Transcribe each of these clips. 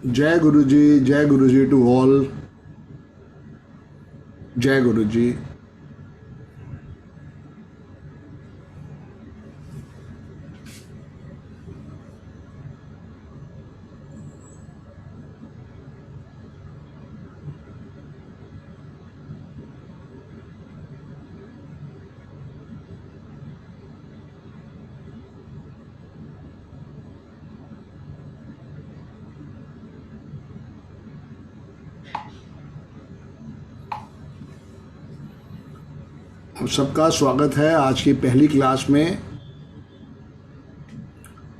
जय गुरु जी टू ऑल। जय गुरु जी। आप सबका स्वागत है आज की पहली क्लास में।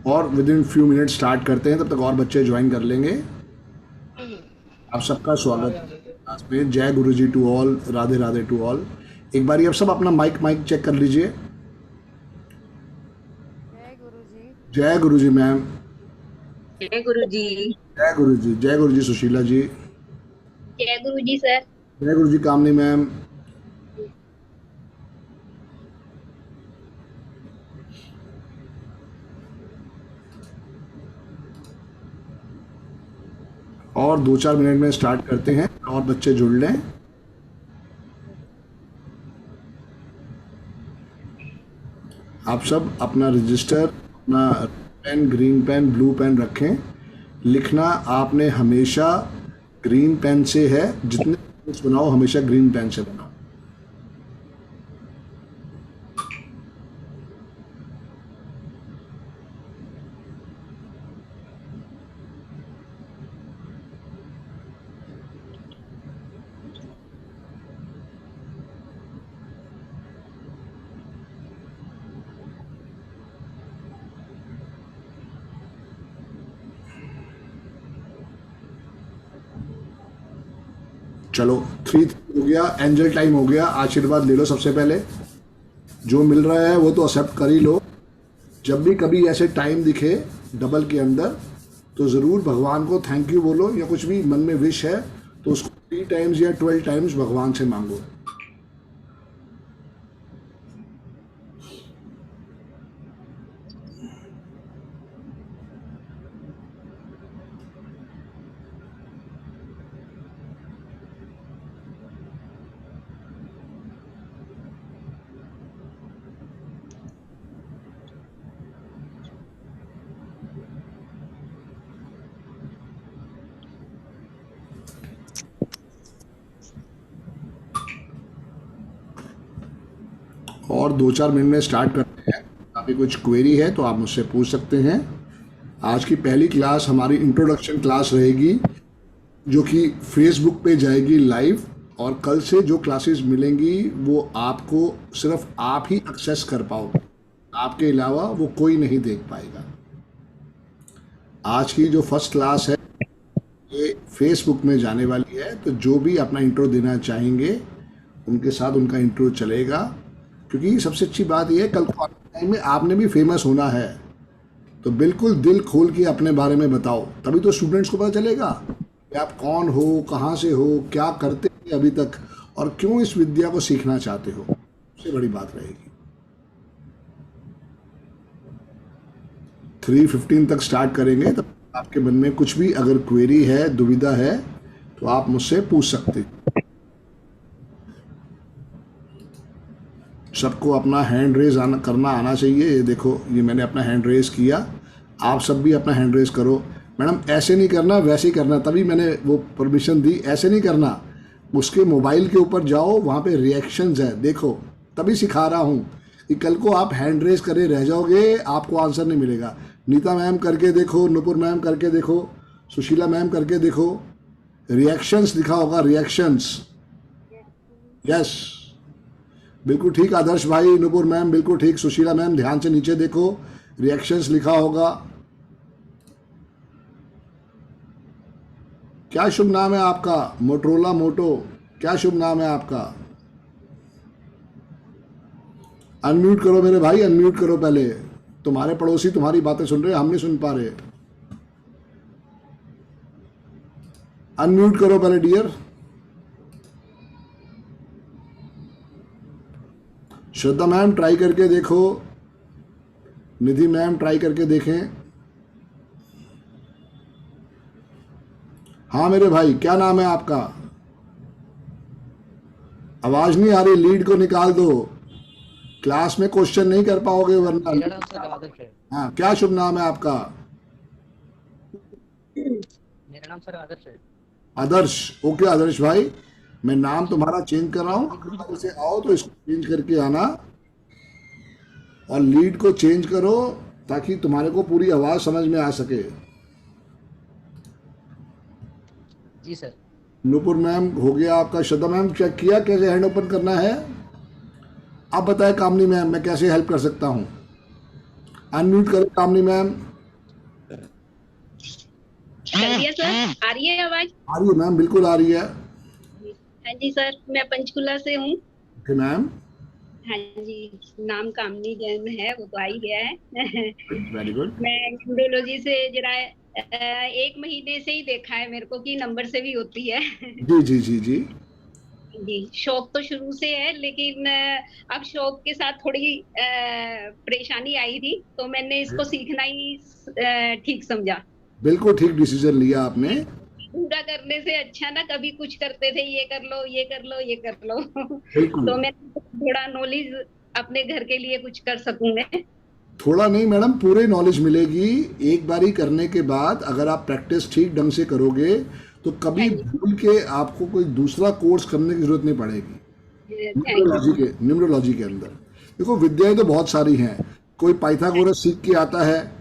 और with in few minute start करते हैं, तब तक और बच्चे ज्वाइन कर लेंगे। आप सबका स्वागत है क्लास में। जय गुरु जी to all, Radhe Radhe to all. एक बार आप सब अपना माइक माइक चेक कर लीजिए। जय गुरु जी। जय गुरु जी मैम। जय गुरु जी। जय गुरु जी। जय गुरु जी सुशीला जी। जय गुरु जी सर। जय गुरु जी कामनी मैम। और 2-4 मिनट में स्टार्ट करते हैं और बच्चे जुड़ लें। आप सब अपना रजिस्टर, अपना pen, green pen, blue pen रखें। लिखना आपने हमेशा ग्रीन पेन से है। जितने नोट्स बनाओ हमेशा ग्रीन पेन से बनाओ। चलो 3 हो गया, एंजल टाइम हो गया। आशीर्वाद ले लो सबसे पहले। जो मिल रहा है वो तो एक्सेप्ट कर ही लो। जब भी कभी ऐसे टाइम दिखे डबल के अंदर, तो ज़रूर भगवान को थैंक यू बोलो, या कुछ भी मन में विश है तो उसको 3 टाइम्स या 12 टाइम्स भगवान से मांगो। और 2-4 मिनट में स्टार्ट करते हैं। अभी कुछ क्वेरी है तो आप मुझसे पूछ सकते हैं। आज की पहली क्लास हमारी इंट्रोडक्शन क्लास रहेगी, जो कि फेसबुक पे जाएगी लाइव। और कल से जो क्लासेस मिलेंगी वो आपको सिर्फ आप ही एक्सेस कर पाओगे, आपके अलावा वो कोई नहीं देख पाएगा। आज की जो फर्स्ट क्लास है ये फेसबुक में जाने वाली है, तो जो भी अपना इंट्रो देना चाहेंगे उनके साथ उनका इंट्रो चलेगा। क्योंकि सबसे अच्छी बात यह है, कल को आने टाइम में आपने भी फेमस होना है, तो बिल्कुल दिल खोल के अपने बारे में बताओ। तभी तो स्टूडेंट्स को पता चलेगा कि आप कौन हो, कहाँ से हो, क्या करते हैं अभी तक, और क्यों इस विद्या को सीखना चाहते हो। सबसे बड़ी बात रहेगी। 3:15 तक स्टार्ट करेंगे। तब आपके मन में कुछ भी अगर क्वेरी है, दुविधा है, तो आप मुझसे पूछ सकते हैं। सबको अपना हैंड रेज करना आना चाहिए। ये देखो, ये मैंने अपना हैंड रेज किया। आप सब भी अपना हैंड रेज करो। मैडम ऐसे नहीं करना, वैसे ही करना, तभी मैंने वो परमिशन दी। ऐसे नहीं करना। उसके मोबाइल के ऊपर जाओ, वहाँ पे रिएक्शंस है, देखो। तभी सिखा रहा हूँ कि कल को आप हैंड रेज करे रह जाओगे, आपको आंसर नहीं मिलेगा। नीता मैम करके देखो, नुपुर मैम करके देखो, सुशीला मैम करके देखो। रिएक्शंस लिखा होगा, रिएक्शंस। यस, बिल्कुल ठीक आदर्श भाई, नुपुर मैम बिल्कुल ठीक, सुशीला मैम ध्यान से नीचे देखो, रिएक्शंस लिखा होगा। क्या शुभ नाम है आपका? मोटरोला मोटो, क्या शुभ नाम है आपका? अनम्यूट करो मेरे भाई, अनम्यूट करो पहले। तुम्हारे पड़ोसी तुम्हारी बातें सुन रहे हैं, हम नहीं सुन पा रहे। अनम्यूट करो पहले डियर। श्रद्धा मैम ट्राई करके देखो, निधि मैम ट्राई करके देखें। हाँ मेरे भाई, क्या नाम है आपका? आवाज नहीं आ रही, लीड को निकाल दो। क्लास में क्वेश्चन नहीं कर पाओगे वरना। मेरा नाम सर आदर्श है। हाँ, क्या शुभ नाम है आपका? मेरा नाम सर आदर्श है। आदर्श। ओके आदर्श भाई, मैं नाम तुम्हारा चेंज कर रहा हूँ। कल से आओ तो इसको चेंज करके आना, और लीड को चेंज करो ताकि तुम्हारे को पूरी आवाज समझ में आ सके। जी सर। नूपुर मैम हो गया आपका। श्रद्धा मैम चेक किया कैसे हैंड ओपन करना है? आप बताएं कामनी मैम, मैं कैसे हेल्प कर सकता हूँ? अनम्यूट करें कामनी मैम। कर दिया सर, आ रही है आवाज? आ रही है मैम, बिल्कुल आ रही है। हाँ जी सर, मैं पंचकुला से हूँ। ओके मैम, हाँ जी, नाम कामनी जैन है, वो तो आ ही गया है। Very good. मैं न्यूरोलॉजी से जरा 1 महीने से ही देखा है मेरे को कि नंबर से भी होती है। जी जी जी जी। जी, शौक तो शुरू से है, लेकिन अब शौक के साथ थोड़ी परेशानी आई थी, तो मैंने इसको सीखना ही ठीक समझा। बिल्कुल ठीक डिसीजन लिया आपने। पूरा करने से अच्छा ना, कभी कुछ करते थे, ये कर लो, ये कर लो, ये कर लो। बिल्कुल। तो मैं थोड़ा नॉलेज अपने घर के लिए कुछ कर सकूं मैं। थोड़ा नहीं मैडम, पूरी नॉलेज मिलेगी। एक बारी करने के बाद अगर आप प्रैक्टिस ठीक ढंग से करोगे तो कभी हाँ जी, भूल के आपको कोई दूसरा कोर्स करने की जरूरत नहीं पड़ेगी। Thank numerology you. के न्यूमरोलॉजी के अंदर देखो, विद्याएं तो बहुत सारी हैं। कोई पाइथागोरस सीख के आता है,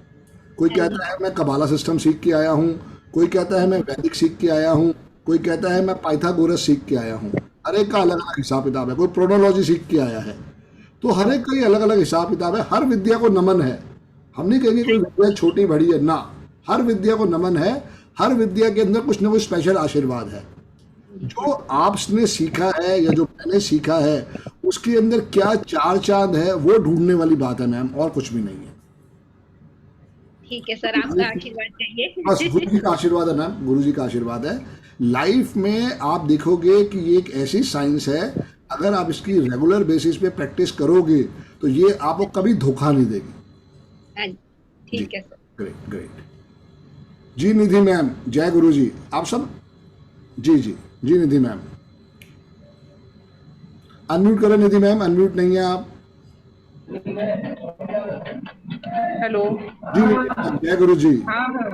कोई हाँ जी, कहता है मैं कबाला सिस्टम सीख के आया हूँ, कोई कहता है मैं वैदिक सीख के आया हूँ, कोई कहता है मैं पाइथागोरस सीख के आया हूँ। हर एक का अलग अलग हिसाब किताब है। कोई प्रोनोलॉजी सीख के आया है। तो हर एक का ही अलग अलग हिसाब किताब है। हर विद्या को नमन है। हम नहीं कहेंगे कोई विद्या छोटी बड़ी है ना, हर विद्या को नमन है। हर विद्या के अंदर कुछ ना कुछ स्पेशल आशीर्वाद है। जो आपने सीखा है या जो मैंने सीखा है उसके अंदर क्या चार चांद है, वो ढूंढने वाली बात है मैम, और कुछ भी नहीं है। ठीक है सर, आपका आशीर्वाद बस चाहिए। गुरु जी का आशीर्वाद है मैम, गुरु जी का आशीर्वाद है। लाइफ में आप देखोगे कि ये एक ऐसी साइंस है, अगर आप इसकी रेगुलर बेसिस पे प्रैक्टिस करोगे तो ये आपको कभी धोखा नहीं देगी। हाँ जी, जी, ठीक है सर। Great great. जी निधि मैम, जय गुरु जी। आप सब जी जी जी। निधि मैम अनम्यूट करें। निधि मैम अनम्यूट नहीं है आप। हेलो। जी निधि मैम, जय गुरु जी। हाँ हाँ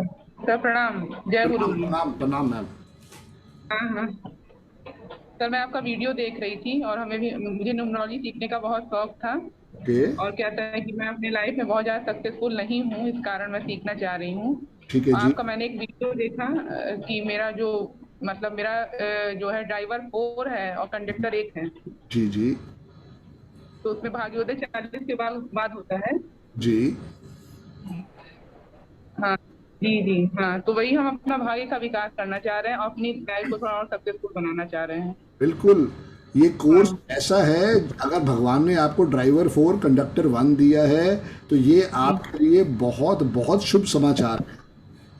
सर, प्रणाम, जय गुरु प्रणाम जी। प्रणाम प्रणाम मैम। हाँ हाँ सर, मैं आपका वीडियो देख रही थी और मुझे न्यूमरोलॉजी सीखने का बहुत शौक था। ओके, और कहता है कि मैं अपने लाइफ में बहुत ज़्यादा सक्सेसफुल नहीं हूँ, इस कारण मैं सीखना चाह रही हूँ। ठीक है जी। आपका मैंने एक वीडियो देखा कि मेरा जो मतलब मेरा जो है ड्राइवर 4 है और कंडक्टर 1 है। जी जी तो उसमें भाग्योदय 40 के बाद होता है। जी। हाँ जी जी। हाँ, तो वही हम अपना भाग्य का विकास करना चाह रहे हैं और अपनी लाइफ को थोड़ा और सक्सेसफुल बनाना चाह रहे हैं। बिल्कुल, ये कोर्स हाँ ऐसा है, अगर भगवान ने आपको ड्राइवर 4 कंडक्टर 1 दिया है तो ये जी आपके लिए बहुत बहुत शुभ समाचार है।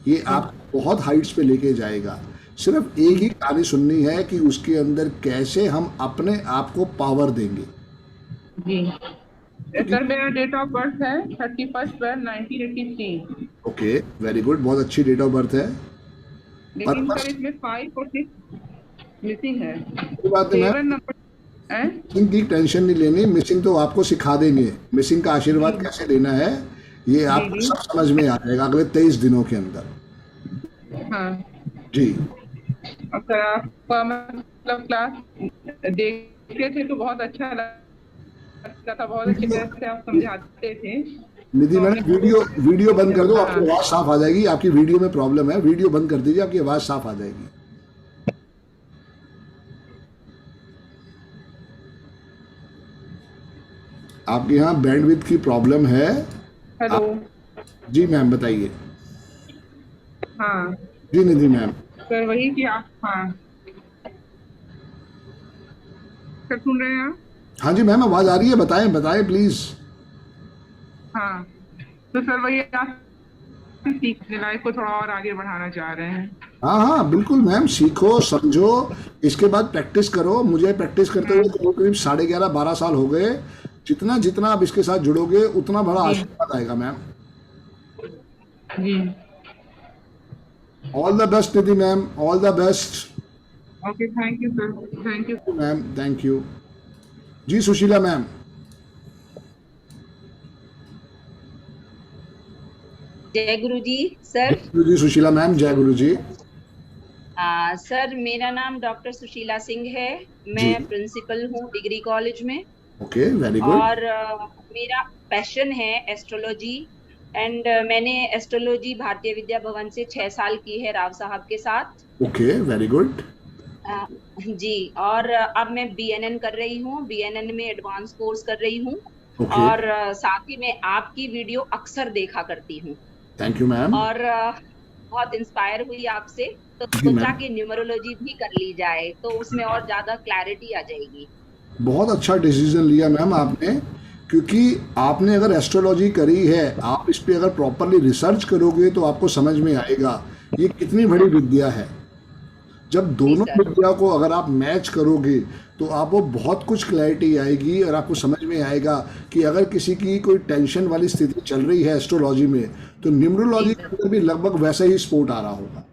ये जी आपको बहुत हाइट्स पे लेके जाएगा। सिर्फ एक ही कहानी सुननी है कि उसके अंदर कैसे हम अपने आप को पावर देंगे। जी। क्योंकि सर, मेरा डेट ऑफ बर्थ है 31/12/1983। ओके, वेरी गुड, बहुत अच्छी डेट ऑफ बर्थ है। पर लेकिन सर बस इसमें 5 और 6 मिसिंग है। कोई बात नहीं मैम, 7 नंबर है। मिसिंग की टेंशन नहीं लेनी। मिसिंग तो आपको सिखा देंगे, मिसिंग का जी आशीर्वाद कैसे लेना है ये जी आपको जी। सब समझ में आ जाएगा अगले 23 दिनों के अंदर। हाँ, जी और सर आपका मतलब क्लास देखते थे तो बहुत अच्छा लगता था, बहुत अच्छी तरह से आप समझाते थे। निधि तो मैडम, हमने वीडियो वीडियो बंद कर दो, हाँ आपकी आवाज़ साफ आ जाएगी। आपकी वीडियो में प्रॉब्लम है, वीडियो बंद कर दीजिए, आपकी आवाज़ साफ आ जाएगी। आपके यहाँ बैंडविड्थ की प्रॉब्लम है। हेलो। आप जी मैम बताइए। हाँ जी निधि मैम। सर, वही कि आप हाँ सर सुन रहे हैं आप? हाँ जी मैम, आवाज़ आ रही है, बताएं बताएं प्लीज़। हाँ, तो सर वही आप सीखने लाइफ को थोड़ा और आगे बढ़ाना चाह रहे हैं। हाँ हाँ बिल्कुल मैम, सीखो समझो, इसके बाद प्रैक्टिस करो। मुझे प्रैक्टिस करते हुए करीब करीब 11.5-12 साल हो गए। जितना जितना आप इसके साथ जुड़ोगे उतना बड़ा जी आशीर्वाद आएगा मैम। जी। All the best Nidhi ma'am, all the best okay, thank you sir, thank you. Ma'am, thank you जी। सुशीला मैम। जय गुरु जी सर। जय गुरु जी सुशीला मैम, जय गुरु जी। सर मेरा नाम डॉक्टर सुशीला सिंह है, मैं जी। प्रिंसिपल हूँ डिग्री कॉलेज में। Okay, very good. और मेरा पैशन है एस्ट्रोलॉजी, एंड मैंने एस्ट्रोलॉजी भारतीय विद्या भवन से 6 साल की है राव साहब के साथ। Okay, very good. जी, और अब मैं बीएनएन कर रही हूँ, बीएनएन में एडवांस कोर्स कर रही हूँ। ओके, और साथ ही मैं आपकी वीडियो अक्सर देखा करती हूँ थैंक यू मैम। और बहुत इंस्पायर हुई आपसे, तो जी, सोचा मैम। कि न्यूमरोलॉजी भी कर ली जाए तो उसमें और ज्यादा क्लैरिटी आ जाएगी। बहुत अच्छा डिसीजन लिया मैम आपने, क्योंकि आपने अगर एस्ट्रोलॉजी करी है, आप इस पे अगर प्रॉपरली रिसर्च करोगे तो आपको समझ में आएगा ये कितनी बड़ी विद्या है। जब दोनों सर। विद्या को अगर आप मैच करोगे तो आपको बहुत कुछ क्लैरिटी आएगी और आपको समझ में आएगा कि अगर किसी की कोई टेंशन वाली स्थिति चल रही है एस्ट्रोलॉजी में, तो न्यूमरोलॉजी के अंदर भी लगभग वैसा ही स्पोर्ट आ रहा होगा।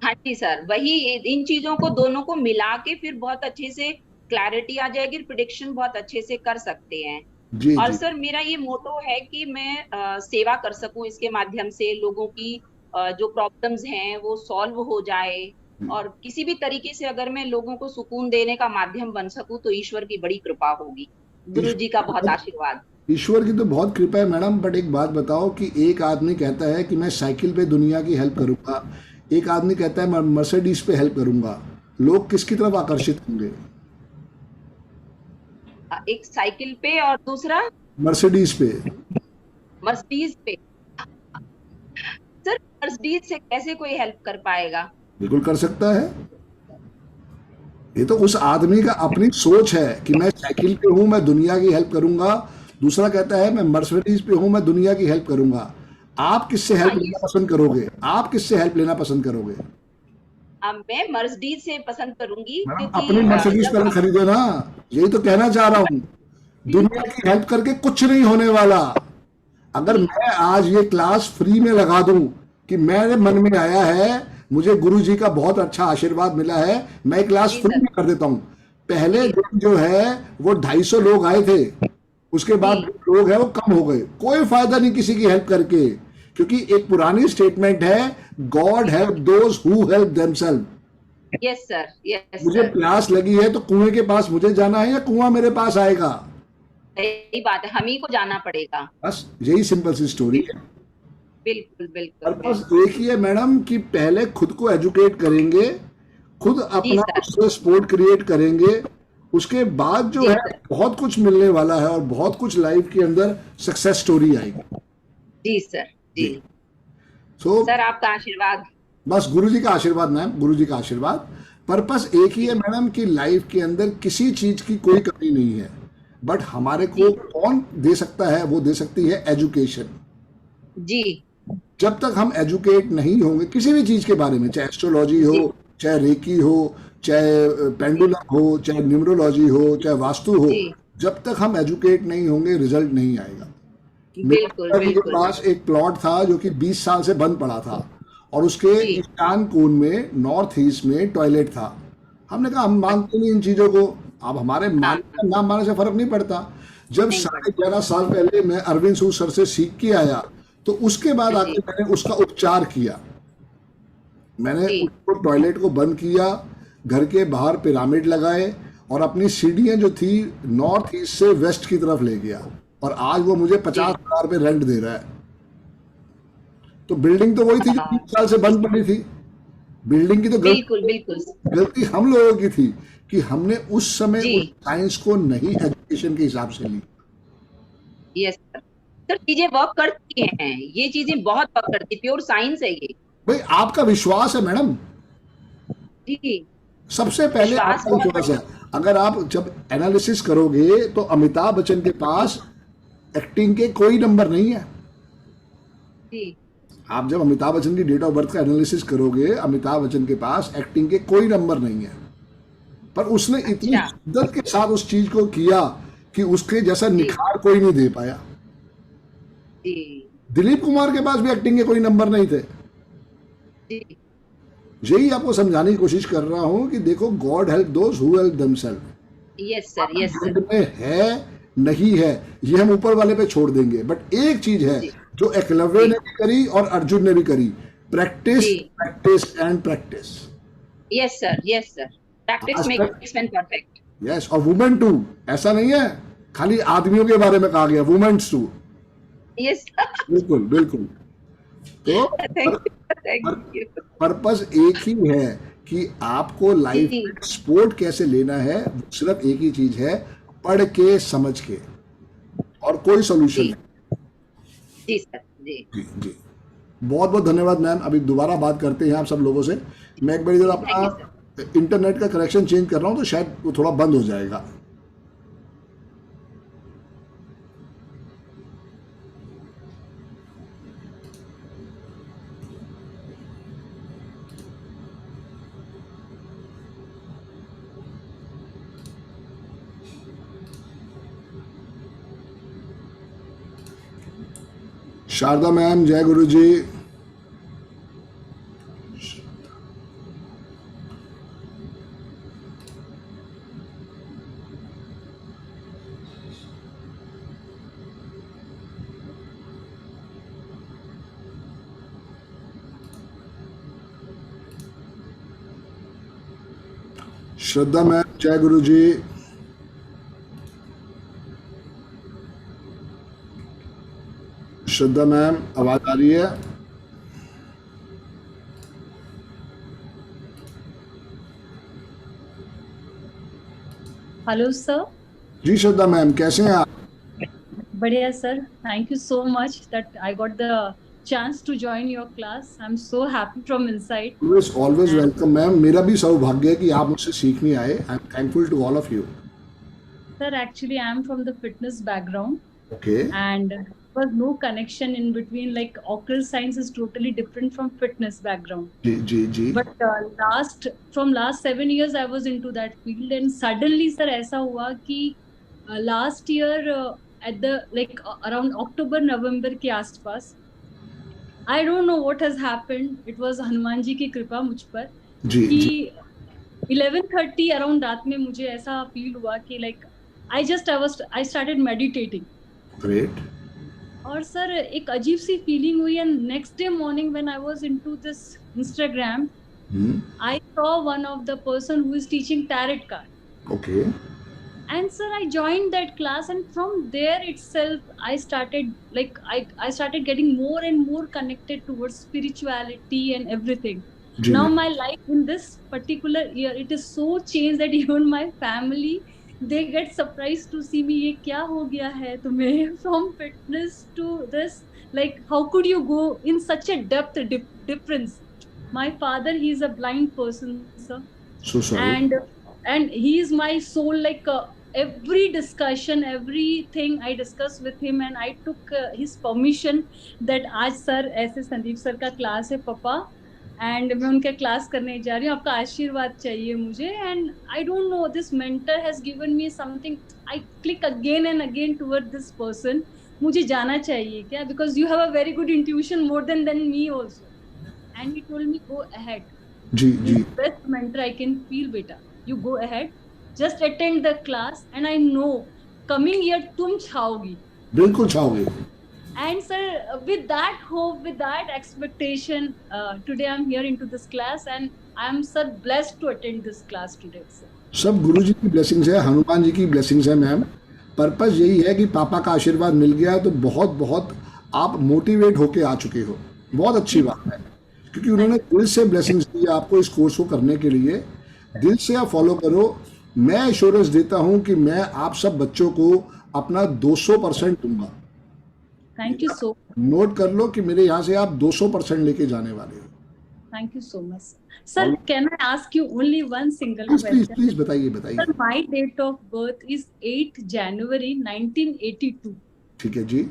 हाँ जी सर, वही इन चीजों को दोनों को मिला के फिर बहुत अच्छे से क्लैरिटी आ जाएगी, प्रिडिक्शन बहुत अच्छे से कर सकते हैं। जी और जी। सर मेरा ये मोटो है कि मैं सेवा कर सकूं, इसके माध्यम से लोगों की जो प्रॉब्लम्स हैं वो सॉल्व हो जाए, और किसी भी तरीके से अगर मैं लोगों को सुकून देने का माध्यम बन सकूं तो ईश्वर की बड़ी कृपा होगी, गुरु जी का बहुत आशीर्वाद। ईश्वर की तो बहुत कृपा है मैडम, बट एक बात बताओ कि एक आदमी कहता है कि मैं साइकिल पे दुनिया की हेल्प करूंगा, एक आदमी कहता है मैं मर्सिडीज पे हेल्प करूंगा, लोग किसकी तरफ आकर्षित होंगे? एक साइकिल पे और दूसरा मर्सिडीज पे। मर्सिडीज पे। सर मर्सिडीज से कैसे कोई हेल्प कर पाएगा? बिल्कुल कर सकता है, ये तो उस आदमी का अपनी सोच है कि मैं साइकिल पे हूं, मैं दुनिया की हेल्प करूंगा। दूसरा कहता है मैं मर्सिडीज पे हूं, मैं दुनिया की हेल्प करूंगा। आप किससे हेल्प लेना पसंद करोगे? आप किससे हेल्प लेना पसंद करोगे? मैं मर्सिडीज से पसंद करूंगी, मैडम क्योंकि अपनी मर्सिडीज जब पहले खरीदो ना, यही तो कहना चाह रहा हूँ। दुनिया की हेल्प करके कुछ नहीं होने वाला। अगर मैं आज ये क्लास फ्री में लगा दूं कि मेरे मन में आया है, मुझे गुरु जी का बहुत अच्छा आशीर्वाद मिला है, मैं क्लास जी फ्री सर। में कर देता हूं। पहले दिन जो है वो 250 लोग आए थे, उसके बाद लोग हैं वो कम हो गए। कोई फायदा नहीं किसी की हेल्प करके, क्योंकि एक पुरानी स्टेटमेंट है, God help those who help themselves. Yes sir, yes मुझे सर, प्यास लगी है तो कुएं के पास मुझे जाना है या कुआं मेरे पास आएगा? सही बात है, हम ही को जाना पड़ेगा। बस यही सिंपल सी स्टोरी है। बिल्कुल बिल्कुल पर्पस बिल्कुल। एक ही है मैडम कि पहले खुद को एजुकेट करेंगे, खुद जी अपना सर। स्पोर्ट क्रिएट करेंगे, उसके बाद जो जी है सर। बहुत कुछ मिलने वाला है और बहुत कुछ लाइफ के अंदर सक्सेस स्टोरी आएगी। जी सर। जी जी। सो सर, आपका आशीर्वाद। बस गुरु जी का आशीर्वाद मैम, गुरु जी का आशीर्वाद। पर्पस एक ही है मैडम कि लाइफ के अंदर किसी चीज की कोई कमी नहीं है, बट हमारे को कौन दे सकता है? वो दे सकती है एजुकेशन। जी जब तक हम एजुकेट नहीं होंगे किसी भी चीज के बारे में, चाहे एस्ट्रोलॉजी हो, चाहे रेकी हो, चाहे पेंडुलम हो, चाहे न्यूमरोलॉजी हो, चाहे वास्तु हो, जी। जब तक हम एजुकेट नहीं होंगे रिजल्ट नहीं आएगा। मेरे बिल्कुल पिताजी के बिल्कुल। पास एक प्लॉट था जो कि 20 साल से बंद पड़ा था, और उसके जी। ईशान कोण में नॉर्थ ईस्ट में टॉयलेट था। हमने कहा हम मानते नहीं इन चीजों को, अब हमारे मानने ना मानने से फर्क नहीं पड़ता। जब नहीं 11.5 साल पहले मैं अरविंद सूद सर से सीख के आया, तो उसके बाद आके जी। मैंने उसका उपचार किया। मैंने जी। उसको टॉयलेट को बंद किया, घर के बाहर पिरामिड लगाए, और अपनी सीढ़ियां जो थी नॉर्थ ईस्ट से वेस्ट की तरफ ले गया, और आज वो मुझे 50,000 रुपये रेंट दे रहा है। तो बिल्डिंग तो वही थी जो 20 साल से बंद पड़ी थी। बिल्डिंग की तो बिल्कुल बिल्कुल। गलती हम लोगों की थी कि हमने उस समय जी। उस साइंस को नहीं एजुकेशन के हिसाब से ली। Yes sir. सर चीजें वर्क करती हैं, ये चीजें बहुत वर्क करती, प्योर साइंस है ये। भाई आपका विश्वास है मैडम, जी। सबसे पहले विश्वास आपका बहुत विश्वास है। अगर आप जब एनालिसिस करोगे तो अमिताभ बच्चन के पास एक्टिंग के कोई नंबर नहीं है। जी। आप जब अमिताभ बच्चन की डेट ऑफ बर्थ का एनालिसिस करोगे, अमिताभ बच्चन के पास एक्टिंग के कोई नंबर नहीं है, पर उसने इतनी अच्छा। शिद्दत के साथ उस चीज को किया कि उसके जैसा निखार कोई नहीं दे पाया। जी। दिलीप कुमार के पास भी एक्टिंग के कोई नंबर नहीं थे, जी यही आपको समझाने की कोशिश कर रहा हूं कि देखो, God help those who help themselves. Yes sir, yes sir. भाग्य में है नहीं है ये हम ऊपर वाले पे छोड़ देंगे, बट एक चीज है जी जो एकलव्य जी ने भी करी और अर्जुन ने भी करी, प्रैक्टिस जी practice and practice. Yes sir, yes sir. Practice आज तक, मेक्स मैन परफेक्ट। यस, और वुमेन टू, ऐसा नहीं है खाली आदमियों के बारे में कहा गया, वुमेन्स टू। यस। बिल्कुल बिल्कुल। तो thank you, thank you. Purpose एक ही है कि आपको लाइफ जी में स्पोर्ट कैसे लेना है, वो सिर्फ एक ही चीज है, पढ़ के समझ के, और कोई सोल्यूशन जी नहीं। जी सर। जी जी जी। बहुत बहुत धन्यवाद मैम, अभी दोबारा बात करते हैं आप सब लोगों से। मैं एक बार इधर थैंक यू सर। अपना इंटरनेट का कनेक्शन चेंज कर रहा हूँ, तो शायद वो थोड़ा बंद हो जाएगा। शारदा मैम, जय गुरु जी। श्रद्धा मैम, जय गुरु जी। श्रद्धा मैम, आवाज आ रही है? Hello sir. जी श्रद्धा मैम, कैसे हैं आप? बढ़िया sir, thank you so much that I got the chance to join your class. I'm so happy from inside. Always always And welcome ma'am, मेरा भी सौभाग्य है कि आप मुझसे सीखने आए। I am thankful to all of you. sir, actually, I'm from the fitness background, okay. and there was no connection in between. Like occult science is totally different from fitness background. जी जी जी। But from last 7 years, I was into that field, and suddenly, sir, ऐसा हुआ कि last year at the around October November के आसपास, I don't know what has happened. It was Hanuman ji की कृपा मुझ पर जी कि जी। 11:30 अराउंड रात में मुझे ऐसा फील हुआ कि I started meditating. ग्रेट। और सर एक अजीब सी फीलिंग हुई, and next day morning when I was into this Instagram, I saw one of the person who is teaching tarot card. Okay. And sir, I joined that class, and from there itself, I started I started getting more and more connected towards spirituality and everything. जी Now ma'am. my life in this particular year, it is so changed that even my family, they get surprised to see me. ये क्या हो गया है तुम्हें? From fitness to this, like how could you go in such a difference? My father, he is a blind person, sir, so sorry. and he is my soul. Every discussion, everything I discuss with him, and I took his permission that आज sir ऐसे Sandeep sir का class है पापा, and मैं उनका class करने जा रही हूँ, आपका आशीर्वाद चाहिए मुझे. And I don't know, this mentor has given me something. I click again and again toward this person. मुझे जाना चाहिए क्या, because you have a very good intuition, more than me also. And he told me go ahead. जी जी। Best mentor I can feel. बेटा, you go ahead, just attend the class, and I know coming year तुम छाओगी. बिल्कुल छाओगे। And sir, with that hope, with that expectation, today I'm here into this class, and I'm sir blessed to attend this class today, sir. सब गुरु जी की blessings है, हनुमान जी की blessings है ma'am. Purpose यही है कि पापा का आशीर्वाद मिल गया, तो बहुत बहुत आप मोटिवेट होके आ चुके हो, बहुत अच्छी बात है, क्योंकि उन्होंने दिल से ब्लेसिंग्स दी आपको इस कोर्स को करने के लिए। दिल से आप फॉलो करो। मैं एश्योरेंस देता हूं कि मैं आप सब बच्चों को अपना 200% दूंगा। Thank you so, नोट कर लो कि मेरे यहाँ से आप 200% लेके जाने वाले हो। thank you so much, sir. Can I ask you only one single please please question? Please बताइए बताइए। Sir, my date of birth is 8 January 1982. ठीक है जी।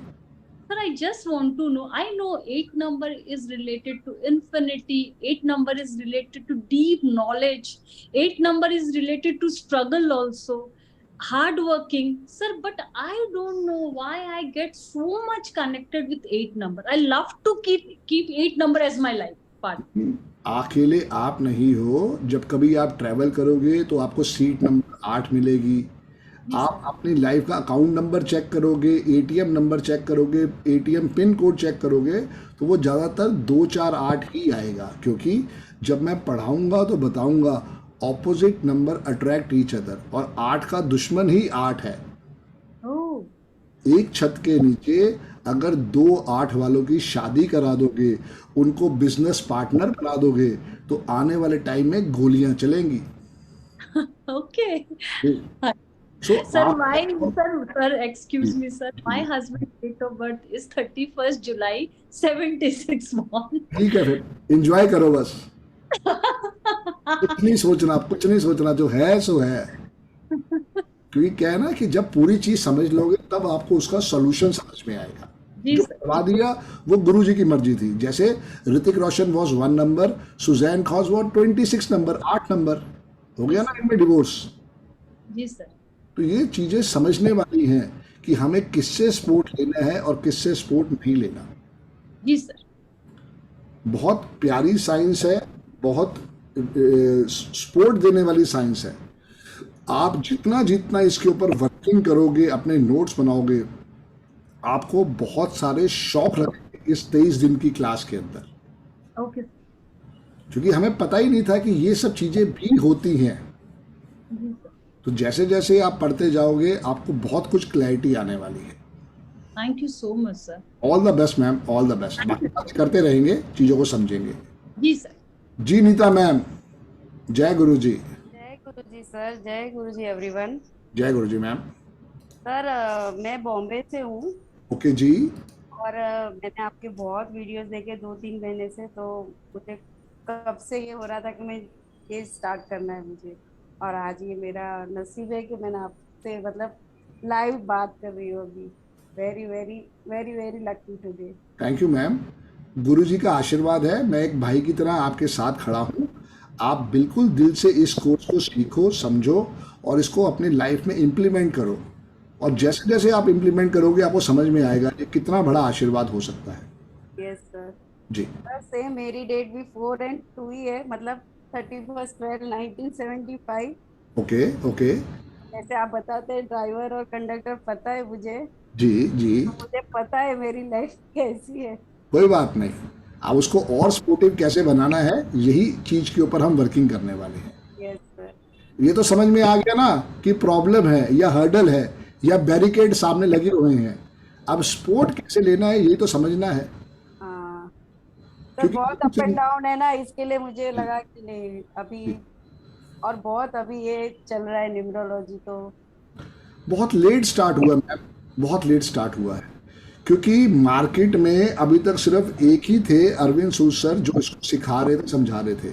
Sir, I just want to know, I know 8 number is related to infinity, 8 number is related to deep knowledge, 8 number is related to struggle also, hardworking, sir, but I don't know why I get so much connected with 8 number. I love to keep 8 number as my life part. अकेले आप नहीं हो, जब कभी आप travel करोगे तो आपको सीट नंबर 8 मिलेगी। आप अपनी लाइफ का अकाउंट नंबर चेक करोगे, एटीएम नंबर चेक करोगे, एटीएम पिन कोड चेक करोगे, तो वो ज़्यादातर 248 ही आएगा, क्योंकि जब मैं पढ़ाऊंगा तो बताऊंगा opposite number attract each other, और 8 का दुश्मन ही 8 है। ओह एक छत के नीचे अगर 2 8 वालों की शादी करा दोगे, उनको बिजनेस पार्टनर बना दोगे, तो आने वाले टाइम में गोलियां चलेंगी। Okay so sir sir excuse me sir, my husband's date of birth is 31st July 76 born. ठीक है, फिर एंजॉय करो बस, कुछ नहीं सोचना, कुछ नहीं सोचना, जो है सो है। क्योंकि क्या है ना कि जब पूरी चीज समझ लोगे तब आपको उसका सॉल्यूशन समझ में आएगा। जी जो सर। करवा दिया वो गुरु जी की मर्जी थी। जैसे Hrithik Roshan was 1 number, Sussanne Khan was 26 number, 8 number हो गया ना इनमें डिवोर्स। जी सर। तो ये चीजें समझने वाली हैं कि हमें किससे सपोर्ट लेना है और किससे सपोर्ट नहीं लेना। जी सर। बहुत प्यारी साइंस है, बहुत सपोर्ट देने वाली साइंस है। आप जितना जितना इसके ऊपर वर्किंग करोगे, अपने नोट्स बनाओगे, आपको बहुत सारे शौक लगेंगे इस 23 दिन की क्लास के अंदर, ओके क्योंकि हमें पता ही नहीं था कि ये सब चीजें भी होती हैं। जी सर। तो जैसे जैसे आप पढ़ते जाओगे आपको बहुत कुछ क्लैरिटी आने वाली है। Thank you so much sir. All the best ma'am, all the best. बाकी बातें करते रहेंगे, चीजों को समझेंगे। जी सर। जी नीता मैम, जय गुरु जी। जय गुरु जी सर, जय गुरु जी एवरीवन। जय गुरु जी मैम। सर मैं बॉम्बे से हूँ ओके जी। और मैंने आपके बहुत वीडियोस देखे 2-3 महीने से, तो मुझे कब से ये हो रहा था कि मैं ये स्टार्ट करना है मुझे, और आज ये मेरा नसीब है कि मैंने आपसे मतलब लाइव बात कर रही हूँ अभी। Very very very very lucky today. Thank you ma'am, गुरु जी का आशीर्वाद है। मैं एक भाई की तरह आपके साथ खड़ा हूँ। आप बिल्कुल दिल से इस कोर्स को सीखो, समझो और इसको अपनी लाइफ में इम्प्लीमेंट करो, और जैसे जैसे आप इम्प्लीमेंट करोगे आपको समझ में आएगा कि कितना बड़ा आशीर्वाद हो सकता है। Yes sir. जी सर सेम मेरी डेट भी 4 and 2 ही है, मतलब 31/12/1975। Okay okay. जैसे आप बताते हैं ड्राइवर और कंडक्टर, पता है मुझे, जी जी, तो मुझे पता है मेरी लाइफ कैसी है। कोई बात नहीं। अब उसको और सपोर्टिव कैसे बनाना है, यही चीज के ऊपर हम वर्किंग करने वाले हैं। Yes sir. ये तो समझ में आ गया ना कि प्रॉब्लम है या हर्डल है या बैरिकेड सामने लगे हुए हैं। अब सपोर्ट कैसे लेना है यही तो समझना है। हाँ तो क्योंकि बहुत अप एंड डाउन है ना, इसके लिए मुझे लगा कि नहीं अभी, और बहुत अभी ये चल रहा है न्यूमरोलॉजी, तो बहुत लेट स्टार्ट हुआ मैम, बहुत लेट स्टार्ट हुआ है, क्योंकि मार्केट में अभी तक सिर्फ एक ही थे अरविंद सूद सर जो इसको सिखा रहे थे, समझा रहे थे।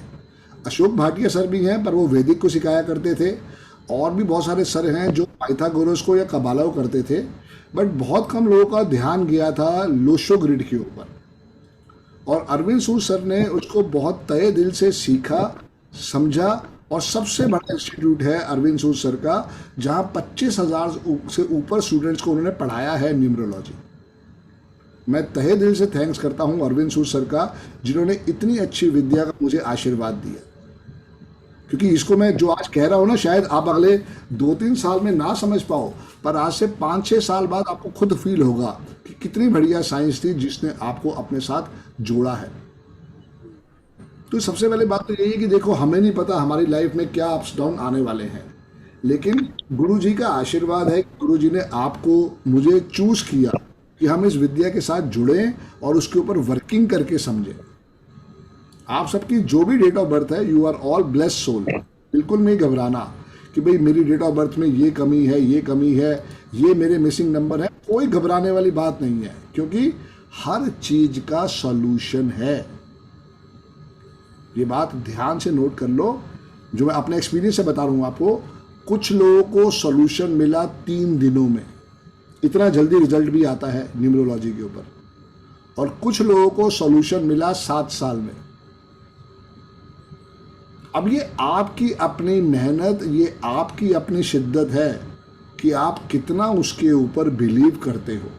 अशोक भाटिया सर भी हैं पर वो वैदिक को सिखाया करते थे, और भी बहुत सारे सर हैं जो पाइथागोरस को या कबाला को करते थे, बट बहुत कम लोगों का ध्यान गया था लोशो ग्रिड के ऊपर। और अरविंद सूद सर ने उसको बहुत तहे दिल से सीखा, समझा, और सबसे बड़ा इंस्टीट्यूट है अरविंद सूद सर का, जहां 25,000 से ऊपर स्टूडेंट्स को उन्होंने पढ़ाया है न्यूमरोलॉजी। मैं तहे दिल से थैंक्स करता हूं अरविंद सूद सर का, जिन्होंने इतनी अच्छी विद्या का मुझे आशीर्वाद दिया। क्योंकि इसको मैं जो आज कह रहा हूं ना, शायद आप अगले 2-3 साल में ना समझ पाओ, पर आज से 5-6 साल बाद आपको खुद फील होगा कि कितनी बढ़िया साइंस थी जिसने आपको अपने साथ जोड़ा है। तो सबसे पहले बात तो यही है कि देखो, हमें नहीं पता हमारी लाइफ में क्या अप्स डाउन आने वाले हैं, लेकिन गुरु जी का आशीर्वाद है। गुरु जी ने आपको, मुझे चूज किया कि हम इस विद्या के साथ जुड़ें और उसके ऊपर वर्किंग करके समझें। आप सबकी जो भी डेट ऑफ बर्थ है, you are all blessed soul. बिल्कुल नहीं घबराना कि भाई मेरी डेट ऑफ बर्थ में ये कमी है, ये कमी है, ये मेरे मिसिंग नंबर है। कोई घबराने वाली बात नहीं है, क्योंकि हर चीज का सॉल्यूशन है। ये बात ध्यान से नोट कर लो, जो मैं अपने एक्सपीरियंस से बता रहा हूँ आपको। कुछ लोगों को सॉल्यूशन मिला 3 दिनों में, इतना जल्दी रिजल्ट भी आता है न्यूमरोलॉजी के ऊपर, और कुछ लोगों को सॉल्यूशन मिला 7 साल में। अब ये आपकी अपनी मेहनत, ये आपकी अपनी शिद्दत है कि आप कितना उसके ऊपर बिलीव करते हो।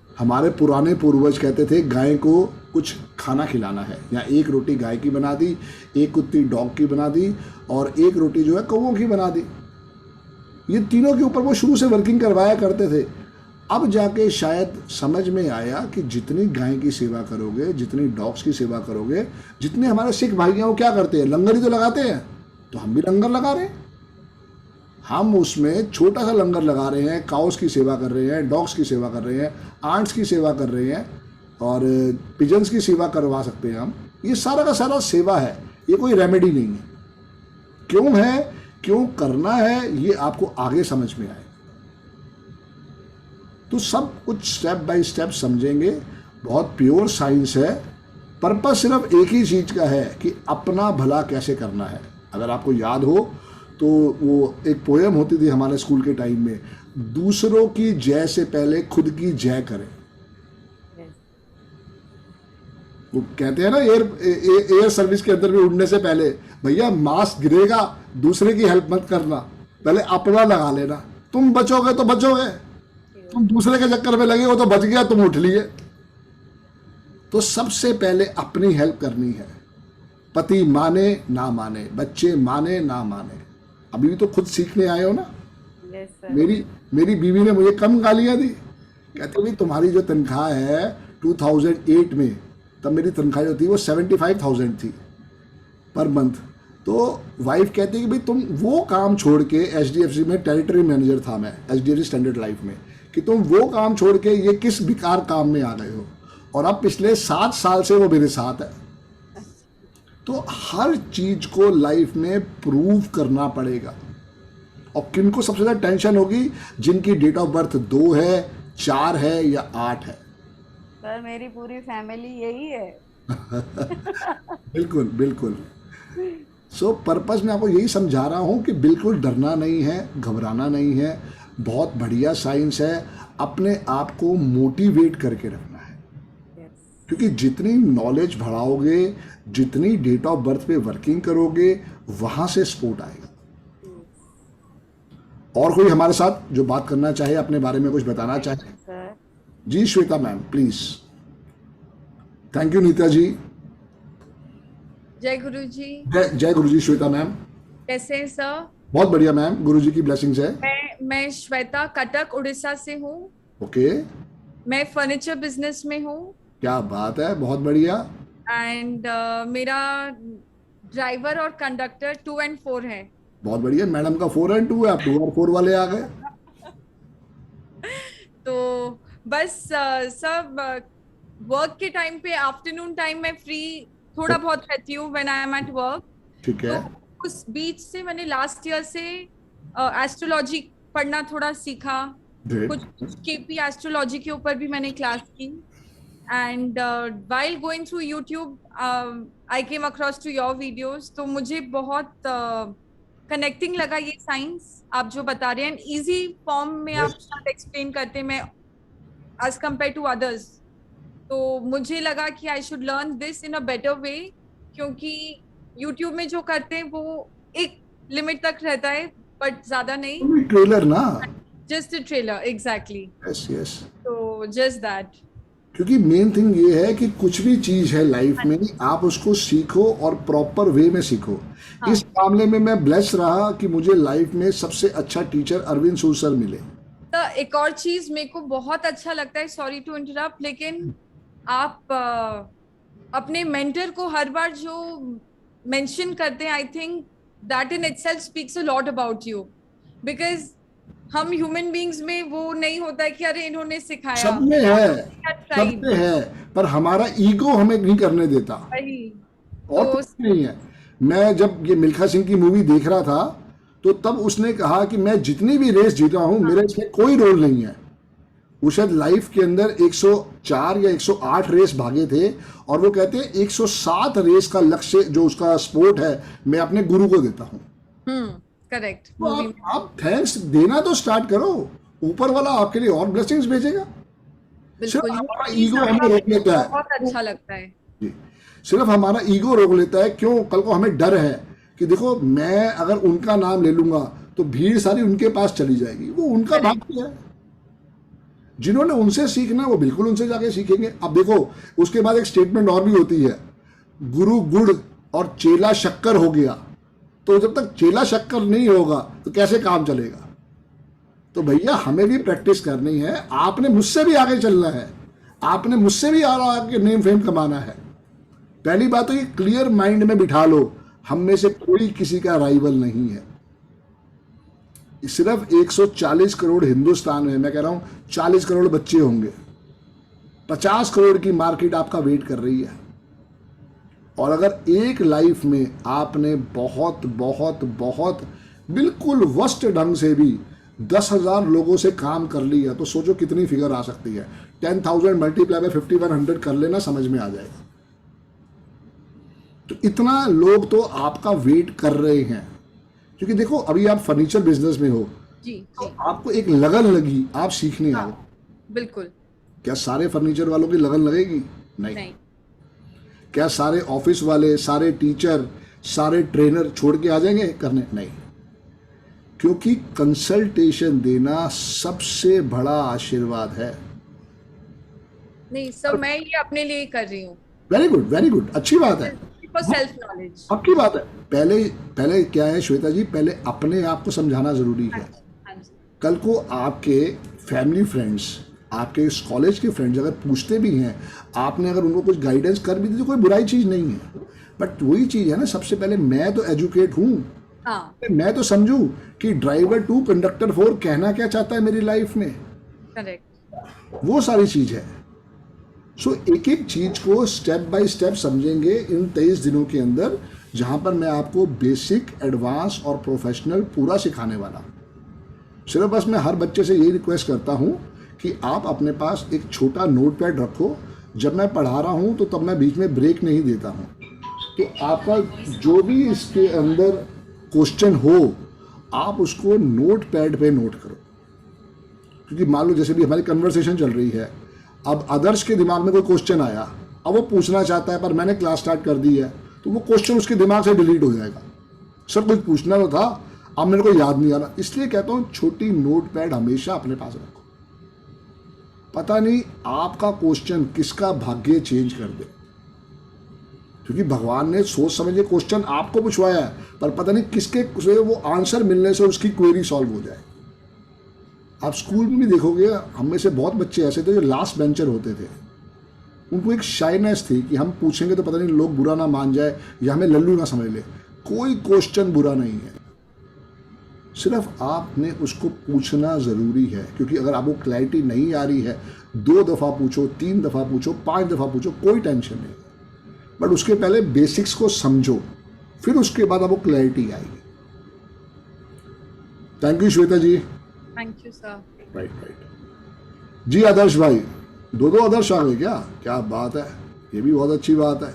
हमारे पुराने पूर्वज कहते थे गाय को कुछ खाना खिलाना है, या एक रोटी गाय की बना दी, एक कुत्ती डॉग की बना दी, और एक रोटी जो है कौवों की बना दी। ये तीनों के ऊपर वो शुरू से वर्किंग करवाया करते थे। अब जाके शायद समझ में आया कि जितनी गाय की सेवा करोगे, जितनी डॉग्स की सेवा करोगे, जितने हमारे सिख भाई हैं वो क्या करते हैं, लंगर ही तो लगाते हैं, तो हम भी लंगर लगा रहे हैं। हम उसमें छोटा सा लंगर लगा रहे हैं, काउस की सेवा कर रहे हैं, डॉग्स की सेवा कर रहे हैं, आंट्स की सेवा कर रहे हैं, और पिजन्स की सेवा करवा सकते हैं हम। ये सारा का सारा सेवा है, ये कोई रेमेडी नहीं है। क्यों है, क्यों करना है, ये आपको आगे समझ में आए। तो सब कुछ स्टेप बाय स्टेप समझेंगे। बहुत प्योर साइंस है। पर्पस सिर्फ एक ही चीज़ का है कि अपना भला कैसे करना है। अगर आपको याद हो तो वो एक पोएम होती थी हमारे स्कूल के टाइम में, दूसरों की जय से पहले खुद की जय करें। वो कहते हैं ना एयर सर्विस के अंदर भी उड़ने से पहले, भैया मास्क गिरेगा, दूसरे की हेल्प मत करना, पहले अपना लगा लेना। तुम बचोगे तो बचोगे, तुम दूसरे के चक्कर में लगे हो तो बच गया, तुम उठ लिए। तो सबसे पहले अपनी हेल्प करनी है। पति माने ना माने, बच्चे माने ना माने, अभी भी तो खुद सीखने आए हो ना। मेरी बीवी ने मुझे कम गालियां दी, कहते भाई तुम्हारी जो तनख्वाह है 2008 में, तब मेरी तनख्वाह जो थी वो 75,000 थी पर मंथ। तो वाइफ कहती है कि भाई तुम वो काम छोड़ के, HDFC में टेरिटरी मैनेजर था मैं, HDFC स्टैंडर्ड लाइफ में, कि तुम वो काम छोड़ के ये किस बेकार काम में आ गए हो। और अब पिछले 7 साल से वो मेरे साथ है। तो हर चीज को लाइफ में प्रूव करना पड़ेगा। और किनको सबसे ज्यादा टेंशन होगी, जिनकी डेट ऑफ बर्थ 2 है, 4 है या 8 है। सर मेरी पूरी फैमिली यही है। बिल्कुल बिल्कुल। सो पर्पस मैं आपको यही समझा रहा हूँ कि बिल्कुल डरना नहीं है, घबराना नहीं है। बहुत बढ़िया साइंस है। अपने आप को मोटिवेट करके रखना है, क्योंकि जितनी नॉलेज बढ़ाओगे, जितनी डेट ऑफ बर्थ पे वर्किंग करोगे, वहां से सपोर्ट आएगा। और कोई हमारे साथ जो बात करना चाहे, अपने बारे में कुछ बताना चाहे? सर जी Shweta ma'am please. Thank you Neeta ji. जय गुरु जी। जय गुरु जी। श्वेता मैम कैसे हैं सर? बहुत बढ़िया मैम, गुरु जी की ब्लेसिंग्स है। मैं श्वेता कटक उड़ीसा से हूँ। ओके। मैं फर्नीचर बिजनेस में हूँ। क्या बात है, बहुत बढ़िया। एंड मेरा ड्राइवर और कंडक्टर 2 और 4 है। बहुत बढ़िया। मैडम का 4 और 2 है, आप 2 और 4 वाले आ गए। तो बस सब वर्क के टाइम पे, आफ्टरनून टाइम में फ्री थोड़ा बहुत रहती हूँ when I am at work. ठीक है। तो उस बीच से मैंने लास्ट ईयर से एस्ट्रोलॉजी पढ़ना थोड़ा सीखा। कुछ केपी एस्ट्रोलॉजी के ऊपर भी मैंने क्लास की। And while going through YouTube I came across to your videos। तो मुझे बहुत कनेक्टिंग लगा ये साइंस आप जो बता रहे हैं। इजी फॉर्म में आप शायद एक्सप्लेन करते हैं मैं एज कम्पेयर टू अदर्स। तो मुझे लगा कि I should learn this in a better way, क्योंकि YouTube में जो करते हैं वो एक लिमिट तक रहता है, बट ज्यादा नहीं। ट्रेलर ना, just a trailer. Exactly. Yes yes. तो जस्ट दैट। क्योंकि मेन थिंग ये है कि कुछ भी चीज है लाइफ में, आप उसको सीखो और प्रॉपर वे में सीखो। हाँ। इस मामले में मैं ब्लेस रहा कि मुझे लाइफ में सबसे अच्छा टीचर अरविंद सूद सर मिले। तो एक और चीज मेरे को बहुत अच्छा लगता है, सॉरी टू इंटरप्ट, लेकिन आप अपने मेंटर को हर बार जो मेंशन करते हैं, I think that in itself speaks a lot about you. Because हम ह्यूमन बीइंग्स में वो नहीं होता है कि अरे इन्होंने सिखाया। सब में है, सब में है, पर हमारा ईगो हमें नहीं करने देता। और तो कुछ नहीं है। मैं जब ये मिल्खा सिंह की मूवी देख रहा था तो तब उसने कहा कि मैं जितनी भी रेस जीता हूं, मेरा इसमें कोई रोल नहीं है। वो शायद लाइफ के अंदर 104 या 108 रेस भागे थे, और वो कहते हैं 107 रेस का लक्ष्य जो उसका स्पोर्ट है, मैं अपने गुरु को देता हूँ। करेक्ट। तो आप थैंक्स देना तो स्टार्ट करो, ऊपर वाला आपके लिए और ब्लेसिंग्स भेजेगा। सिर्फ हमारा ईगो हमें रोक लेता है। बहुत अच्छा लगता है जी। सिर्फ हमारा ईगो रोक लेता है। क्यों? कल को हमें डर है कि देखो मैं अगर उनका नाम ले लूंगा तो भीड़ सारी उनके पास चली जाएगी, वो उनका भाग्य है। जिन्होंने उनसे सीखना वो बिल्कुल उनसे जाके सीखेंगे। अब देखो उसके बाद एक स्टेटमेंट और भी होती है, गुरु गुड़ और चेला शक्कर हो गया। तो जब तक चेला शक्कर नहीं होगा तो कैसे काम चलेगा? तो भैया हमें भी प्रैक्टिस करनी है, आपने मुझसे भी आगे चलना है, आपने मुझसे भी आगे नेम फेम कमाना है। पहली बात तो ये क्लियर माइंड में बिठा लो, हम में से कोई किसी का राइवल नहीं है। सिर्फ 140 करोड़ हिंदुस्तान में, मैं कह रहा हूं 40 करोड़ बच्चे होंगे, 50 करोड़ की मार्केट आपका वेट कर रही है। और अगर एक लाइफ में आपने बहुत बहुत बहुत बिल्कुल वर्स्ट ढंग से भी 10,000 लोगों से काम कर लिया तो सोचो कितनी फिगर आ सकती है। 10,000 मल्टीप्लाई बाय 5100 कर लेना, समझ में आ जाएगा। तो इतना लोग तो आपका वेट कर रहे हैं, क्योंकि देखो अभी आप फर्नीचर बिजनेस में हो जी तो जी आपको एक लगन लगी, आप सीखने आओ। बिल्कुल क्या सारे फर्नीचर वालों की लगन लगेगी? नहीं। क्या सारे ऑफिस वाले, सारे टीचर, सारे ट्रेनर छोड़ के आ जाएंगे करने? नहीं। क्योंकि कंसल्टेशन देना सबसे बड़ा आशीर्वाद है। नहीं सर, मैं ये अपने लिए कर रही हूँ वेरी गुड, वेरी गुड, अच्छी बात है, फॉर सेल्फ नॉलेज। आपकी बात है। पहले क्या है श्वेता जी, पहले अपने आप को समझाना जरूरी है। हाँ जी कल को आपके फैमिली फ्रेंड्स, आपके इस कॉलेज के फ्रेंड्स अगर पूछते भी हैं, आपने अगर उनको कुछ गाइडेंस कर भी दी तो कोई बुराई चीज़ नहीं है। बट वही चीज़ है ना, सबसे पहले मैं तो एजुकेट हूँ, हाँ मैं तो समझूं कि ड्राइवर 2 कंडक्टर 4 कहना क्या चाहता है मेरी लाइफ में, करेक्ट। वो सारी चीज़ है। सो एक एक चीज़ को स्टेप बाय स्टेप समझेंगे इन 23 दिनों के अंदर, जहाँ पर मैं आपको बेसिक, एडवांस और प्रोफेशनल पूरा सिखाने वाला। सिर्फ बस मैं हर बच्चे से यही रिक्वेस्ट करता हूँ कि आप अपने पास एक छोटा नोटपैड रखो। जब मैं पढ़ा रहा हूँ तो तब मैं बीच में ब्रेक नहीं देता हूँ। तो आपका जो भी इसके अंदर क्वेश्चन हो, आप उसको नोटपैड पे नोट करो। क्योंकि मान लो जैसे भी हमारी कन्वर्सेशन चल रही है, अब आदर्श के दिमाग में कोई क्वेश्चन आया, अब वो पूछना चाहता है पर मैंने क्लास स्टार्ट कर दी है, तो वो क्वेश्चन उसके दिमाग से डिलीट हो जाएगा। सर कुछ पूछना तो था, अब मेरे को याद नहीं आ रहा। इसलिए कहता हूँ छोटी नोटपैड हमेशा अपने पास रखो। पता नहीं आपका क्वेश्चन किसका भाग्य चेंज कर दे, क्योंकि भगवान ने सोच समझ के क्वेश्चन आपको पूछवाया है, पर पता नहीं किसके से वो आंसर मिलने से उसकी क्वेरी सॉल्व हो जाए। आप स्कूल में भी देखोगे, हम में से बहुत बच्चे ऐसे थे जो लास्ट बेंचर होते थे। उनको एक शाइनेस थी कि हम पूछेंगे तो पता नहीं लोग बुरा ना मान जाए या हमें लल्लू ना समझ ले। कोई क्वेश्चन बुरा नहीं है, सिर्फ आपने उसको पूछना ज़रूरी है। क्योंकि अगर आपको क्लैरिटी नहीं आ रही है, 2 दफ़ा पूछो, 3 दफ़ा पूछो, 5 दफ़ा पूछो, कोई टेंशन नहीं। बट उसके पहले बेसिक्स को समझो, फिर उसके बाद आपको क्लैरिटी आएगी। Thank you Shweta ji. Thank you sir. Right जी। आदर्श भाई, 2 आदर्श आ गए क्या बात है, ये भी बहुत अच्छी बात है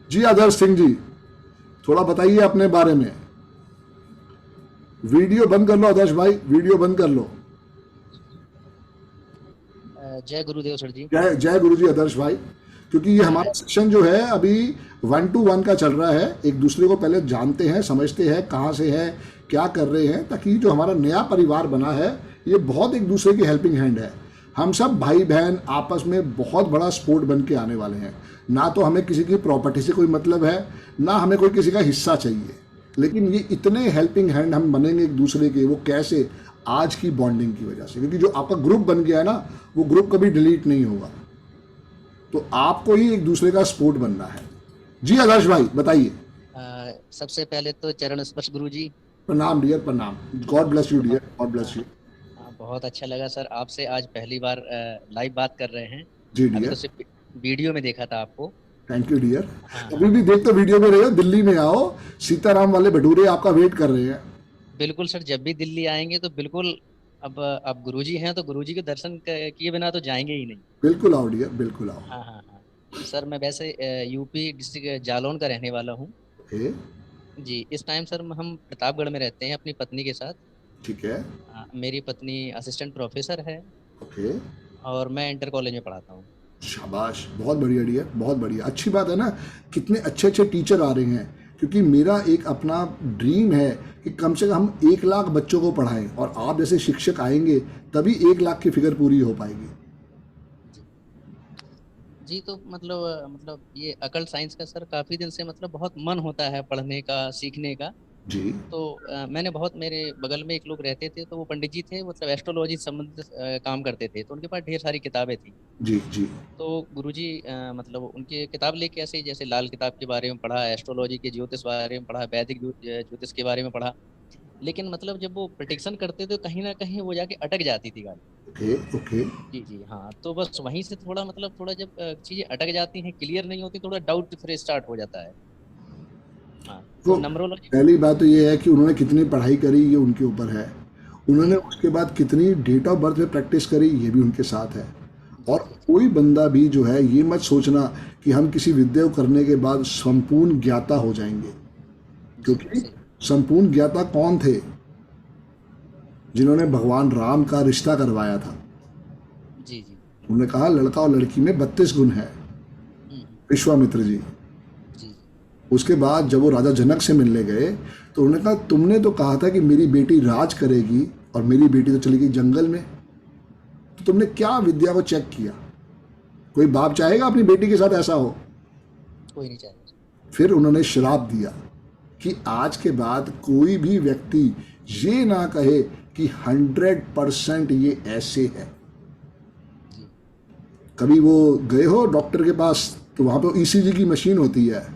जी। आदर्श सिंह जी, थोड़ा बताइए अपने बारे में। वीडियो बंद कर लो आदर्श भाई, वीडियो बंद कर लो। जय गुरुदेव सर जी। जय गुरु जी आदर्श भाई। क्योंकि ये हमारा सेक्शन जो है अभी 1-to-1 का चल रहा है, एक दूसरे को पहले जानते हैं, समझते हैं कहाँ से है, क्या कर रहे हैं, ताकि जो हमारा नया परिवार बना है ये बहुत एक दूसरे की हेल्पिंग हैंड है। हम सब भाई बहन आपस में बहुत बड़ा स्पोर्ट बन के आने वाले हैं। ना तो हमें किसी की प्रॉपर्टी से कोई मतलब है, ना हमें कोई किसी का हिस्सा चाहिए, लेकिन ये इतने हेल्पिंग हैंड हम बनेंगे एक दूसरे के। वो कैसे? आज की बॉन्डिंग की वजह से। क्योंकि जो आपका ग्रुप बन गया है ना, वो ग्रुप कभी डिलीट नहीं होगा। तो आपको ही एक दूसरे का सपोर्ट बनना है। जी आदर्श भाई बताइए। सबसे पहले तो चरण स्पर्श गुरु जी। प्रणाम डियर, प्रणाम। God bless you dear, God bless you. बहुत अच्छा लगा सर, आपसे आज पहली बार लाइव बात कर रहे हैं जी अभी डियर। तो सिर्फ वीडियो में देखा था आपको। Thank you dear. अभी भी देख तो वीडियो में रहे हो, दिल्ली में आओ, सीताराम वाले भटूरे आपका वेट कर रहे हैं। बिल्कुल सर, जब भी दिल्ली आएंगे तो बिल्कुल। अब आप गुरुजी हैं तो गुरुजी के दर्शन किए बिना तो जाएंगे ही नहीं। बिल्कुल आओ डियर, बिल्कुल आओ। हाँ हाँ हाँ सर, मैं वैसे यूपी डिस्ट्रिक्ट जालौन का रहने वाला हूँ ओके, जी। इस टाइम सर हम प्रतापगढ़ में रहते हैं अपनी पत्नी के साथ। ठीक है। मेरी पत्नी असिस्टेंट प्रोफेसर है ओके, और मैं इंटर कॉलेज में पढ़ाता हूँ। शाबाश, बहुत बढ़िया डियर, बहुत बढ़िया। अच्छी बात है ना, कितने अच्छे अच्छे टीचर आ रहे हैं। क्योंकि मेरा एक अपना ड्रीम है कि कम से कम हम 1 लाख बच्चों को पढ़ाएं, और आप जैसे शिक्षक आएंगे तभी 1 लाख की फिगर पूरी हो पाएगी। जी, तो मतलब ये अकल्ट साइंस का सर काफी दिन से मतलब बहुत मन होता है पढ़ने का, सीखने का। जी तो मैंने बहुत, मेरे बगल में एक लोग रहते थे, तो वो पंडित जी थे, मतलब एस्ट्रोलॉजी से संबंधित काम करते थे, तो उनके पास ढेर सारी किताबें थी। जी जी तो गुरुजी मतलब उनकी किताब लेके ऐसे ही, जैसे लाल किताब के बारे में पढ़ा, एस्ट्रोलॉजी के ज्योतिष बारे में पढ़ा, वैदिक ज्योतिष के बारे में पढ़ा। लेकिन मतलब जब वो प्रिडिक्शन करते थे, कहीं ना कहीं वो जाके अटक जाती थी गाड़ी। Okay okay. जी जी हाँ, तो बस वहीं से थोड़ा मतलब थोड़ा जब चीजें अटक जाती हैं, क्लियर नहीं होती, थोड़ा डाउट फिर स्टार्ट हो जाता है। हाँ, तो तो नंबरोलॉजी। पहली बात तो ये है कि उन्होंने कितनी पढ़ाई करी ये उनके ऊपर है, उन्होंने उसके बाद कितनी डेट ऑफ बर्थ में प्रैक्टिस करी ये भी उनके साथ है। और कोई बंदा भी जो है ये मत सोचना कि हम किसी विद्या को करने के बाद संपूर्ण ज्ञाता हो जाएंगे, क्योंकि संपूर्ण ज्ञाता कौन थे? जिन्होंने भगवान राम का रिश्ता करवाया था। जी जी। उन्होंने कहा लड़का और लड़की में 32 गुण है, विश्वामित्र जी। जी उसके बाद जब वो राजा जनक से मिलने गए तो उन्होंने कहा तुमने तो कहा था कि मेरी बेटी राज करेगी और मेरी बेटी तो चली गई जंगल में, तो तुमने क्या विद्या को चेक किया? कोई बाप चाहेगा अपनी बेटी के साथ ऐसा हो? कोई नहीं चाहेगा। फिर उन्होंने श्राप दिया कि आज के बाद कोई भी व्यक्ति ये ना कहे कि 100% ये ऐसे है। कभी वो गए हो डॉक्टर के पास तो वहां पे ईसीजी की मशीन होती है,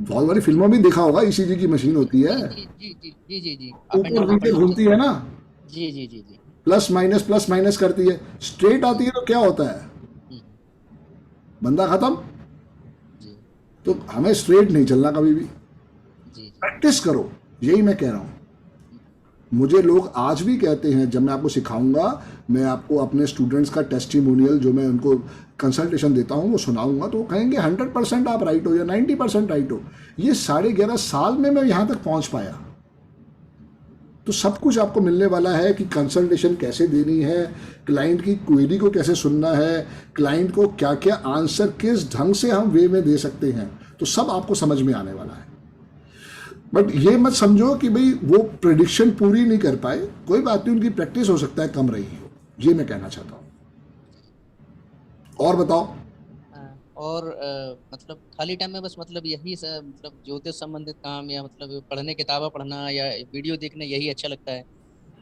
बहुत बड़ी फिल्मों में देखा होगा, ईसीजी की मशीन होती है, जी जी जी जी जी जी ऊपर नीचे घूमती है ना, जी जी जी जी। प्लस माइनस करती है, स्ट्रेट आती है तो क्या होता है? बंदा खत्म। जी तो हमें स्ट्रेट नहीं चलना कभी भी, जी प्रैक्टिस करो, यही मैं कह रहा हूँ। मुझे लोग आज भी कहते हैं, जब मैं आपको सिखाऊंगा, मैं आपको अपने स्टूडेंट्स का टेस्टिमोनियल जो मैं उनको कंसल्टेशन देता हूँ वो सुनाऊंगा, तो वो कहेंगे 100% आप राइट हो या 90% राइट हो। ये 11.5 साल में मैं यहाँ तक पहुँच पाया। तो सब कुछ आपको मिलने वाला है कि कंसल्टेशन कैसे देनी है, क्लाइंट की क्वेरी को कैसे सुनना है, क्लाइंट को क्या क्या आंसर किस ढंग से हम वे में दे सकते हैं, तो सब आपको समझ में आने वाला है। बट ये मत समझो कि भाई वो प्रेडिक्शन पूरी नहीं कर पाए, कोई बात नहीं, उनकी प्रैक्टिस हो सकता है कम रही हो, ये मैं कहना चाहता हूँ। और बताओ। और मतलब खाली टाइम में बस मतलब यही मतलब ज्योतिष संबंधित काम, या मतलब पढ़ने, किताबें पढ़ना या वीडियो देखना, यही अच्छा लगता है।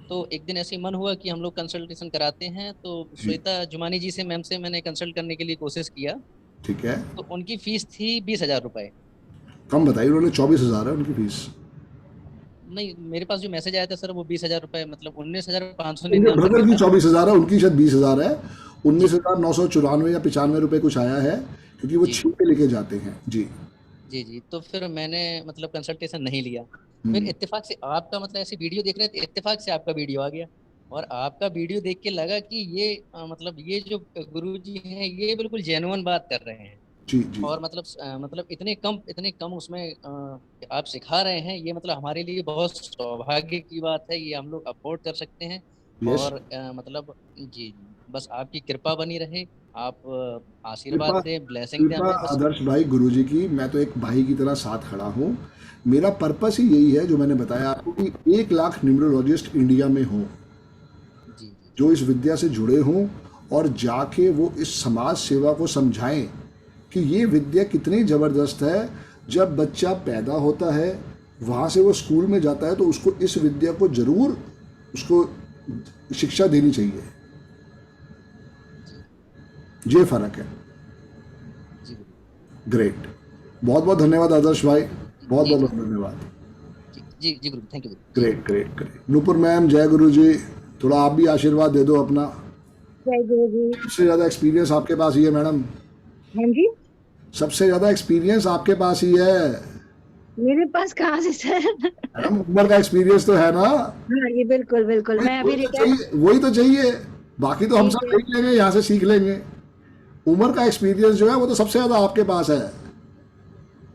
तो एक दिन ऐसे ही मन हुआ कि हम लोग कंसल्टेशन कराते हैं, तो श्वेता जुमानी जी से, मैम से मैंने कंसल्ट करने के लिए कोशिश किया। ठीक है। तो उनकी फीस थी 20,000 रुपए। कम बताइए, उन्होंने 24,000 है उनकी फीस। नहीं, मेरे पास जो मैसेज आया था सर वो 20,000 रुपए, मतलब 19,500 उनके ब्रदर की 24,000 है, उनकी शायद 20,000 है। 19,994 या 95 रुपए कुछ आया है, क्योंकि वो छीन के लेके जाते हैं। जी जी जी। तो फिर मैंने मतलब कंसल्टेशन नहीं लिया। फिर इत्तेफाक से आपका, मतलब ऐसी वीडियो देख रहे थे, इत्तेफाक से आपका वीडियो आ गया, और आपका वीडियो देख के लगा कि ये मतलब ये जो गुरुजी हैं ये बिल्कुल जेन्युइन बात कर रहे हैं। जी जी। और मतलब इतने कम उसमें आप सिखा रहे हैं, ये मतलब हमारे लिए बहुत सौभाग्य की बात है, ये हम लोग अफोर्ड कर सकते हैं। Yes. और मतलब जी, बस आपकी कृपा बनी रहे, आप आशीर्वाद दें, ब्लेसिंग दें हमें बस। आदर्श भाई, गुरुजी की मैं तो एक भाई की तरह साथ खड़ा हूँ। मेरा पर्पस ही यही है, जो मैंने बताया आपको, कि 1 लाख न्यूमरोलॉजिस्ट इंडिया में हो जी जी जो इस विद्या से जुड़े हों, और जाके वो इस समाज सेवा को समझाएं कि ये विद्या कितनी ज़बरदस्त है। जब बच्चा पैदा होता है, वहाँ से वो स्कूल में जाता है, तो उसको इस विद्या को ज़रूर उसको शिक्षा देनी चाहिए। ये फ़र्क है। जी ग्रेट, बहुत बहुत धन्यवाद आदर्श भाई, बहुत बहुत धन्यवाद। जी जी गुरु, thank you. Great great great. Nupur ma'am, जय गुरु जी। थोड़ा आप भी आशीर्वाद दे दो अपना। जय गुरु जी। सबसे ज़्यादा एक्सपीरियंस आपके पास ही है मैडम। हाँ जी, सबसे ज़्यादा एक्सपीरियंस आपके पास ही है मेरे पास कहाँ से सर? मैडम। उम्र का एक्सपीरियंस तो है ना? हाँ जी, बिल्कुल बिल्कुल। मैं अभी रिटायर। वही तो चाहिए, बाकी तो हम सब देख लेंगे, यहाँ से सीख लेंगे। उम्र का एक्सपीरियंस जो है वो तो सबसे ज़्यादा आपके पास है।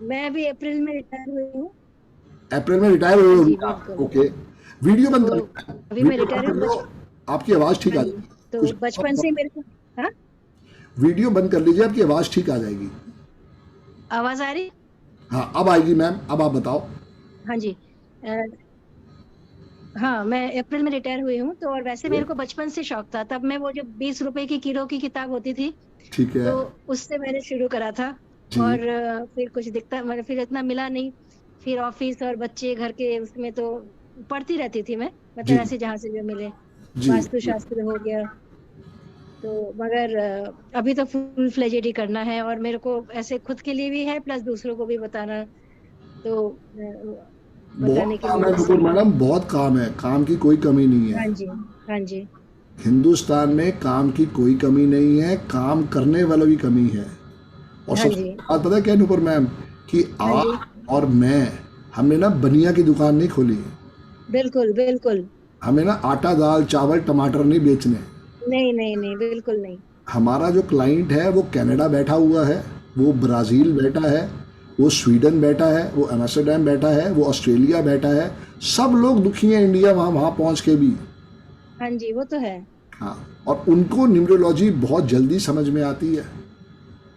मैं अभी अप्रैल में रिटायर हुई हूँ। अप्रैल में रिटायर हुए जी, हो? बिल्कुल। ओके। वीडियो बंद कर, अभी मैं रिटायर हूँ। आपकी आवाज़ ठीक आ जाएगी। तो बचपन से मेरे को, हाँ, वीडियो बंद कर लीजिए, आपकी आवाज़ ठीक आ जाएगी। आवाज आ रही? हाँ अब आएगी मैम, अब आप बताओ। हाँ जी। हाँ, मैं अप्रैल में रिटायर हुई हूँ। तो और वैसे मेरे को बचपन से शौक था, तब मैं वो जो 20 रुपए की किलो की किताब होती थी, ठीक है। तो उससे मैंने शुरू करा था। जी और फिर कुछ दिखता, मतलब फिर इतना मिला नहीं। फिर ऑफिस और बच्चे घर के उसमें तो पढ़ती रहती थी मैं, मतलब जी ऐसे जहाँ से भी मिले। जी वास्तु शास्त्र हो गया। तो मगर अभी तो फुल फ्लेजेड ही करना है, और मेरे को ऐसे खुद के लिए भी है, प्लस दूसरों को भी बताना। तो बहुत बताने के काम लिए है बस नुपुर यही है। मैडम, बहुत काम है, काम की कोई कमी नहीं है। हाँ जी। हाँ जी। हिंदुस्तान में काम की कोई कमी नहीं है, काम करने वालों की कमी है। और हाँ सबसे जी। बड़ी बात पता है क्या है नुपुर मैम, कि हाँ जी। आप और मैं, हमने ना बनिया की दुकान नहीं खोली। बिल्कुल बिल्कुल। हमें ना आटा दाल चावल टमाटर नहीं बेचने। नहीं नहीं नहीं, बिल्कुल नहीं। हमारा जो क्लाइंट है वो कनाडा बैठा हुआ है, वो ब्राज़ील बैठा है, वो स्वीडन बैठा है, वो एम्स्टर्डम बैठा है, वो ऑस्ट्रेलिया बैठा है। सब लोग दुखी हैं इंडिया वहाँ वहाँ पहुँच के भी। हाँ जी, वो तो है। हाँ, और उनको न्यूमरोलॉजी बहुत जल्दी समझ में आती है।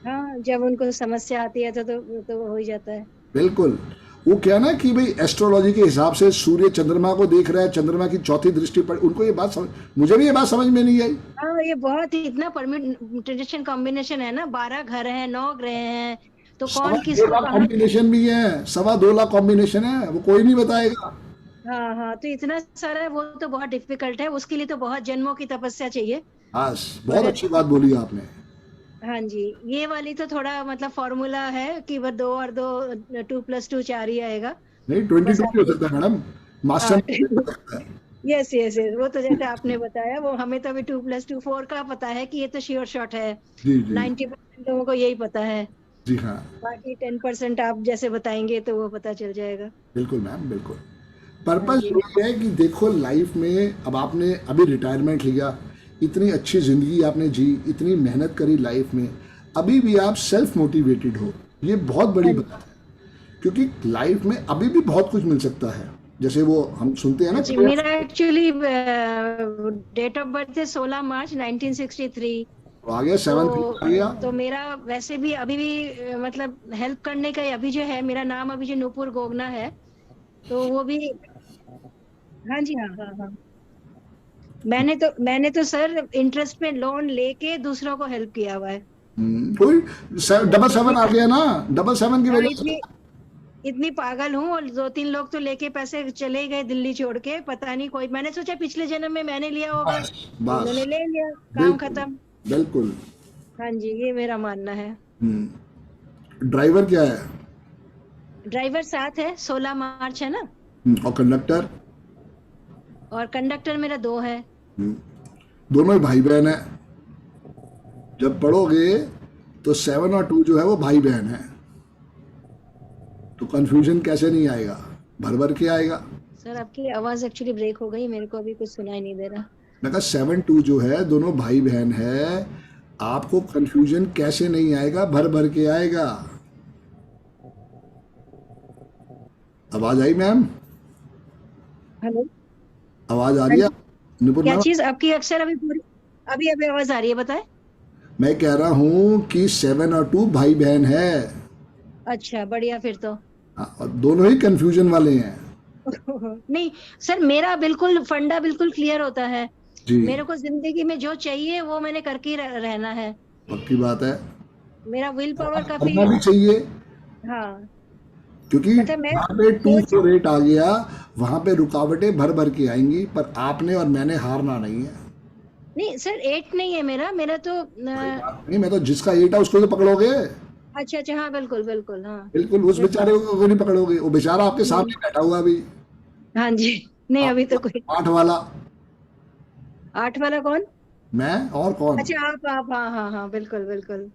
हाँ, जब उनको समस्या आती है तो हो ही जाता है। बिल्कुल। वो क्या ना कि भाई एस्ट्रोलॉजी के हिसाब से सूर्य चंद्रमा को देख रहा है, चंद्रमा की चौथी दृष्टि पर, उनको ये बात समझ, मुझे भी ये बात समझ में नहीं आई। हाँ, ये बहुत ही इतना परम्यूटेशन कॉम्बिनेशन है ना, 12 घर हैं, 9 ग्रह हैं। तो सवा कौन दो किसको लाख कहाँ। कॉम्बिनेशन भी है, 2.25 लाख कॉम्बिनेशन है, वो कोई नहीं बताएगा। हाँ हाँ, तो इतना सारा है, वो तो बहुत डिफिकल्ट है, उसके लिए तो बहुत जन्मों की तपस्या चाहिए। बस बहुत मगर अच्छी बात बोली आपने। हाँ जी, ये वाली तो थोड़ा मतलब फॉर्मूला है कि बस 2 और 2, 2+2 4 ही आएगा। नहीं 22 बस भी हो आपको। सकता है मैडम, मास्टर हाँ। माइंड हो सकता है। यस यस यस, वो तो जैसे आपने बताया, वो हमें तो अभी 2+2 4 का पता है कि ये तो श्योर शॉट है। जी जी 90% लोगों को यही पता है। जी हाँ, बाकी 10% आप जैसे बताएंगे तो वो पता चल जाएगा। बिल्कुल मैम बिल्कुल। हाँ पर्पस जी। यही है कि देखो लाइफ में, अब आपने अभी रिटायरमेंट लिया, इतनी अच्छी ज़िंदगी आपने जी, इतनी मेहनत करी लाइफ में, अभी भी आप सेल्फ मोटिवेटेड हो, ये बहुत बड़ी हाँ जी। बात है। क्योंकि लाइफ में अभी भी बहुत कुछ मिल सकता है। जैसे वो हम सुनते हैं हाँ ना, जी, मेरा एक्चुअली डेट ऑफ बर्थ है 16 मार्च 1963। तो आ गया तो 7 आ गया। तो मेरा वैसे भी अभी भी मतलब हेल्प करने का ही अभी जो है, मेरा नाम अभी जो नूपुर गोगना है, तो वो भी। हाँ जी। हाँ हाँ हाँ। मैंने तो सर इंटरेस्ट में लोन लेके दूसरों को हेल्प किया हुआ है। कोई डबल इतनी सेवन आ गया ना, 7 की हाँ, वजह से। इतनी इतनी पागल हूँ, और 2-3 लोग तो लेके पैसे चले गए दिल्ली छोड़ के, पता नहीं कोई, मैंने सोचा पिछले जन्म में मैंने लिया होगा, बस तो बस, उन्होंने ले लिया। काम बिल्कुल खत्म। बिल्कुल। हाँ जी, ये मेरा मानना है। ड्राइवर क्या है? ड्राइवर साथ है, 16 मार्च है ना। और कंडक्टर? और कंडक्टर मेरा 2 है। दोनों ही भाई बहन है। जब पढ़ोगे तो 7 और 2 जो है वो भाई बहन है, तो कंफ्यूजन कैसे नहीं आएगा, भर भर के आएगा। सर, आपकी आवाज एक्चुअली ब्रेक हो गई, मेरे को अभी कुछ सुनाई नहीं दे रहा। मैं कहा 7-2 जो है दोनों भाई बहन है, आपको कंफ्यूजन कैसे नहीं आएगा, भर भर के आएगा। आवाज आई मैम? हेलो। आवाज आ हाँ रही है जी। निपुण क्या मैम? चीज आपकी अक्सर अभी पूरी, अभी अभी आवाज आ रही है, बताए। मैं कह रहा हूँ कि 7 और 2 भाई बहन है। अच्छा, बढ़िया फिर तो। हाँ, और दोनों ही कंफ्यूजन वाले हैं। नहीं सर, मेरा बिल्कुल फंडा बिल्कुल क्लियर होता है। जी, मेरे को जिंदगी में जो चाहिए वो मैंने करके ही रहना है। पक्की बात है। मेरा विल पावर काफी। करना भी चाहिए, हाँ। क्योंकि मतलब मैं जहाँ पे 2 सोच। 4 8 आ गया, वहां पे रुकावटें भर भर के आएंगी, पर आपने और मैंने हारना नहीं है। नहीं सर, 8 नहीं है मेरा, मेरा तो कोई बात नहीं, मैं तो जिसका 8 है उसको तो पकड़ोगे। अच्छा अच्छा, हाँ बिल्कुल बिल्कुल, हाँ। बिल्कुल, उस बिल्कुल। बेचारे को नहीं पकड़ोगे, वो बेचारा आपके नहीं। सामने बैठा हुआ अभी। हाँ जी। नहीं, अभी तो कोई। 8 वाला 8 वाला कौन? मैं, और कौन? अच्छा, आप, हाँ हाँ हाँ, बिल्कुल बिल्कुल।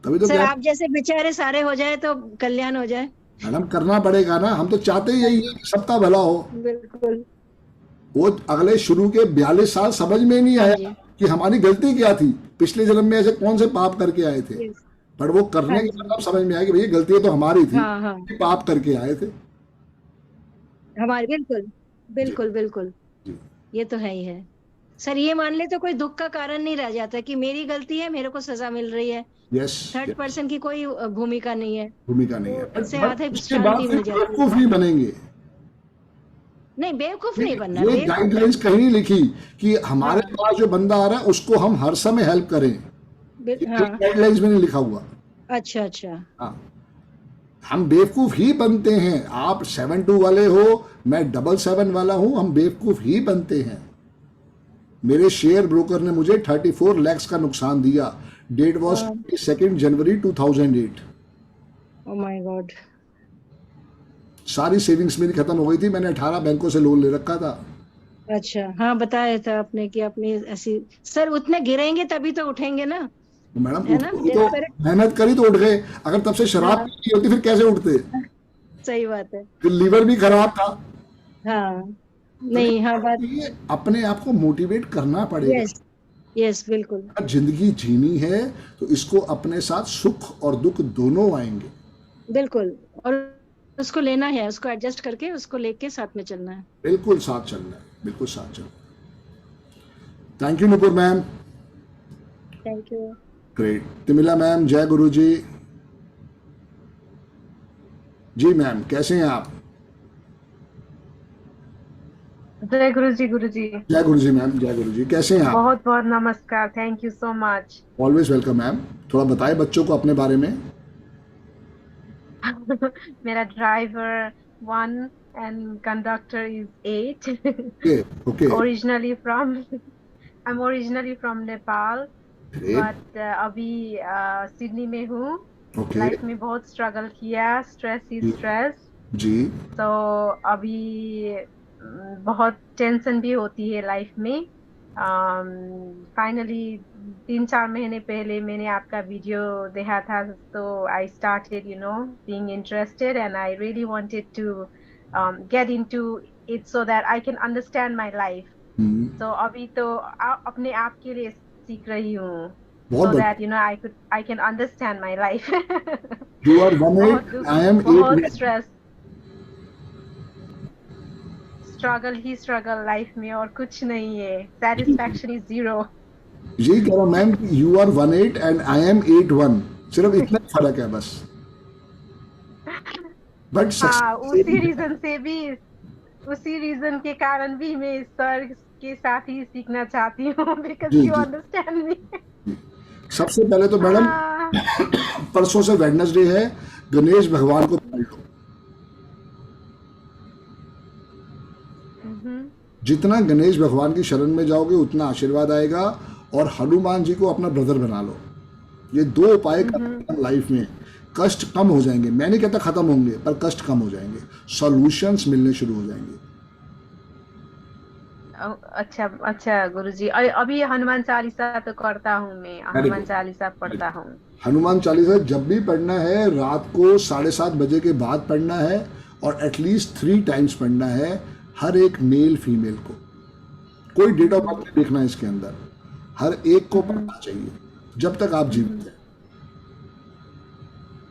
तभी तो सर, क्या, आप जैसे बेचारे सारे हो जाए तो कल्याण हो जाए। मैडम करना पड़ेगा ना, हम तो चाहते ही हाँ यही है जी। कि सबका भला हो। बिल्कुल। वो अगले शुरू के 42 साल समझ में नहीं हाँ आया जी। कि हमारी गलती क्या थी, पिछले जन्म में ऐसे कौन से पाप करके आए थे। यस। पर वो हाँ करने के जी। बाद अब समझ में आया कि भैया गलती तो हमारी थी, हाँ हाँ, कि पाप करके आए थे। हमारे बिल्कुल जी बिल्कुल बिल्कुल। जी ये तो है ही है। सर ये मान ले तो कोई दुख का कारण नहीं रह जाता कि मेरी गलती है, मेरे को सजा मिल रही है। यस, थर्ड पर्सन की कोई भूमिका नहीं है। भूमिका नहीं है। इससे But आधे उसके बाद शांति फिर मिल जाती है। बेवकूफ नहीं बनेंगे। नहीं, बेवकूफ नहीं बनना। ये बेवकूफ गाइडलाइंस कहीं नहीं लिखी कि हमारे पास जो बंदा आ रहा है उसको हम हर समय हेल्प करें। हाँ, गाइडलाइंस में नहीं लिखा हुआ। अच्छा अच्छा। हाँ, हम बेवकूफ ही बनते हैं। आप 7-2 वाले हो, मैं 7-7 वाला हूं, हम बेवकूफ ही बनते हैं। मेरे शेयर ब्रोकर ने मुझे 34 lakhs का नुकसान दिया। Date was 22 January 2008। Oh my God. सारी सेविंग्स मेरी खत्म हो गई थी। मैंने 18 बैंकों से लोन ले रखा था। अच्छा, हाँ बताया था आपने कि अपनी ऐसी। सर उतने गिरेंगे तभी तो उठेंगे ना। तो मैडम है ना, तो मेहनत करी तो उठ गए। अगर तब से शराब हाँ। पी होती फिर कैसे उठते? सही बात है। फिर लीवर भी खराब था। हाँ, नहीं, हाँ बात। ये अपने आप को मोटिवेट करना पड़ेगा। यस यस, बिल्कुल अगर जिंदगी जीनी है तो इसको अपने साथ सुख और दुख दोनों आएंगे। बिल्कुल। और उसको लेना है, उसको एडजस्ट करके उसको लेके साथ में चलना है। बिल्कुल साथ चलना है, बिल्कुल साथ चलना। Thank you Nupur ma'am. Thank you. Great. Timila ma'am, जय गुरु जी। जी मैम, कैसे हैं आप? जय गुरु जी। गुरु जी, जय गुरु जी मैम, जय गुरु जी। कैसे हैं आप? बहुत बहुत नमस्कार। Thank you so much. Always welcome ma'am. थोड़ा बताएं बच्चों को अपने बारे में। मेरा driver 1 and conductor is 8. Okay okay. Originally from I'm originally from Nepal, great. but अभी सिडनी में हूँ। ओके लाइफ में बहुत स्ट्रगल किया, स्ट्रेस ही स्ट्रेस। जी। तो अभी बहुत टेंशन भी होती है लाइफ में। फाइनली 3-4 महीने पहले मैंने आपका वीडियो देखा था, तो I started being interested and I really wanted to get into it so that I can understand my life. तो अभी तो अपने आप के लिए सीख रही हूँ, so that I can understand my life. You are 1/8, I am 8. बहुत स्ट्रेस, स्ट्रगल ही स्ट्रगल लाइफ में, और कुछ नहीं है। Satisfaction is 0। यही कह रहा ma'am, you are 1/8 and I am 8/1। सिर्फ इतना फर्क है बस। बट हाँ, उसी रीजन के कारण भी मैं सर के साथ ही सीखना चाहती हूँ, बिकॉज यू अंडरस्टैंड मी। सबसे पहले तो मैडम परसों से वेडनेसडे है, गणेश भगवान को पकड़ लो। जितना गणेश भगवान की शरण में जाओगे उतना आशीर्वाद आएगा, और हनुमान जी को अपना ब्रदर बना लो। ये 2 उपाय लाइफ में कष्ट कम हो जाएंगे। मैं नहीं कहता खत्म होंगे, पर कष्ट कम हो जाएंगे, सॉल्यूशंस मिलने शुरू हो जाएंगे। अच्छा अच्छा गुरुजी, अभी हनुमान चालीसा तो करता हूँ मैं, हनुमान चालीसा पढ़ता हूँ। हनुमान चालीसा जब भी पढ़ना है रात को 7:30 बजे के बाद पढ़ना है, और एटलीस्ट 3 टाइम्स पढ़ना है, हर एक मेल फीमेल को। कोई डेट ऑफ बर्थ देखना है इसके अंदर, हर एक को पढ़ना चाहिए जब तक आप जीवित हैं।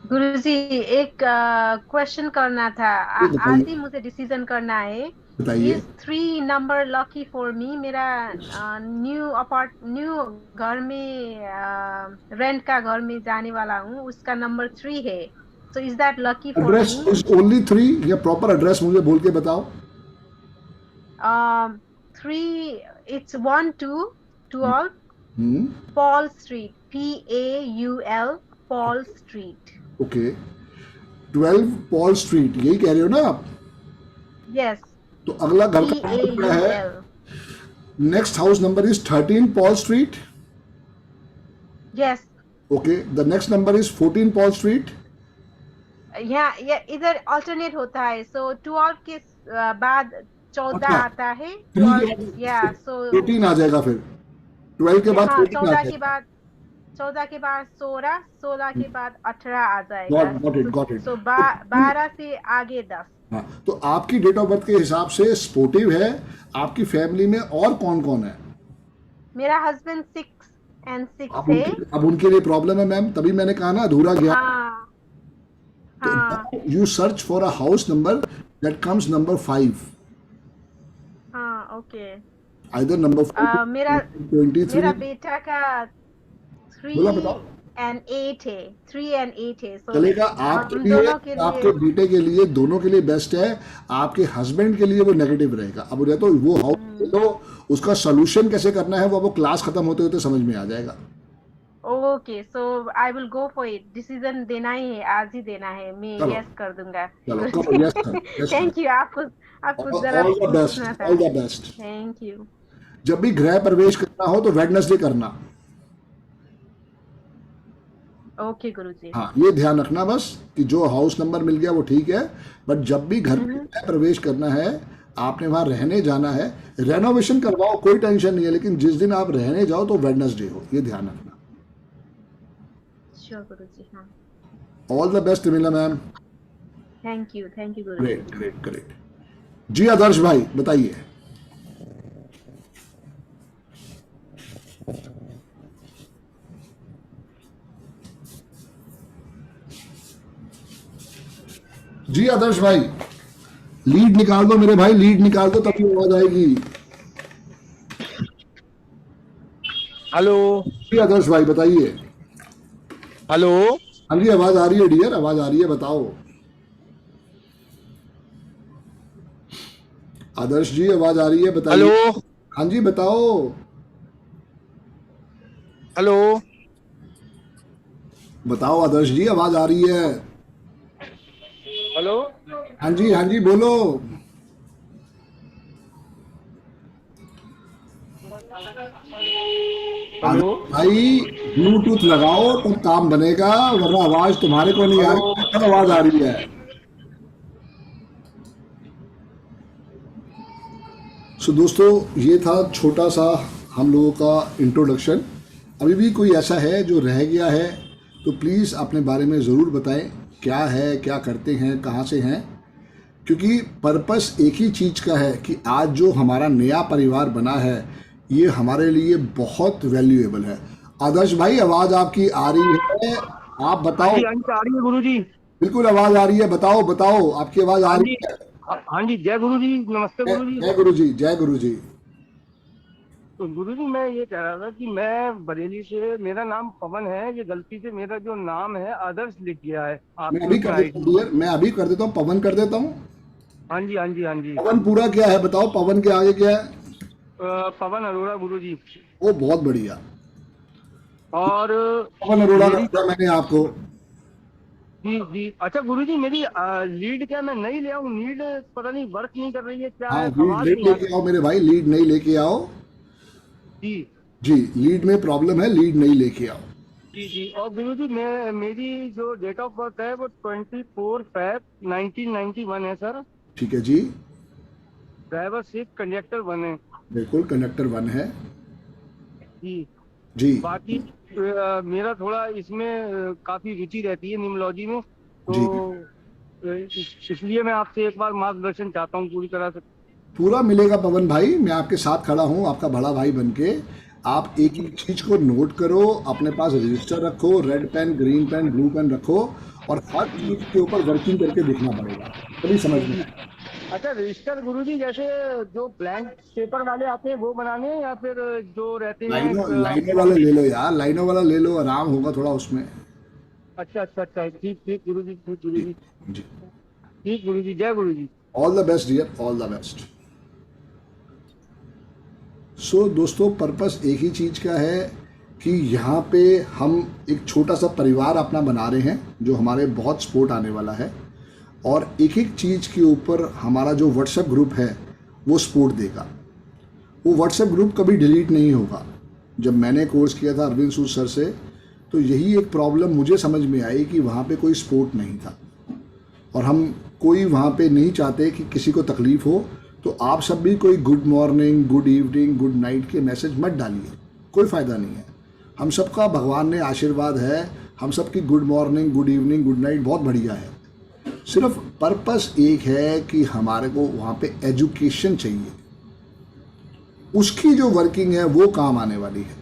गुरुजी, एक क्वेश्चन करना था। आज ही मुझे डिसीजन करना है। बताइए। 3 नंबर लकी फॉर मी। मेरा न्यू घर में रेंट का घर में जाने वाला हूँ, उसका नंबर 3 है। So is that lucky for me? Address is only 3 या प्रॉपर एड्रेस मुझे बोल के बताओ। 3 it's 1-2-12 Paul Street, PAUL Paul Street। Okay, 12 Paul street, यही कह रहे हो ना आप? यस। तो अगला घर का नंबर क्या है? Next house number is 13 Paul street. Yes. Okay, the next number is 14 Paul street. या इधर अल्टरनेट होता है। सो 12 के बाद 14 आता है। 14 आ जाएगा, फिर 12 के बाद 14 के बाद 14 के बाद 16, 16 के बाद 18 आ जाएगा। Got it. So 12 से आगे 10। हाँ, तो आपकी डेट ऑफ बर्थ के हिसाब से स्पोर्टिव है। आपकी फैमिली में और कौन कौन है? मेरा हस्बैंड 6 and 6 है। अब उनके लिए प्रॉब्लम है मैम, तभी मैंने कहा ना अधूरा गया। You search for a house number that comes number 5। हाँ, ओके। आइदर नंबर मेरा 23 बेटा का 3 बोला बताओ and 8 है, 3 and 8 है, so चलेगा आपके हम लिए, दोनों के आपके लिए बेटे के लिए, दोनों के लिए बेस्ट है। आपके हस्बैंड के लिए वो नेगेटिव रहेगा। अब तो वो हाउस तो उसका सोल्यूशन कैसे करना है वो क्लास खत्म होते होते समझ में आ जाएगा। Okay, so I will go for it. Decision देना ही है, आज ही देना है, मैं चलो। यस कर दूंगा। चलो करो, यस करो, यस थैंक यू। आपको जरा ऑल द बेस्ट, पूछना था। All the best. Thank you. जब भी गृह प्रवेश करना हो तो वेडनेसडे करना। ओके गुरुजी। हाँ, ये ध्यान रखना बस कि जो हाउस नंबर मिल गया वो ठीक है, बट जब भी घर में प्रवेश करना है, आपने वहां रहने जाना है, रेनोवेशन करवाओ, कोई टेंशन नहीं है, लेकिन जिस दिन आप रहने जाओ तो वेडनेसडे हो, ये ध्यान रखना। श्योर गुरुजी। हाँ, all the best Mila ma'am. Thank you गुरुजी। Great great great. जी आदर्श भाई बताइए। जी आदर्श भाई, लीड निकाल दो मेरे भाई, लीड निकाल दो तभी आवाज आएगी। हेलो जी आदर्श भाई बताइए। हेलो। हाँ जी, आवाज आ रही है डियर, आवाज आ रही है, बताओ। आदर्श जी आवाज आ रही है, बताइए। हेलो। हाँ जी बताओ। हेलो। बताओ आदर्श जी, आवाज आ रही है। हेलो। हाँ जी बोलो। हेलो भाई ब्लूटूथ लगाओ तब काम बनेगा, वरना आवाज तुम्हारे को नहीं आ रही, तब आवाज आ रही है। सो दोस्तों, ये था छोटा सा हम लोगों का इंट्रोडक्शन। अभी भी कोई ऐसा है जो रह गया है तो प्लीज़ अपने बारे में ज़रूर बताएं, क्या है, क्या करते हैं, कहाँ से हैं, क्योंकि पर्पस एक ही चीज़ का है कि आज जो हमारा नया परिवार बना है ये हमारे लिए बहुत वैल्यूएबल है। आदर्श भाई आवाज़ आपकी आ रही है, आप बताओ। आ रही है गुरुजी। बिल्कुल आवाज़ आ रही है, बताओ बताओ, आपकी आवाज़ आ रही है। हाँ जी, जय गुरुजी, नमस्ते गुरुजी। जय गुरुजी, जय गुरुजी। तो गुरुजी मैं ये कह रहा था कि मैं बरेली से, मेरा नाम पवन है, ये गलती से मेरा जो नाम है आदर्श लिख गया है। मैं अभी कर देता हूँ डियर, मैं अभी कर देता हूँ, पवन कर देता हूँ। हाँ जी हाँ जी हाँ जी। पवन पूरा क्या है बताओ, पवन के आगे क्या है? पवन अरोड़ा गुरुजी। वो बहुत बढ़िया। और पवन अरोड़ा बताया मैंने आपको। जी जी। अच्छा गुरुजी, मेरी लीड क्या मैं नहीं ले आऊँ? लीड पता नहीं वर्क नहीं कर रही है क्या? हाँ, है लीड नहीं लेके आओ मेरे भाई, लीड नहीं लेके आओ। जी जी, लीड में प्रॉब्लम है, लीड नहीं लेके आओ। जी जी। और गुरुजी मेरी जो डेट ऑफ बर्थ है वो 24 Feb 1991 है सर। ठीक है जी। ड्राइवर सिर्फ कंडक्टर 1 है। बिल्कुल कंडक्टर 1 है जी जी। बाकी मेरा थोड़ा इसमें काफी रुचि रहती है न्यूमोलॉजी में, तो इसलिए मैं आपसे एक बार मार्गदर्शन चाहता हूँ पूरी तरह से। पूरा मिलेगा पवन भाई, मैं आपके साथ खड़ा हूँ, आपका बड़ा भाई बनके। आप एक एक चीज को नोट करो, अपने पास रजिस्टर रखो, red pen, green pen, blue pen रखो, और हर चीज के ऊपर वर्किंग करके देखना पड़ेगा, तभी समझ में आएगा। अच्छा रजिस्टर गुरुजी, जैसे जो ब्लैंक पेपर वाले आते हैं वो बनाने हैं या फिर जो रहते हैं? लाइनों वाला ले लो यार, लाइनों वाला ले लो, आराम होगा थोड़ा उसमें। अच्छा अच्छा अच्छा, ठीक ठीक गुरुजी, ठीक गुरुजी, जी ठीक गुरुजी, जय गुरुजी। All the best dear, all the best. So दोस्तों, पर्पस एक ही चीज़ का है कि यहाँ पे हम एक छोटा सा परिवार अपना बना रहे हैं जो हमारे बहुत सपोर्ट आने वाला है, और एक एक चीज़ के ऊपर हमारा जो व्हाट्सएप ग्रुप है वो सपोर्ट देगा। वो व्हाट्सएप ग्रुप कभी डिलीट नहीं होगा। जब मैंने कोर्स किया था अरविंद सूद सर से, तो यही एक प्रॉब्लम मुझे समझ में आई कि वहाँ पे कोई सपोर्ट नहीं था, और हम कोई वहाँ पे नहीं चाहते कि किसी को तकलीफ़ हो। तो आप सब भी कोई good morning, good evening, good night के मैसेज मत डालिए, कोई फ़ायदा नहीं है। हम सबका भगवान ने आशीर्वाद है, हम सबकी good morning, good evening, good night बहुत बढ़िया है। सिर्फ पर्पस एक है कि हमारे को वहाँ पे एजुकेशन चाहिए, उसकी जो वर्किंग है वो काम आने वाली है।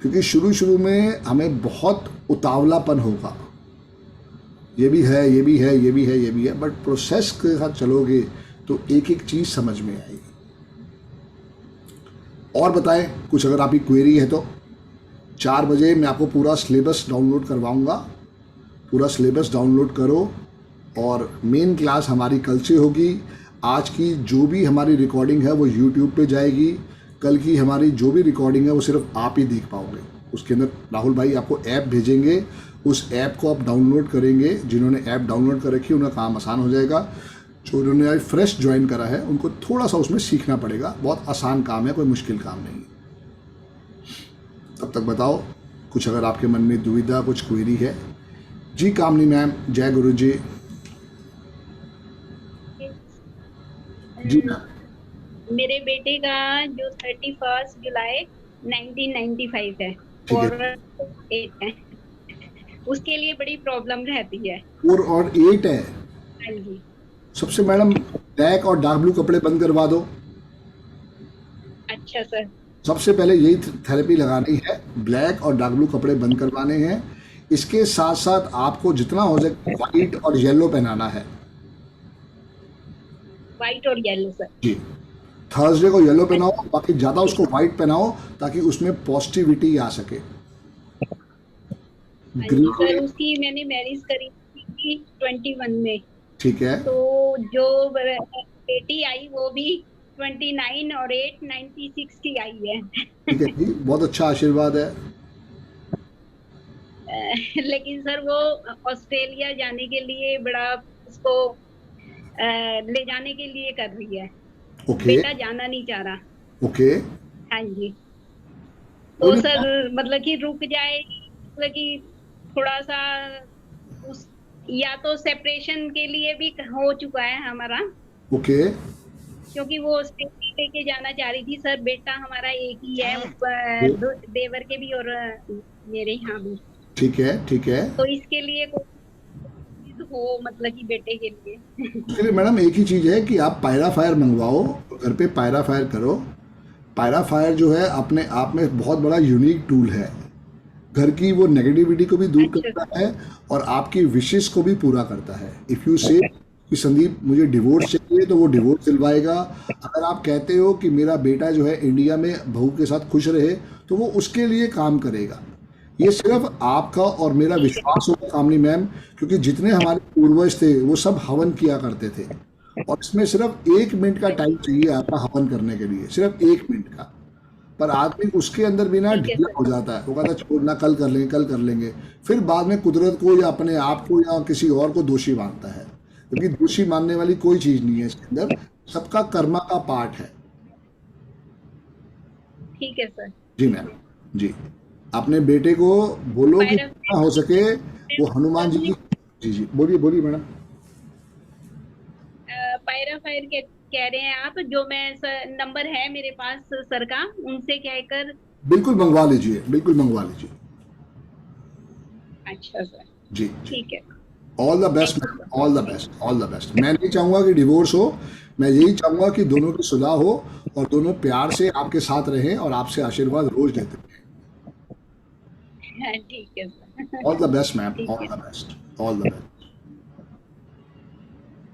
क्योंकि शुरू में हमें बहुत उतावलापन होगा, ये भी है, ये भी है, ये भी है, ये भी है, बट प्रोसेस के साथ चलोगे तो एक एक चीज़ समझ में आएगी। और बताएं कुछ अगर आपकी क्वेरी है तो। 4 बजे मैं आपको पूरा सिलेबस डाउनलोड करवाऊंगा। पूरा सिलेबस डाउनलोड करो और मेन क्लास हमारी कल से होगी। आज की जो भी हमारी रिकॉर्डिंग है वो यूट्यूब पे जाएगी। कल की हमारी जो भी रिकॉर्डिंग है वो सिर्फ आप ही देख पाओगे। उसके अंदर राहुल भाई आपको ऐप भेजेंगे, उस ऐप को आप डाउनलोड करेंगे। जिन्होंने ऐप डाउनलोड कर रखी है उनका काम आसान हो जाएगा। जो उन्होंने आज फ्रेश ज्वाइन करा है उनको थोड़ा सा उसमें सीखना पड़ेगा। बहुत आसान काम है, कोई मुश्किल काम नहीं। तब तक बताओ कुछ अगर आपके मन में दुविधा कुछ क्वेरी है। जी कामनी मैम, जय गुरु जी। जी मैम। मेरे बेटे का जो 31 जुलाई 1995 है ठीक है। और 8 है, उसके लिए बड़ी प्रॉब्लम रहती है। 4 और 8 है। हाँ जी। सबसे मैडम ब्लैक और डार्क ब्लू कपड़े बंद करवा दो। अच्छा सर। सबसे पहले यही थेरेपी लगानी है, ब्लैक और डार्क ब्लू कपड़े बंद करवाने हैं। इसके साथ साथ आपको जितना हो सके व्हाइट और येलो पहनाना है। व्हाइट और येलो सर। जी, थर्सडे को येलो पहनाओ, बाकी ज्यादा उसको व्हाइट पहनाओ ताकि उसमें पॉजिटिविटी आ सके। हाँ जी सर, उसकी मैंने मैरिज करी थी 21 में। ठीक है। तो जो बेटी आई वो भी 29 और 8 96 की आई है। ठीक है जी, बहुत अच्छा आशीर्वाद है। लेकिन सर वो ऑस्ट्रेलिया जाने के लिए बड़ा उसको ले जाने के लिए कर रही है। ओके। बेटा जाना नहीं चाह रहा। ओके। हाँ जी। तो सर मतलब कि रुक जाए, मतलब कि थोड़ा सा उस, या तो सेपरेशन के लिए भी हो चुका है हमारा। ओके। क्योंकि वो ऑस्ट्रेलिया लेके जाना चाह रही थी सर। बेटा हमारा एक ही है, देवर के भी और मेरे यहाँ भी। ठीक है, ठीक है। तो इसके लिए कोई हो मतलब कि बेटे के लिए। उसके लिए मैडम एक ही चीज़ है कि आप पायराफायर मंगवाओ, घर पे पायराफायर करो। पायराफायर जो है अपने आप में बहुत बड़ा यूनिक टूल है। घर की वो नेगेटिविटी को भी दूर करता है और आपकी विशेष को भी पूरा करता है। इफ़ यू से कि संदीप मुझे डिवोर्स चाहिए तो वो डिवोर्स दिलवाएगा। अगर आप कहते हो कि मेरा बेटा जो है इंडिया में बहू के साथ खुश रहे तो वो उसके लिए काम करेगा। ये सिर्फ आपका और मेरा विश्वास होगा कामनी मैम, क्योंकि जितने हमारे पूर्वज थे वो सब हवन किया करते थे और इसमें सिर्फ 1 मिनट का टाइम चाहिए आपका हवन करने के लिए, सिर्फ 1 मिनट का। पर आदमी उसके अंदर भी ना ढीला हो जाता है। वो कहता है छोड़ना, कल कर लेंगे, कल कर लेंगे। फिर बाद में कुदरत को या अपने आप को या किसी और को दोषी मानता है, क्योंकि दोषी मानने वाली कोई चीज़ नहीं है इसके अंदर। सबका कर्मा का पार्ट है। ठीक है सर। जी मैम। जी, अपने बेटे को बोलो कि जितना हो सके वो हनुमान जी की। जी जी, बोलिए बोलिए मैडम। पायराफायर के कह रहे हैं आप, जो मैं सर, नंबर है मेरे पास सर का, उनसे कहकर बिल्कुल मंगवा लीजिए, बिल्कुल मंगवा लीजिए। अच्छा सर। जी ठीक है। All the best, all the best, all the best. मैं नहीं चाहूँगा कि डिवोर्स हो, मैं यही चाहूँगा कि दोनों की सुलह हो और दोनों प्यार से आपके साथ रहें और आपसे आशीर्वाद रोज देते रहें। ठीक है sir. All the best ma'am, all the best, all the best.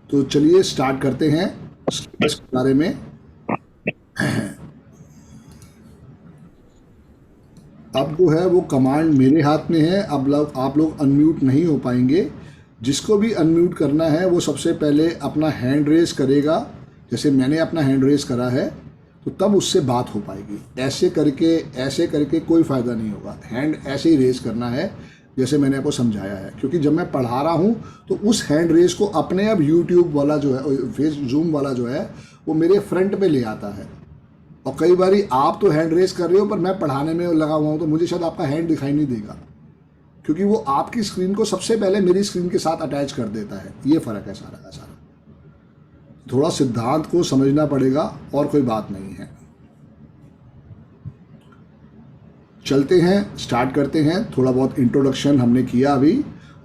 तो चलिए स्टार्ट करते हैं सिलेबस के बारे में। अब जो है वो कमांड मेरे हाथ में है। अब आप लोग अनम्यूट नहीं हो पाएंगे। जिसको भी अनम्यूट करना है वो सबसे पहले अपना हैंड रेस करेगा। जैसे मैंने अपना हैंड रेस करा है तो तब उससे बात हो पाएगी। ऐसे करके कोई फ़ायदा नहीं होगा। हैंड ऐसे ही रेस करना है जैसे मैंने आपको समझाया है, क्योंकि जब मैं पढ़ा रहा हूँ तो उस हैंड रेस को अपने अब यूट्यूब वाला जो है, फेस जूम वाला जो है, वो मेरे फ्रंट पे ले आता है। और कई बारी आप तो हैंड रेस कर रहे हो पर मैं पढ़ाने में लगा हुआ हूँ तो मुझे शायद आपका हैंड दिखाई नहीं देगा, क्योंकि वो आपकी स्क्रीन को सबसे पहले मेरी स्क्रीन के साथ अटैच कर देता है। ये फ़र्क है सारा का सारा। थोड़ा सिद्धांत को समझना पड़ेगा और कोई बात नहीं है। चलते हैं, स्टार्ट करते हैं। थोड़ा बहुत इंट्रोडक्शन हमने किया अभी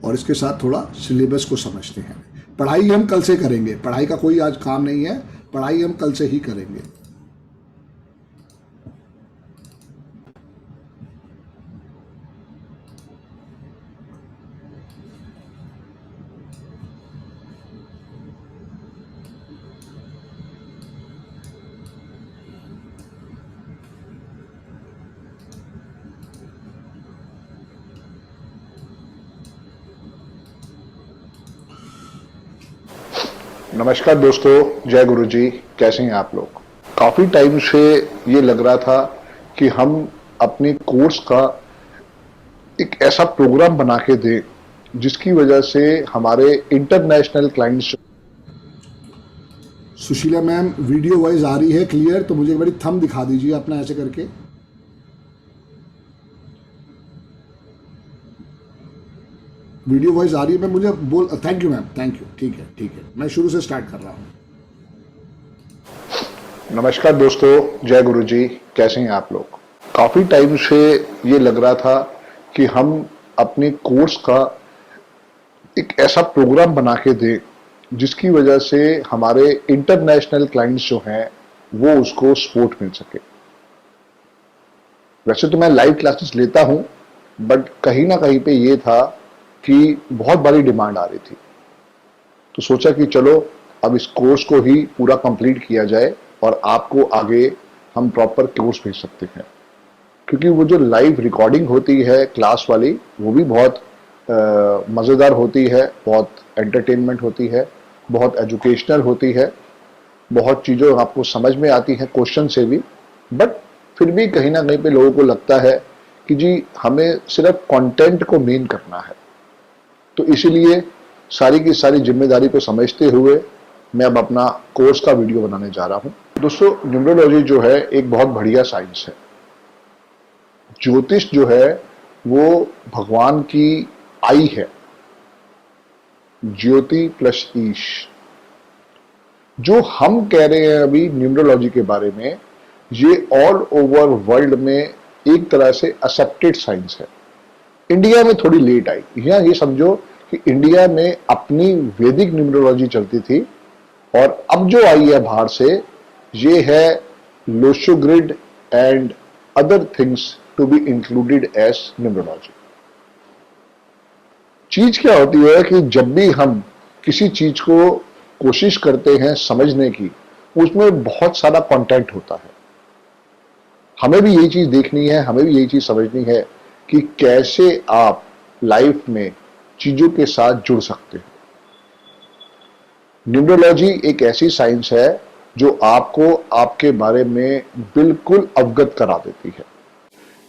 और इसके साथ थोड़ा सिलेबस को समझते हैं। पढ़ाई हम कल से करेंगे, पढ़ाई का कोई आज काम नहीं है, पढ़ाई हम कल से ही करेंगे। नमस्कार दोस्तों, जय गुरु जी। कैसे हैं आप लोग? काफी टाइम से ये लग रहा था कि हम अपने कोर्स का एक ऐसा प्रोग्राम बना के दें जिसकी वजह से हमारे international clients. Sushila ma'am, video voice आ रही है क्लियर? तो मुझे एक बारी थंब दिखा दीजिए अपना ऐसे करके। वीडियो वॉइस आ रही है मैम, मुझे बोल। Thank you ma'am, thank you. ठीक है ठीक है, मैं शुरू से स्टार्ट कर रहा हूँ। नमस्कार दोस्तों, जय गुरु जी। कैसे हैं आप लोग? काफी टाइम से ये लग रहा था कि हम अपने कोर्स का एक ऐसा प्रोग्राम बना के दें जिसकी वजह से हमारे इंटरनेशनल क्लाइंट्स जो हैं वो उसको सपोर्ट मिल सके। वैसे तो मैं लाइव क्लासेस लेता हूं, बट कहीं ना कहीं पे ये था कि बहुत बड़ी डिमांड आ रही थी, तो सोचा कि चलो अब इस कोर्स को ही पूरा कंप्लीट किया जाए और आपको आगे हम प्रॉपर कोर्स भेज सकते हैं। क्योंकि वो जो लाइव रिकॉर्डिंग होती है क्लास वाली, वो भी बहुत मज़ेदार होती है, बहुत एंटरटेनमेंट होती है, बहुत एजुकेशनल होती है, बहुत चीज़ों आपको समझ में आती हैं क्वेश्चन से भी। बट फिर भी कहीं ना कहीं पे लोगों को लगता है कि जी हमें सिर्फ कंटेंट को मेन करना है। तो इसीलिए सारी की सारी जिम्मेदारी को समझते हुए मैं अब अपना कोर्स का वीडियो बनाने जा रहा हूं। दोस्तों, न्यूमरोलॉजी जो है एक बहुत बढ़िया साइंस है। ज्योतिष जो है वो भगवान की आई है, ज्योति प्लस ईश। जो हम कह रहे हैं अभी न्यूमरोलॉजी के बारे में, ये ऑल ओवर वर्ल्ड में एक तरह से एक्सेप्टेड साइंस है। इंडिया में थोड़ी लेट आई। यहाँ ये समझो कि इंडिया में अपनी वैदिक न्यूमरोलॉजी चलती थी, और अब जो आई है बाहर से, ये है Lo Shu grid and other things to be included as numerology. चीज क्या होती है कि जब भी हम किसी चीज को कोशिश करते हैं समझने की, उसमें बहुत सारा कंटेंट होता है। हमें भी यही चीज देखनी है, हमें भी यही चीज समझनी है कि कैसे आप लाइफ में चीजों के साथ जुड़ सकते हैं। न्यूमरोलॉजी एक ऐसी साइंस है जो आपको आपके बारे में बिल्कुल अवगत करा देती है।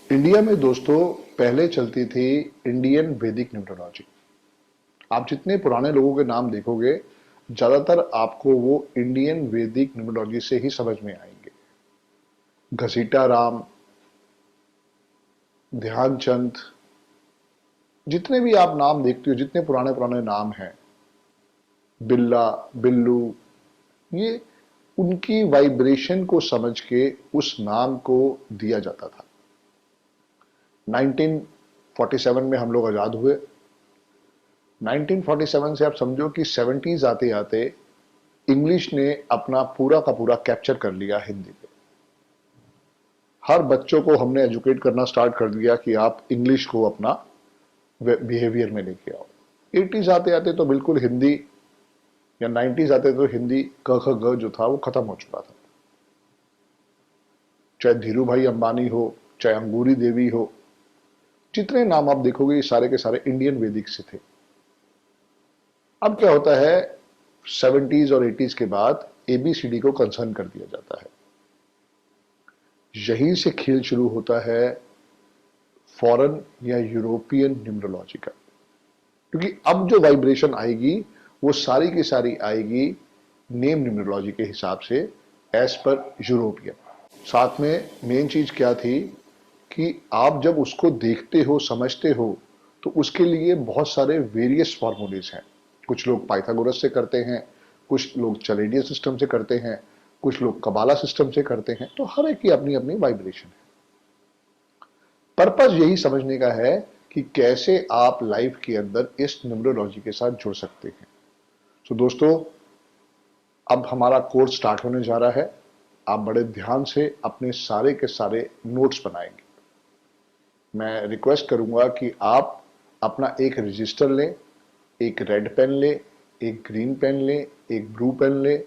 इंडिया में दोस्तों पहले चलती थी इंडियन वैदिक न्यूमरोलॉजी। आप जितने पुराने लोगों के नाम देखोगे, ज्यादातर आपको वो इंडियन वैदिक न्यूमरोलॉजी से ही समझ में आएंगे। घसीटा राम, ध्यानचंद, जितने भी आप नाम देखते हो, जितने पुराने पुराने नाम हैं, बिल्ला, बिल्लू, ये उनकी वाइब्रेशन को समझ के उस नाम को दिया जाता था। 1947 में हम लोग आजाद हुए। 1947 से आप समझो कि 70s आते आते इंग्लिश ने अपना पूरा का पूरा कैप्चर कर लिया हिंदी पे। हर बच्चों को हमने एजुकेट करना स्टार्ट कर दिया कि आप इंग्लिश को अपना बिहेवियर में लेके आओ। 80s आते आते तो बिल्कुल हिंदी, या 90s आते तो हिंदी क ख ग जो था वो खत्म हो चुका था। चाहे धीरू भाई अंबानी हो, चाहे अंगूरी देवी हो, जितने नाम आप देखोगे ये सारे के सारे इंडियन वैदिक से थे। अब क्या होता है, 70s और 80s के बाद ABCD को कंसर्न कर दिया जाता है। यहीं से खेल शुरू होता है फॉरेन या यूरोपियन न्यूमरोलॉजी का। क्योंकि अब जो वाइब्रेशन आएगी वो सारी की सारी आएगी नेम न्यूमरोलॉजी के हिसाब से, एज पर यूरोपियन। साथ में मेन चीज क्या थी कि आप जब उसको देखते हो, समझते हो, तो उसके लिए बहुत सारे वेरियस फॉर्मूलेज हैं। कुछ लोग पाइथागोरस से करते हैं, कुछ लोग चलेडियन सिस्टम से करते हैं, कुछ लोग कबाला सिस्टम से करते हैं। तो हर एक की अपनी अपनी वाइब्रेशन है। पर्पस यही समझने का है कि कैसे आप लाइफ के अंदर इस न्यूमरोलॉजी के साथ जुड़ सकते हैं। तो दोस्तों, अब हमारा कोर्स स्टार्ट होने जा रहा है। आप बड़े ध्यान से अपने सारे के सारे नोट्स बनाएंगे। मैं रिक्वेस्ट करूंगा कि आप अपना एक रजिस्टर लें, एक रेड पेन ले, एक ग्रीन पेन ले, एक ब्लू पेन ले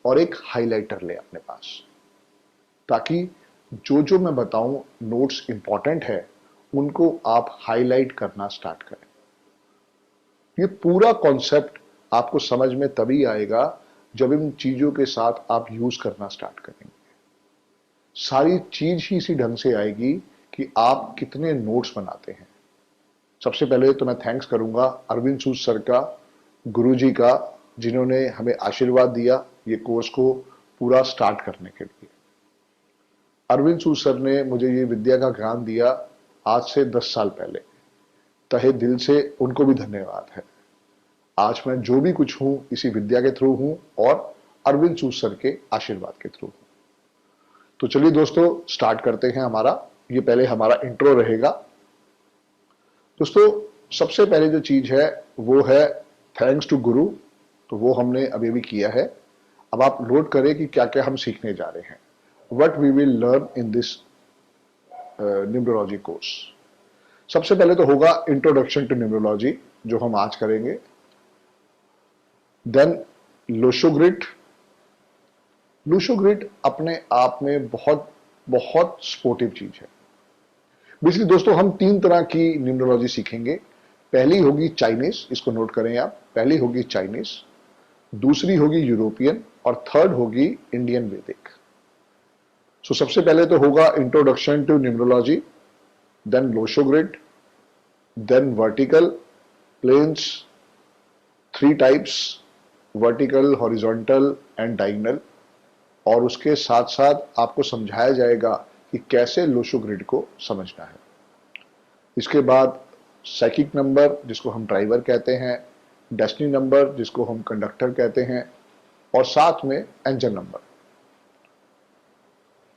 और एक हाइलाइटर ले अपने पास, ताकि जो जो मैं बताऊं नोट्स इंपॉर्टेंट है उनको आप हाईलाइट करना स्टार्ट करें। ये पूरा कॉन्सेप्ट आपको समझ में तभी आएगा जब इन चीजों के साथ आप यूज करना स्टार्ट करेंगे। सारी चीज ही इसी ढंग से आएगी कि आप कितने नोट्स बनाते हैं। सबसे पहले तो मैं थैंक्स करूंगा अरविंद सूद सर का, गुरुजी का, जिन्होंने हमें आशीर्वाद दिया ये कोर्स को पूरा स्टार्ट करने के लिए। अरविंद सूद सर ने मुझे ये विद्या का ज्ञान दिया आज से 10 साल पहले। तहे दिल से उनको भी धन्यवाद है। आज मैं जो भी कुछ हूं इसी विद्या के थ्रू हूं और अरविंद सूद सर के आशीर्वाद के थ्रू हूं। तो चलिए दोस्तों स्टार्ट करते हैं हमारा। ये पहले हमारा इंट्रो रहेगा। दोस्तों सबसे पहले जो चीज है वो है थैंक्स टू गुरु। तो वो हमने अभी भी किया है। अब आप नोट करें कि क्या क्या हम सीखने जा रहे हैं। What we will learn in this numerology course. सबसे पहले तो होगा इंट्रोडक्शन टू न्यूमरोलॉजी जो हम आज करेंगे। देन लोशो ग्रिड अपने आप में बहुत बहुत सपोर्टिव चीज है। बेसिकली दोस्तों हम 3 तरह की न्यूमरोलॉजी सीखेंगे। पहली होगी चाइनीज, इसको नोट करें आप। पहली होगी चाइनीज, दूसरी होगी यूरोपियन और थर्ड होगी इंडियन वैदिक। सो सबसे पहले तो होगा introduction to numerology, then Lo Shu grid, then vertical planes, 3 types, vertical, horizontal and diagonal. और उसके साथ साथ आपको समझाया जाएगा कि कैसे लोशो ग्रिड को समझना है। इसके बाद साइकिक नंबर जिसको हम ड्राइवर कहते हैं, डेस्टिनी नंबर जिसको हम कंडक्टर कहते हैं और साथ में angel number.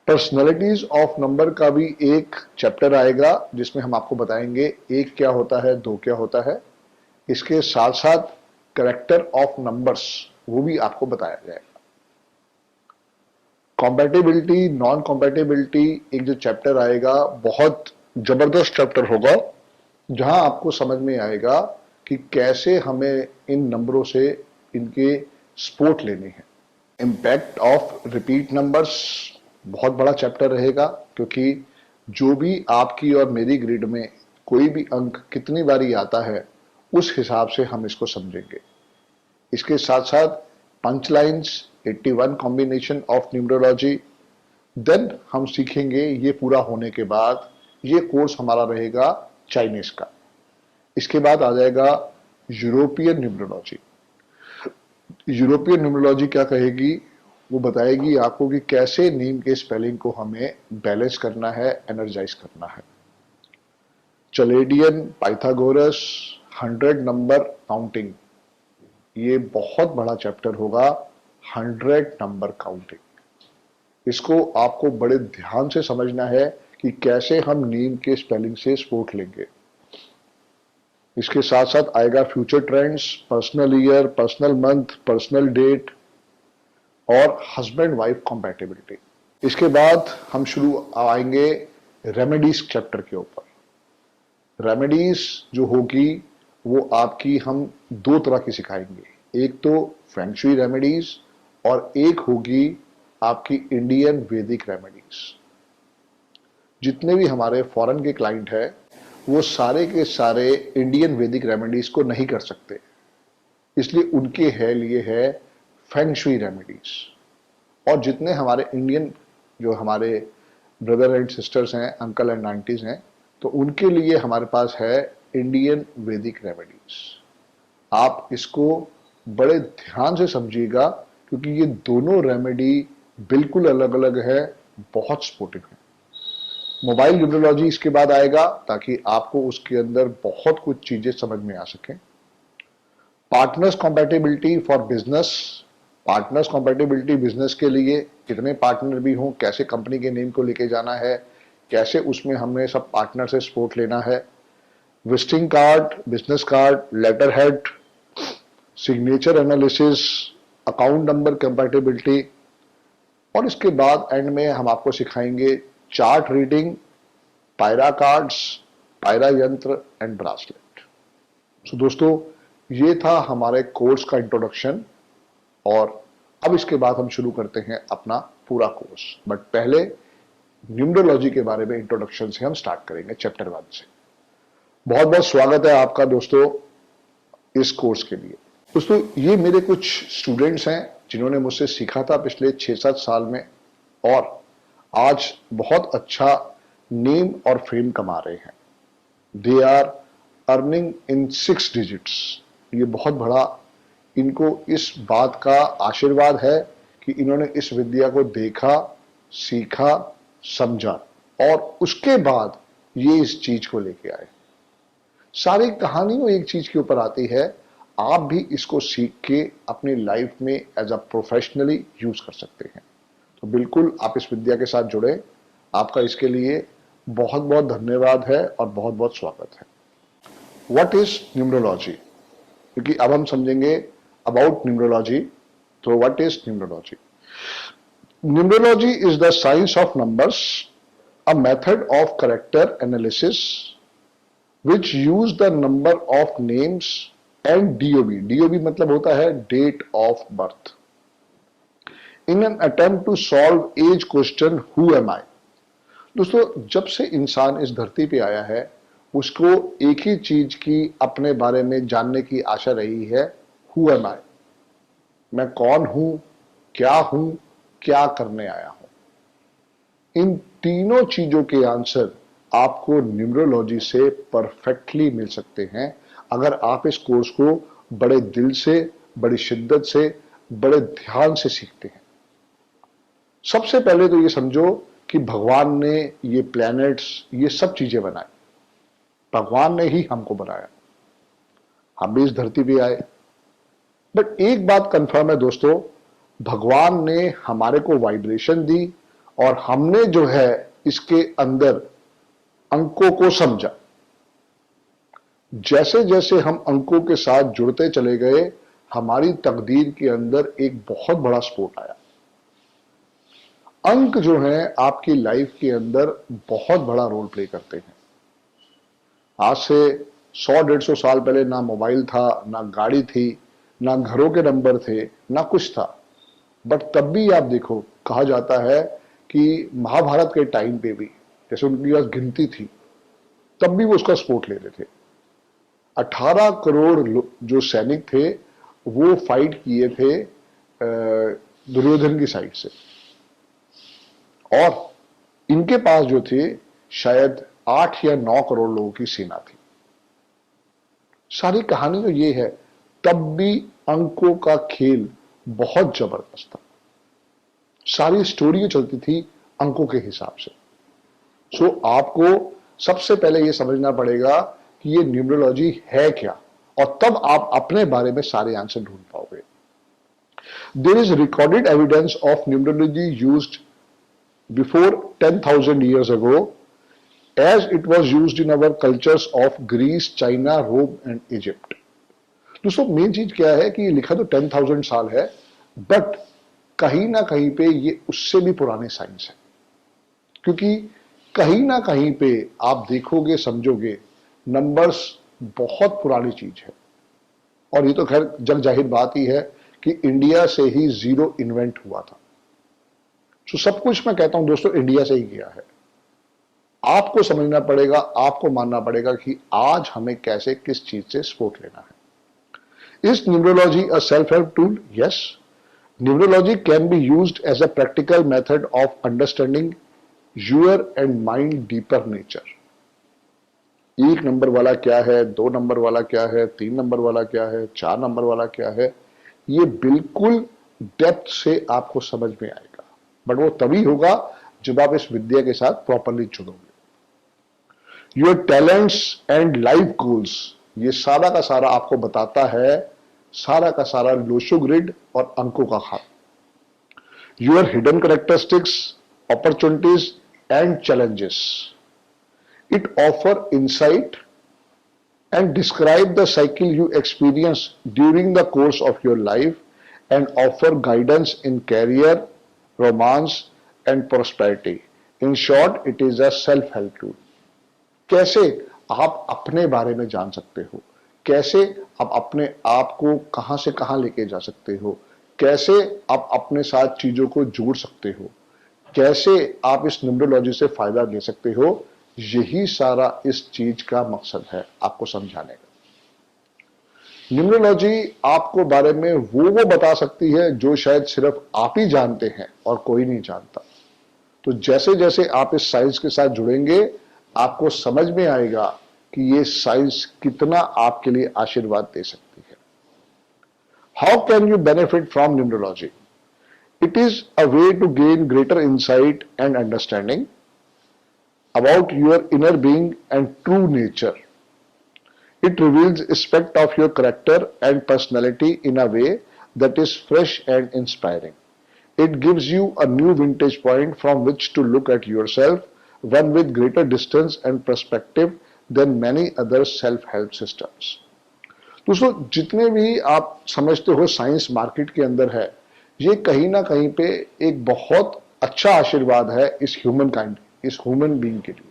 Personalities of number का भी एक चैप्टर आएगा जिसमें हम आपको बताएंगे 1 क्या होता है, 2 क्या होता है। इसके साथ साथ कैरेक्टर ऑफ नंबर्स वो भी आपको बताया जाएगा। कॉम्पैटिबिलिटी, नॉन कॉम्पैटिबिलिटी एक जो चैप्टर आएगा बहुत जबरदस्त चैप्टर होगा जहां आपको समझ में आएगा कि कैसे हमें इन नंबरों से इनके सपोर्ट लेने हैं। इम्पैक्ट ऑफ रिपीट नंबर्स बहुत बड़ा चैप्टर रहेगा क्योंकि जो भी आपकी और मेरी ग्रिड में कोई भी अंक कितनी बारी आता है उस हिसाब से हम इसको समझेंगे। इसके साथ साथ punch lines, 81 combination of numerology. Then हम सीखेंगे ये पूरा होने के बाद ये कोर्स हमारा रहेगा चाइनीज का। इसके बाद आ जाएगा यूरोपियन न्यूमरोलॉजी। यूरोपियन न्यूमरोलॉजी क्या कहेगी, वो बताएगी आपको कि कैसे नेम के स्पेलिंग को हमें बैलेंस करना है, एनर्जाइज करना है। चलेडियन, पाइथागोरस, 100 नंबर काउंटिंग, ये बहुत बड़ा चैप्टर होगा। 100 नंबर काउंटिंग, इसको आपको बड़े ध्यान से समझना है कि कैसे हम नेम के स्पेलिंग से सपोर्ट लेंगे। इसके साथ साथ आएगा future trends, personal year, personal month, personal date और हस्बैंड वाइफ कॉम्पैटिबिलिटी। इसके बाद हम शुरू आएंगे रेमेडीज चैप्टर के ऊपर। रेमेडीज जो होगी वो आपकी हम 2 तरह की सिखाएंगे। एक तो फेंग शुई रेमेडीज और एक होगी आपकी इंडियन वैदिक रेमेडीज। जितने भी हमारे फॉरेन के क्लाइंट हैं वो सारे के सारे इंडियन वैदिक रेमेडीज को नहीं कर सकते, इसलिए उनके लिए है फेंग शुई रेमेडीज। और जितने हमारे इंडियन जो हमारे ब्रदर एंड सिस्टर्स हैं, अंकल एंड आंटीज हैं, तो उनके लिए हमारे पास है इंडियन वैदिक रेमेडीज। आप इसको बड़े ध्यान से समझिएगा क्योंकि ये दोनों रेमेडी बिल्कुल अलग अलग है, बहुत सपोर्टिव है। मोबाइल न्यूमरोलॉजी इसके बाद आएगा ताकि आपको उसके अंदर बहुत कुछ चीजें समझ में आ सकें। Partners compatibility for business, partners compatibility business के लिए कितने पार्टनर भी हों, कैसे कंपनी के नेम को लेके जाना है, कैसे उसमें हमें सब पार्टनर से सपोर्ट लेना है। Visiting card, business card, letter head, signature analysis, account number compatibility. और इसके बाद एंड में हम आपको सिखाएंगे चार्ट रीडिंग, पायरा कार्ड्स, पायरा यंत्र एंड ब्रासलेट। सो दोस्तों ये था हमारे कोर्स का इंट्रोडक्शन और अब इसके बाद हम शुरू करते हैं अपना पूरा कोर्स। बट पहले न्यूमरोलॉजी के बारे में इंट्रोडक्शन से हम स्टार्ट करेंगे चैप्टर 1 से। बहुत बहुत स्वागत है आपका दोस्तों इस कोर्स के लिए। दोस्तों ये मेरे कुछ स्टूडेंट्स हैं जिन्होंने मुझसे सीखा था पिछले 6-7 साल में, और आज बहुत अच्छा नेम और फेम कमा रहे हैं। They are earning in 6 digits. ये बहुत बड़ा इनको इस बात का आशीर्वाद है कि इन्होंने इस विद्या को देखा, सीखा, समझा और उसके बाद ये इस चीज को लेके आए। सारी कहानी वो एक चीज के ऊपर आती है, आप भी इसको सीख के अपनी लाइफ में एज अ प्रोफेशनली यूज कर सकते हैं। तो बिल्कुल आप इस विद्या के साथ जुड़े। आपका इसके लिए बहुत बहुत धन्यवाद है और बहुत बहुत स्वागत है। What is numerology? क्योंकि अब हम समझेंगे अबाउट न्यूमरोलॉजी। तो what is numerology? Numerology is the science of numbers, a method of character analysis which use the number of names and DOB. DOB मतलब होता है date of birth. In an attempt to solve age question, who am I? दोस्तों, जब से इंसान इस धरती पे आया है, उसको एक ही चीज की अपने बारे में जानने की आशा रही है, who am I? मैं कौन हूं, क्या करने आया हूं। इन तीनों चीजों के आंसर आपको न्यूमरोलॉजी से परफेक्टली मिल सकते हैं अगर आप इस कोर्स को बड़े दिल से, बड़ी शिद्दत से, बड़े ध्यान से सीखते हैं। सबसे पहले तो ये समझो कि भगवान ने ये प्लैनेट्स, ये सब चीजें बनाई। भगवान ने ही हमको बनाया, हम भी इस धरती पे आए। बट एक बात कंफर्म है दोस्तों, भगवान ने हमारे को वाइब्रेशन दी और हमने जो है इसके अंदर अंकों को समझा। जैसे जैसे हम अंकों के साथ जुड़ते चले गए, हमारी तकदीर के अंदर एक बहुत बड़ा स्पोर्ट आया। अंक जो हैं आपकी लाइफ के अंदर बहुत बड़ा रोल प्ले करते हैं। आज से 100-150 साल पहले ना मोबाइल था, ना गाड़ी थी, ना घरों के नंबर थे, ना कुछ था। बट तब भी आप देखो, कहा जाता है कि महाभारत के टाइम पे भी जैसे उनके पास गिनती थी, तब भी वो उसका सपोर्ट ले रहे थे। 18 करोड़ जो सैनिक थे वो फाइट किए थे दुर्योधन की साइड से, और इनके पास जो थे शायद 8 या 9 करोड़ लोगों की सेना थी। सारी कहानी तो ये है, तब भी अंकों का खेल बहुत जबरदस्त था। सारी स्टोरी चलती थी अंकों के हिसाब से। सो आपको सबसे पहले यह समझना पड़ेगा कि ये न्यूमरोलॉजी है क्या, और तब आप अपने बारे में सारे आंसर ढूंढ पाओगे। There is recorded evidence of numerology used before 10,000 years ago as it was used in our cultures of Greece, China, Rome and Egypt. दोस्तों, मेन चीज क्या है कि लिखा तो 10,000 साल है, बट कहीं ना कहीं पे ये उससे भी पुराने साइंस है। क्योंकि कहीं ना कहीं पे आप देखोगे, समझोगे, नंबर्स बहुत पुरानी चीज है। और ये तो खैर जग जाहिर बात ही है कि इंडिया से ही जीरो इन्वेंट हुआ था। तो सब कुछ मैं कहता हूं दोस्तों, इंडिया से ही किया है। आपको समझना पड़ेगा, आपको मानना पड़ेगा कि आज हमें कैसे, किस चीज से सपोर्ट लेना है। Is numerology a self help tool? Yes, numerology can be used as a practical method of understanding your and mind deeper nature. 1 number वाला क्या है, 2 नंबर वाला क्या है, 3 नंबर वाला क्या है, 4 नंबर वाला क्या है, ये बिल्कुल डेप्थ से आपको समझ में आएगा। बट वो तभी होगा जब आप इस विद्या के साथ प्रॉपरली जुड़ोगे। Your talents and life goals, ये सारा का सारा आपको बताता है, सारा का सारा लोशो ग्रिड और अंकों का खात। Your hidden characteristics, opportunities and challenges. It offer insight and describe the cycle you experience during the course of your life and offer guidance in career, romance and prosperity. In short, it is a self-help tool. कैसे आप अपने बारे में जान सकते हो, कैसे आप अपने आप को कहां से कहां लेके जा सकते हो, कैसे आप अपने साथ चीजों को जोड़ सकते हो, कैसे आप इस न्यूमरोलॉजी से फायदा ले सकते हो, यही सारा इस चीज का मकसद है आपको समझाने का। न्यूमरोलॉजी आपको बारे में वो बता सकती है जो शायद सिर्फ आप ही जानते हैं और कोई नहीं जानता। तो जैसे जैसे आप इस साइंस के साथ जुड़ेंगे आपको समझ में आएगा कि ये साइंस कितना आपके लिए आशीर्वाद दे सकती है। How can you benefit from numerology? It is a way to gain greater insight and understanding about your inner being and true nature. It reveals aspect of your character and personality in a way that is fresh and inspiring. It gives you a new vantage point from which to look at yourself, one with greater distance and perspective than many other self-help systems. दोस्तों, जितने भी आप समझते हो science market के अंदर है, ये कहीं ना कहीं पे एक बहुत अच्छा आशीर्वाद है इस ह्यूमन काइंड, इस ह्यूमन बीइंग के लिए।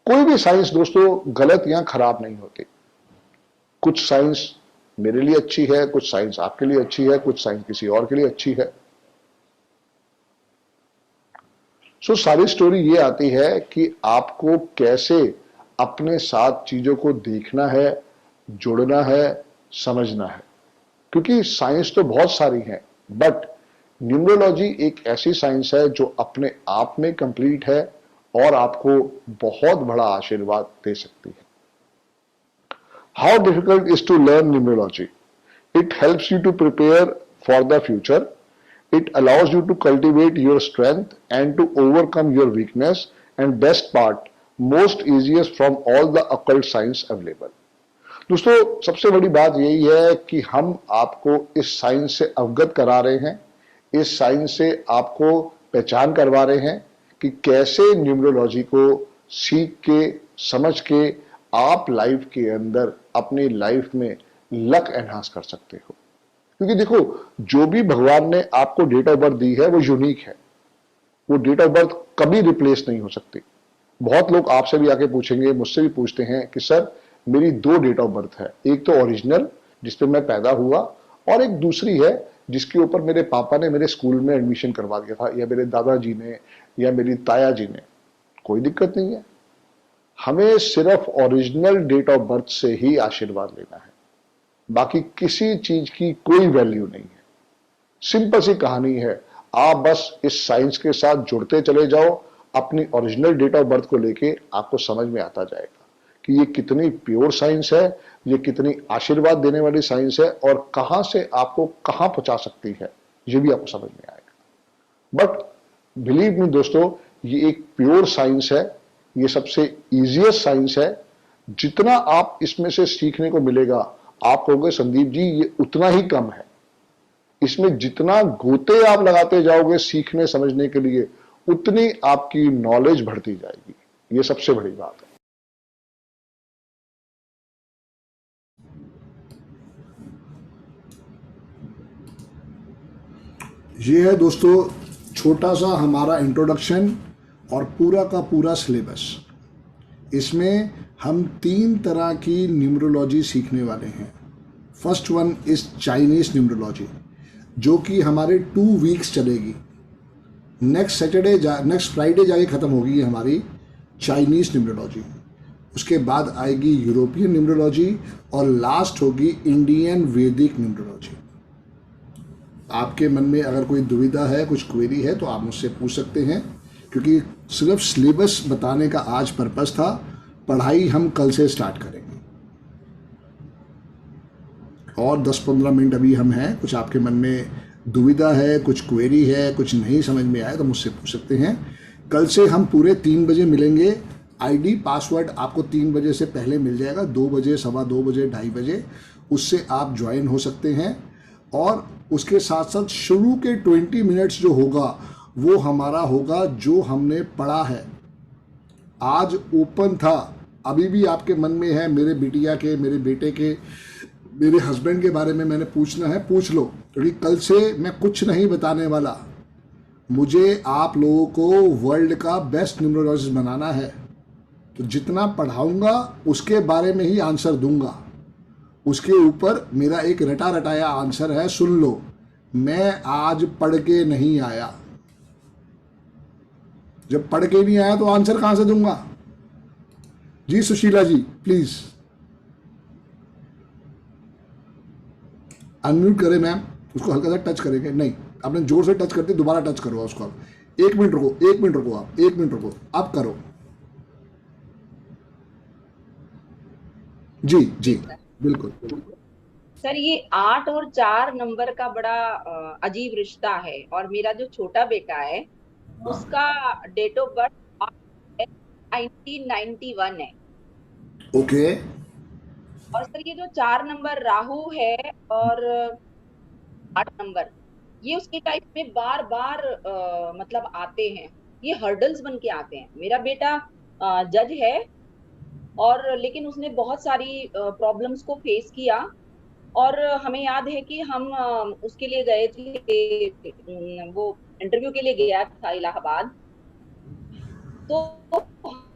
कोई भी साइंस दोस्तों गलत या खराब नहीं होती। कुछ साइंस मेरे लिए अच्छी है, कुछ साइंस आपके लिए अच्छी है, कुछ साइंस किसी और के लिए अच्छी है। सारी स्टोरी ये आती है कि आपको कैसे अपने साथ चीजों को देखना है, जोड़ना है, समझना है। क्योंकि साइंस तो बहुत सारी है, बट न्यूमरोलॉजी एक ऐसी साइंस है जो अपने आप में कंप्लीट है और आपको बहुत बड़ा आशीर्वाद दे सकती है। How difficult is to learn numerology? It helps you to prepare for the future. It allows you to cultivate your strength and to overcome your weakness, and best part, most easiest from all the occult science available. दोस्तों, सबसे बड़ी बात यही है कि हम आपको इस साइंस से अवगत करा रहे हैं, इस साइंस से आपको पहचान करवा रहे हैं कि कैसे न्यूमरोलॉजी को सीख के, समझ के आप लाइफ के अंदर अपनी लाइफ में लक एनहांस कर सकते हो। क्योंकि देखो, जो भी भगवान ने आपको डेट ऑफ बर्थ दी है वो यूनिक है, वो डेट ऑफ बर्थ कभी रिप्लेस नहीं हो सकती। बहुत लोग आपसे भी आके पूछेंगे, मुझसे भी पूछते हैं कि सर मेरी 2 डेट ऑफ बर्थ है, एक तो ओरिजिनल जिसपे मैं पैदा हुआ और एक दूसरी है जिसके ऊपर मेरे पापा ने मेरे स्कूल में एडमिशन करवा दिया था, या मेरे दादाजी ने, या मेरी ताया जी ने। कोई दिक्कत नहीं है, हमें सिर्फ ओरिजिनल डेट ऑफ बर्थ से ही आशीर्वाद लेना है, बाकी किसी चीज की कोई वैल्यू नहीं है। सिंपल सी कहानी है, आप बस इस साइंस के साथ जुड़ते चले जाओ, अपनी ओरिजिनल डेट ऑफ बर्थ को लेके आपको समझ में आता जाएगा कि ये कितनी प्योर साइंस है, ये कितनी आशीर्वाद देने वाली साइंस है, और कहां से आपको कहां पहुंचा सकती है, ये भी आपको समझ में आएगा। बट बिलीव मी दोस्तों, ये एक प्योर साइंस है, ये सबसे इजीएस्ट साइंस है। जितना आप इसमें से सीखने को मिलेगा, आप कहोगे संदीप जी ये उतना ही कम है। इसमें जितना गोते आप लगाते जाओगे सीखने समझने के लिए, उतनी आपकी नॉलेज बढ़ती जाएगी। ये सबसे बड़ी बात है। ये है दोस्तों छोटा सा हमारा इंट्रोडक्शन और पूरा का पूरा सिलेबस। इसमें हम 3 तरह की न्यूमरोलॉजी सीखने वाले हैं। First one is Chinese numerology, जो कि हमारे 2 वीक्स चलेगी। नेक्स्ट फ्राइडे जाके ख़त्म होगी हमारी चाइनीज न्यूमरोलॉजी। उसके बाद आएगी यूरोपियन न्यूमरोलॉजी और लास्ट होगी इंडियन वैदिक न्यूमरोलॉजी। आपके मन में अगर कोई दुविधा है, कुछ क्वेरी है, तो आप मुझसे पूछ सकते हैं, क्योंकि सिर्फ सिलेबस बताने का आज पर्पस था। पढ़ाई हम कल से स्टार्ट करेंगे और 10-15 मिनट अभी हम हैं। कुछ आपके मन में दुविधा है, कुछ क्वेरी है, कुछ नहीं समझ में आया, तो मुझसे पूछ सकते हैं। कल से हम पूरे 3 बजे मिलेंगे। आईडी पासवर्ड आपको 3 बजे से पहले मिल जाएगा, 2 बजे, 2:15 बजे, 2:30 बजे, उससे आप ज्वाइन हो सकते हैं। और उसके साथ साथ शुरू के 20 मिनट्स जो होगा वो हमारा होगा जो हमने पढ़ा है। आज ओपन था, अभी भी आपके मन में है मेरे बिटिया के, मेरे बेटे के, मेरे हस्बैंड के बारे में मैंने पूछना है, पूछ लो, क्योंकि कल से मैं कुछ नहीं बताने वाला। मुझे आप लोगों को वर्ल्ड का बेस्ट न्यूमरोलॉजिस्ट बनाना है, तो जितना पढ़ाऊंगा उसके बारे में ही आंसर दूंगा। उसके ऊपर मेरा एक रटा रटाया आंसर है, सुन लो। मैं आज पढ़ के नहीं आया। जब पढ़ के नहीं आया तो आंसर कहां से दूंगा? जी सुशीला जी प्लीज। अनम्यूट करें मैम, उसको हल्का सा टच करेंगे, नहीं आपने जोर से टच करते, दोबारा टच करो उसको आप। 1 मिनट रुको, 1 मिनट रुको आप, 1 मिनट रुको, आप करो। जी जी बिल्कुल। सर ये 8 और 4 नंबर का बड़ा अजीब रिश्ता है, और मेरा जो छोटा बेटा है उसका डेट ऑफ बर्थ 1991 है। ओके। और सर ये जो 4 नंबर राहु है और 8 नंबर, ये उसकी लाइफ में बार बार मतलब आते हैं, ये हर्डल्स बन के आते हैं। मेरा बेटा जज है, और लेकिन उसने बहुत सारी प्रॉब्लम्स को फेस किया, और हमें याद है कि हम उसके लिए गए थे, वो इंटरव्यू के लिए गया था इलाहाबाद। तो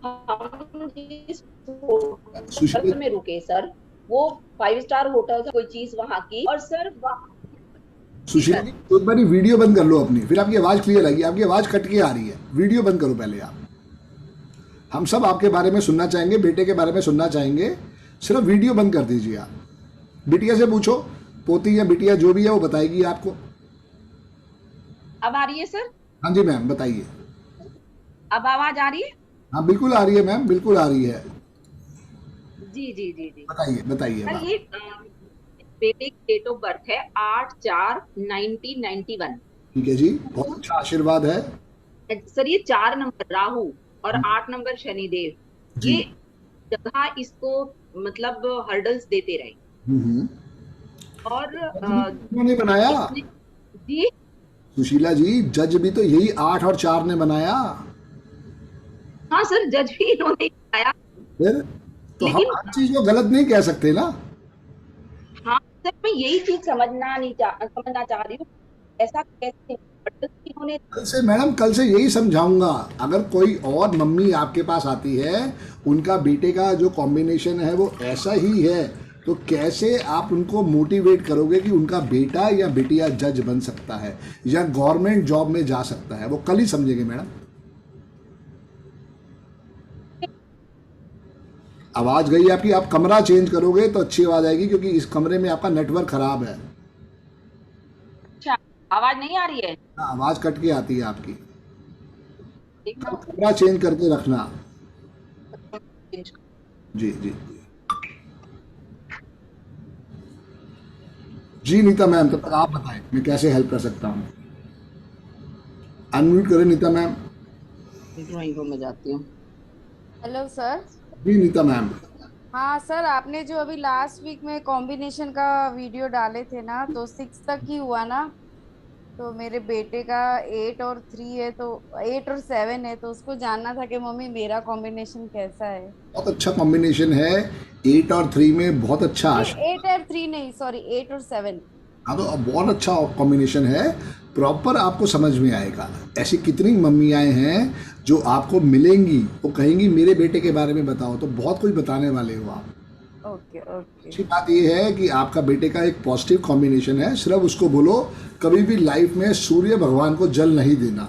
हम जिस होटल में रुके सर, वो 5 स्टार होटल था, कोई चीज वहां की। और सर सुशीला जी एक बार वीडियो बंद कर लो अपनी, फिर आपकी आवाज क्लियर आएगी। आपकी आवाज कट के आ रही है, वीडियो बंद करो पहले आप। हम सब आपके बारे में सुनना चाहेंगे, बेटे के बारे में सुनना चाहेंगे, सिर्फ वीडियो बंद कर दीजिए आप। बिटिया से पूछो, पोती या बिटिया जो भी है वो बताएगी आपको। अब आ रही है सर? हाँ जी मैम बताइए। अब आवाज आ रही है? हाँ बिल्कुल आ रही है मैम, बिल्कुल आ रही है। जी जी जी जी बताइए बताइए। सर ये बेटे की डेट ऑफ बर्थ है 8/4/1991। ठीक है जी, बहुत अच्छा आशीर्वाद है। सर ये 4 नंबर राहु और 8 नंबर शनिदेव, ये जगह इसको मतलब हर्डल्स देते रहे। और उन्होंने बनाया जी सुशीला जी, जज भी तो यही 8 और 4 ने बनाया। हाँ सर, जज भी इन्होंने बनाया। फिर तो हम हर चीज को गलत नहीं कह सकते ना। हाँ सर, मैं यही चीज समझना चाह रही हूँ, ऐसा कैसे इन्होंने। कल से मैडम, कल से यही समझाऊंगा, अगर कोई और मम्मी आपके पास आती है, उनका बेटे का जो कॉम्बिनेशन है वो ऐसा ही है, तो कैसे आप उनको मोटिवेट करोगे कि उनका बेटा या बेटिया जज बन सकता है या गवर्नमेंट जॉब में जा सकता है? वो कल ही समझेंगे मैडम। आवाज गई आपकी, आप कमरा चेंज करोगे तो अच्छी आवाज आएगी, क्योंकि इस कमरे में आपका नेटवर्क खराब है। अच्छा, आवाज नहीं आ रही है? आवाज कट के आती है आपकी, कमरा चेंज करके रखना। जी जी जी नीता मैम, तब तक आप बताएं मैं कैसे हेल्प कर सकता हूँ। अनम्यूट करें नीता मैम। ड्राइंग रूम में जाती हूँ। Hello sir. जी नीता मैम। हाँ सर, आपने जो अभी लास्ट वीक में कॉम्बिनेशन का वीडियो डाले थे ना, तो 6 तक ही हुआ ना। तो मेरे बेटे का 8 और 3 है, तो 8 और 7 है, तो उसको जानना था कि मम्मी मेरा कॉम्बिनेशन कैसा है। बहुत अच्छा कॉम्बिनेशन है, 8 और 3 में बहुत अच्छा। 8 और 3 नहीं, सॉरी 8 और 7। हाँ तो बहुत अच्छा कॉम्बिनेशन है, प्रॉपर आपको समझ में आएगा। ऐसी कितनी मम्मियाँ हैं जो आपको मिलेंगी, वो कहेंगी मेरे बेटे के बारे में बताओ, तो बहुत कुछ बताने वाले हो आप। Okay okay. अच्छी बात ये है कि आपका बेटे का एक पॉजिटिव कॉम्बिनेशन है, सिर्फ उसको बोलो कभी भी लाइफ में सूर्य भगवान को जल नहीं देना।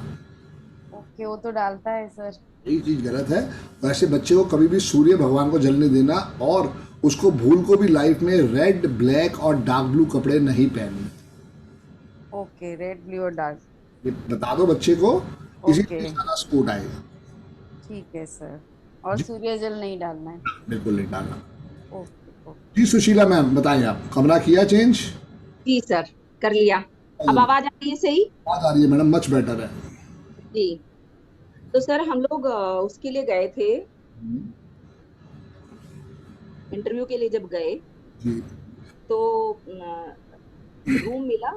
ओके, वो तो डालता है सर। यही चीज़ गलत है, वैसे बच्चे को कभी भी सूर्य भगवान को जलने देना, और उसको भूल को भी लाइफ में रेड, ब्लैक और डार्क ब्लू कपड़े नहीं पहनने। ओके, रेड, ब्लू और डार्क ये बता दो बच्चे को, इसी से ज़्यादा सपोर्ट आएगा। ठीक है सर। और सूर्य जल नहीं डालना है? बिल्कुल नहीं डालना। ओके। जी सुशीला मैम बताएं, आप कमरा किया चेंज? जी सर, कर लिया। अब आवाज आ रही है सही? आवाज आ रही है मैडम, मच बेटर है। जी, तो सर हम लोग उसके लिए गए थे, इंटरव्यू के लिए जब गए जी। तो रूम मिला,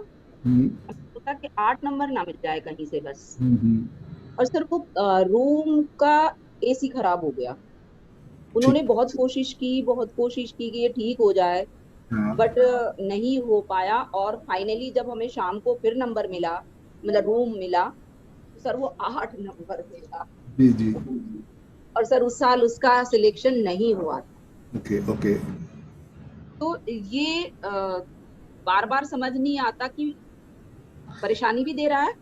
सोचा कि 8 नंबर ना मिल जाए कहीं से बस। और सर वो रूम का एसी खराब हो गया। उन्होंने बहुत कोशिश की कि ये ठीक हो जाए, बट नहीं हो पाया। और फाइनली जब हमें शाम को फिर नंबर मिला, मतलब रूम मिला, सर वो 8 नंबर मिला। जी जी। और सर उस साल उसका सिलेक्शन नहीं हुआ। Okay okay. तो ये बार बार समझ नहीं आता कि परेशानी भी दे रहा है।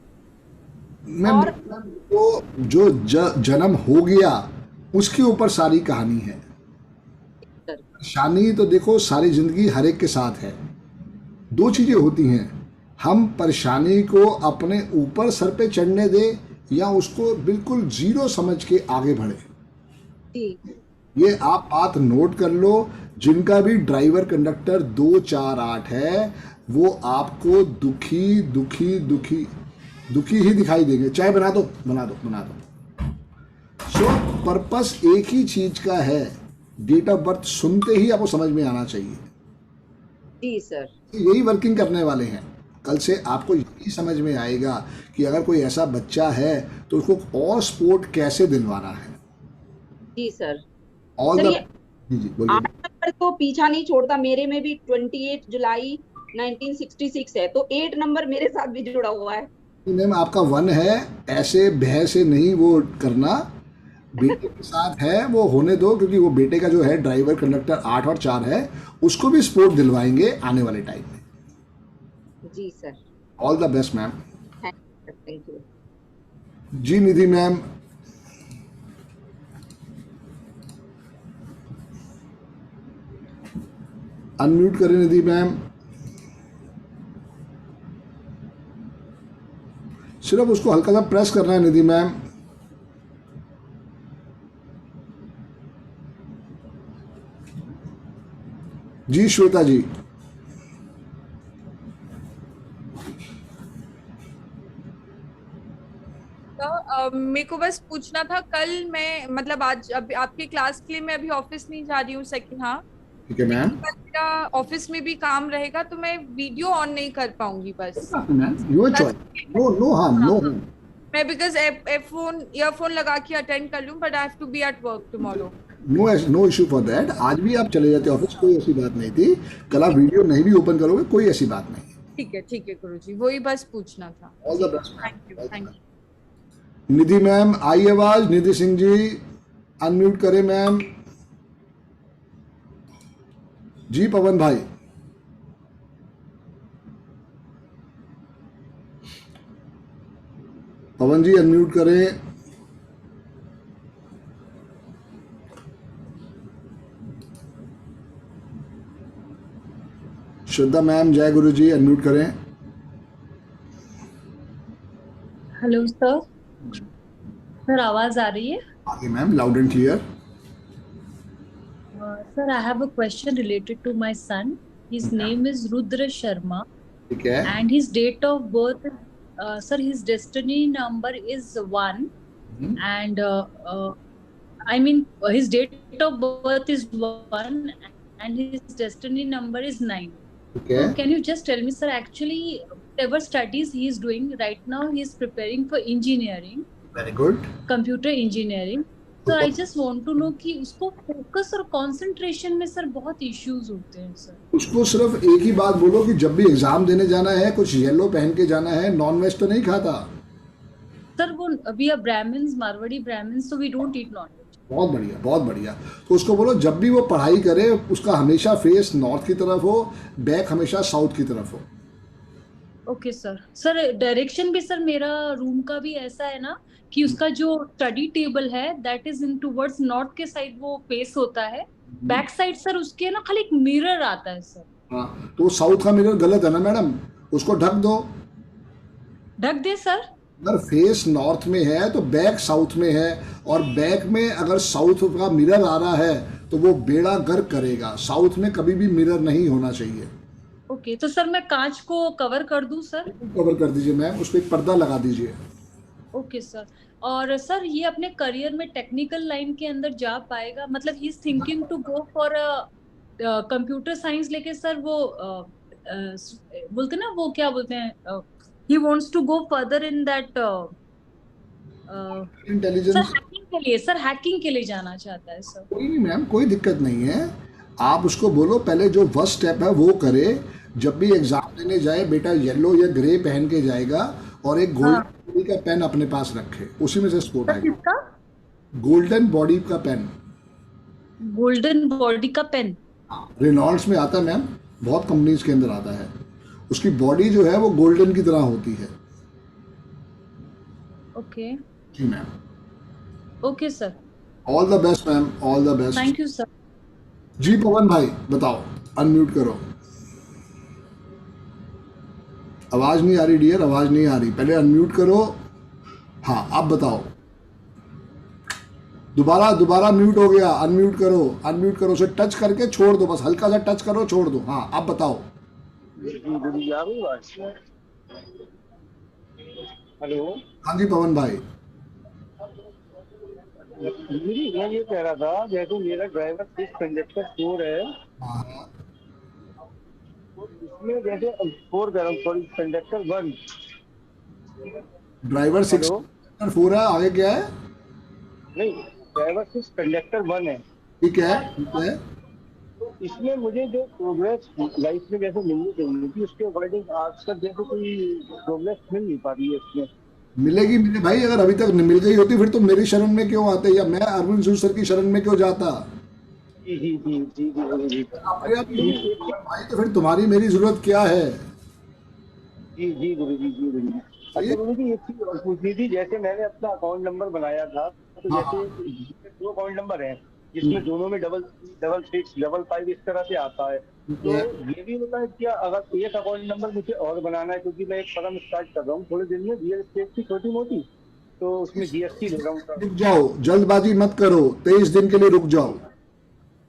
और तो जो जन्म हो गया उसके ऊपर सारी कहानी है। परेशानी तो देखो सारी जिंदगी हर एक के साथ है, दो चीज़ें होती हैं, हम परेशानी को अपने ऊपर सर पे चढ़ने दें या उसको बिल्कुल जीरो समझ के आगे बढ़े। जी ये आप बात नोट कर लो, जिनका भी ड्राइवर कंडक्टर 248 है वो आपको दुखी दुखी दुखी दुखी ही दिखाई देंगे। चाय बना दो बना दो बना दो। सो पर्पस एक ही चीज का है, डेट ऑफ बर्थ सुनते ही आपको समझ में आना चाहिए। जी सर, यही वर्किंग करने वाले हैं। कल से आपको यही समझ में आएगा कि अगर कोई ऐसा बच्चा है तो उसको और स्पोर्ट कैसे दिलवाना है। जी सर। ऑल सर, द ये जी बोलिए। 8 नंबर तो पीछा नहीं छोड़ता, मेरे में भी 28 जुलाई 1966 है, तो 8 नंबर मेरे साथ भी जुड़ा हुआ है। मैम आपका 1 है, ऐसे भय से नहीं वो करना, बेटे के साथ है वो होने दो, क्योंकि वो बेटे का जो है ड्राइवर कंडक्टर 8 और 4 है, उसको भी स्पोर्ट दिलवाएंगे आने वाले टाइम में। जी sir. All the best ma'am. Thank you. जी निधि मैम। अनम्यूट करें निधि मैम। सिर्फ उसको हल्का सा प्रेस करना है निधि मैम। जी श्वेता जी। मेरे को बस पूछना था, कल मैं मतलब आज अभी आपके क्लास के लिए मैं अभी ऑफिस नहीं जा रही हूँ सेकंड हाफ। ठीक है मैम। मेरा ऑफिस में भी काम रहेगा तो मैं वीडियो ऑन नहीं कर पाऊंगी बस। Ma'am your choice, no no harm no. मैं बिकॉज ईयरफोन लगा के अटेंड कर लूँ, but I have to be at work tomorrow. No issue for that. आज भी आप चले जाते ऑफिस, कोई ऐसी बात नहीं थी। कल आप वीडियो नहीं भी ओपन करोगे, कोई ऐसी बात नहीं। ठीक है गुरुजी, वही बस पूछना था। All the best. Thank you. Nidhi ma'am आई आवाज? निधि सिंह जी अनम्यूट करें मैम। जी पवन भाई। पवन जी अनम्यूट करें। श्रद्धा मैम जय गुरु जी अनम्यूट करें। Hello sir. सर आवाज आ रही है? आगे ma'am, loud and clear. Sir, I have a question related to my son. His name is Rudra Sharma. ठीक है। And his date of birth, sir, his destiny number is 1. And I mean, his date of birth is 1 and his destiny number is 9. Okay. So can you just tell me, sir, actually, whatever studies he is doing right now, he is preparing for engineering. Very good. Computer engineering. Sir I just want to know कि उसको focus और concentration में sir बहुत issues होते हैं sir. उसको सिर्फ एक ही बात बोलो कि जब भी एग्जाम देने जाना है कुछ येलो पहन के जाना है, नॉन वेज तो नहीं खाता। सर वो we are Brahmins, Marwari Brahmins, so we don't eat non veg. बहुत बढ़िया बहुत बढ़िया। तो उसको बोलो जब भी वो पढ़ाई करे उसका हमेशा फेस नॉर्थ की तरफ हो, बैक हमेशा साउथ की तरफ हो। Okay sir. सर डायरेक्शन भी सर मेरा रूम का भी ऐसा है ना कि उसका जो स्टडी टेबल है that is in towards north के साइड वो फेस होता है। बैक साइड सर उसके ना खाली एक मिरर आता है सर। हाँ तो साउथ का मिरर गलत है ना मैडम, उसको ढक दो। ढक दे सर? अगर फेस नॉर्थ में है तो बैक साउथ में है, और बैक में अगर साउथ का मिरर आ रहा है तो वो बेड़ा गर्क करेगा। साउथ में कभी भी मिरर नहीं होना चाहिए। ओके तो सर मैं कांच को कवर कर दूं सर? कवर कर दीजिए मैम, उस पर एक पर्दा लगा दीजिए। Okay sir. और सर ये अपने करियर में टेक्निकल लाइन के अंदर जा पाएगा? मतलब he is thinking to go for computer science, लेके सर वो बोलते ना वो क्या बोलते हैं, he wants to go further in that intelligence. Sir hacking के लिए जाना चाहता है सर। कोई नहीं मैम, कोई दिक्कत नहीं है। आप उसको बोलो पहले जो फर्स्ट स्टेप है वो करे। जब भी एग्जाम देने जाए बेटा येलो या ग्रे पहन के जाएगा और एक गोल्डन का पेन अपने पास रखे, उसी में से स्कोर आएगा। गोल्डन बॉडी का पेन। गोल्डन बॉडी का पेन रेनॉल्ड्स में आता है मैम, बहुत कंपनीज के अंदर आता है। उसकी बॉडी जो है वो गोल्डन की तरह होती है। ओके जी ma'am. Okay sir. All the best ma'am, all the best. Thank you sir. जी पवन भाई बताओ, अनम्यूट करो। आवाज़ नहीं आ रही डियर, आवाज़ नहीं आ रही, पहले अनम्यूट करो। हाँ अब बताओ, दोबारा म्यूट हो गया, अनम्यूट करो, उसे टच करके छोड़ दो, बस हल्का सा टच करो, छोड़ दो। हाँ अब बताओ। हेलो। हाँ जी पवन भाई। मैं ये कह रहा था, जैसे मेरा ड्राइवर 6 कंडक्टर 4 है, हाँ तो इसमें जैसे 4 कह रहा हूँ, सॉरी कंडक्टर 1। ड्राइवर 6 4 है, आगे क्या है? नहीं, ड्राइवर 6 कंडक्टर 1 है। ठीक है, ठीक है। तो इसमें मुझे जो प्रोग्रेस लाइफ में जैसे मिलनी चाहिए थी, उसके अकॉर्डिंग आज तक जैसे कोई प्रोग्रेस मिल नहीं पा रही है इसमें। मिलेगी मेरे भाई, अगर अभी तक मिल गई होती फिर तो मेरी शरण में क्यों आते, या मैं अरविंद सूद सर की शरण में क्यों जाता? जी जी जी जी जी जी। अपने आप भाई, तो फिर तुम्हारी मेरी जरूरत क्या है? जी जी गुरु जी, जी गुरु जी। अच्छा गुरु जी, एक चीज और पूछनी थी, जैसे मैंने अपना अकाउंट नंबर बनाया था, तो जैसे 2 अकाउंट नंबर हैं, जिसमें दोनों में 666 55 इस तरह से आता है, तो ये भी होता है क्या अगर एक अकाउंट नंबर मुझे और बनाना है, क्योंकि मैं एक फर्म स्टार्ट कर रहा हूँ थोड़े दिन में, रियल एस्टेट की छोटी मोटी, तो उसमें जीएसटी ले रहा हूँ। रुक जाओ, जल्दबाजी मत करो, 23 दिन के लिए रुक जाओ।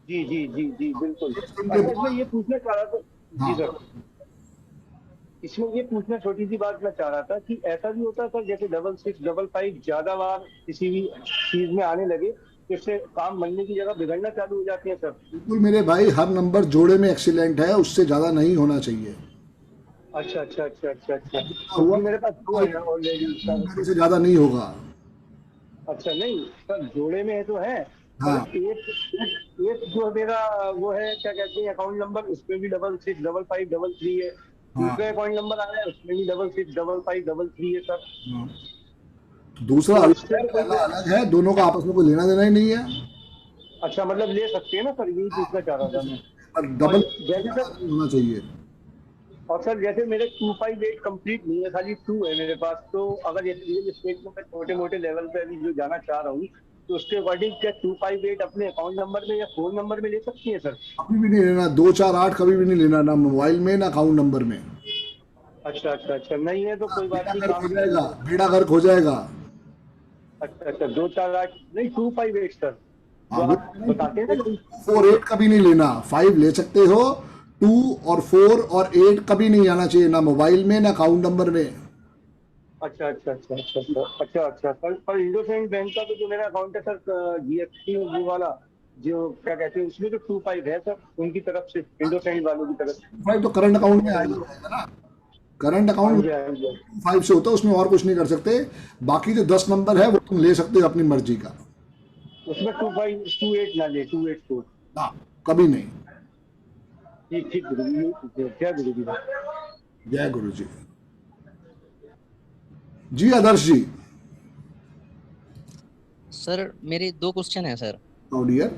जी जी जी जी बिल्कुल। इसमें ये पूछना चाह रहा था जी सर, इसमें ये पूछना, छोटी सी बात मैं चाह रहा था कि ऐसा भी होता है सर, जैसे 66 55 ज्यादा बार किसी भी चीज में आने लगे, तो इससे काम बनने की जगह बिगड़ना चालू हो जाती है सर। बिल्कुल मेरे भाई, हर नंबर जोड़े में एक्सीलेंट है, उससे ज्यादा नहीं होना चाहिए। अच्छा अच्छा अच्छा अच्छा अच्छा। हुआ मेरे पास 2 है ऑलरेडी, से ज्यादा नहीं होगा। अच्छा नहीं सर, जोड़े में है तो है। हाँ। एक जो मेरा वो है, क्या कहते हैं, अकाउंट नंबर, उसमें भी 66 55 33 है। दूसरा अकाउंट नंबर आ रहा है, उसमें भी 66 55 33 है सर। दूसरा अलग है, दोनों का आपस में कोई लेना देना ही नहीं है। अच्छा, मतलब ले सकते हैं ना सर, यही पूछना चाह रहा था मैं। पर डबल जैसे सर होना चाहिए। और सर जैसे मेरे 258 कंप्लीट नहीं है, खाली 2 है मेरे पास, तो अगर ये रियल एस्टेट में मैं छोटे मोटे लेवल पे अभी जो जाना चाह रहा हूँ, तो उसके अकॉर्डिंग क्या 258 अपने अकाउंट नंबर में या फोन नंबर में ले सकती है सर? कभी भी नहीं लेना, 248 कभी भी नहीं लेना, ना मोबाइल में ना अकाउंट नंबर में। अच्छा अच्छा अच्छा, नहीं है तो कोई बात नहीं, काम हो जाएगा, बेड़ा गर्क हो जाएगा। अच्छा अच्छा, 248 नहीं 258 सर, बताते हैं ना। 48 कभी नहीं लेना, 5 ले सकते हो, 2 और 4 और 8 कभी नहीं आना चाहिए, ना मोबाइल में ना अकाउंट नंबर में। अच्छा अच्छा अच्छा अच्छा अच्छा अच्छा सर, पर इंडोसेंड बैंक का तो जो मेरा अकाउंट है सर, जीएसटी वो वाला जो क्या कहते हैं, उसमें तो 25 है सर, उनकी तरफ से, इंडोसेंड वालों की तरफ से। भाई तो करंट अकाउंट में आएगा ना, करंट अकाउंट 5 से होता है, उसमें और कुछ नहीं कर सकते। बाकी जो 10 नंबर है वो तुम ले सकते हो अपनी मर्जी का। उसमें 25 28 ना ले, 284 ना, कभी नहीं। ठीक ठीक गुरु जी, जय गुरु जी। जय गुरु जी। जी आदर्श जी। सर मेरे 2 क्वेश्चन है सर। डियर।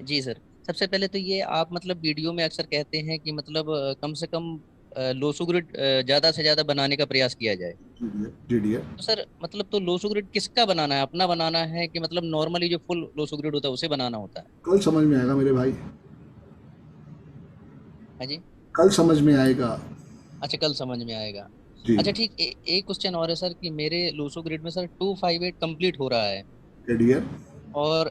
जी सर, सबसे पहले तो ये, आप मतलब वीडियो में अक्सर कहते हैं कि मतलब कम से कम लोसो ग्रिड ज्यादा से ज्यादा बनाने का प्रयास किया जाए। जी डियर। तो सर मतलब तो लोसो ग्रिड किसका बनाना है, अपना बनाना है कि मतलब नॉर्मली जो फुल लोसो ग्रिड होता है उसे बनाना होता है? कल समझ में आएगा मेरे भाई। हाँ जी, कल समझ में आएगा। अच्छा कल समझ में आएगा। जी। अच्छा ठीक, एक क्वेश्चन और है सर कि मेरे लोसो ग्रिड में सर 258 कंप्लीट हो रहा है डियर। और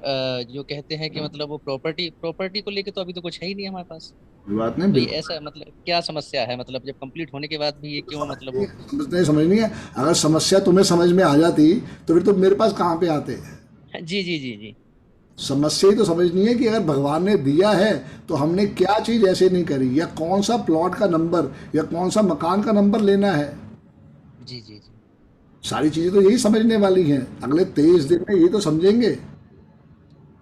जो कहते हैं कि मतलब वो प्रॉपर्टी को लेके तो अभी तो कुछ है ही नहीं हमारे पास। बात नहीं, तो ये ऐसा मतलब क्या समस्या है, मतलब जब कंप्लीट होने के बाद भी ये क्यों मतलब वो समझनी है। अगर समस्या तुम्हें समझ में आ जाती तो फिर तुम मेरे पास कहाँ पे आते? जी जी जी जी। समस्या ही तो समझनी है कि अगर भगवान ने दिया है तो हमने क्या चीज़ ऐसे नहीं करी, या कौन सा प्लॉट का नंबर या कौन सा मकान का नंबर लेना है। जी जी जी। सारी चीज़ें तो यही समझने वाली हैं, अगले 23 दिन में ये तो समझेंगे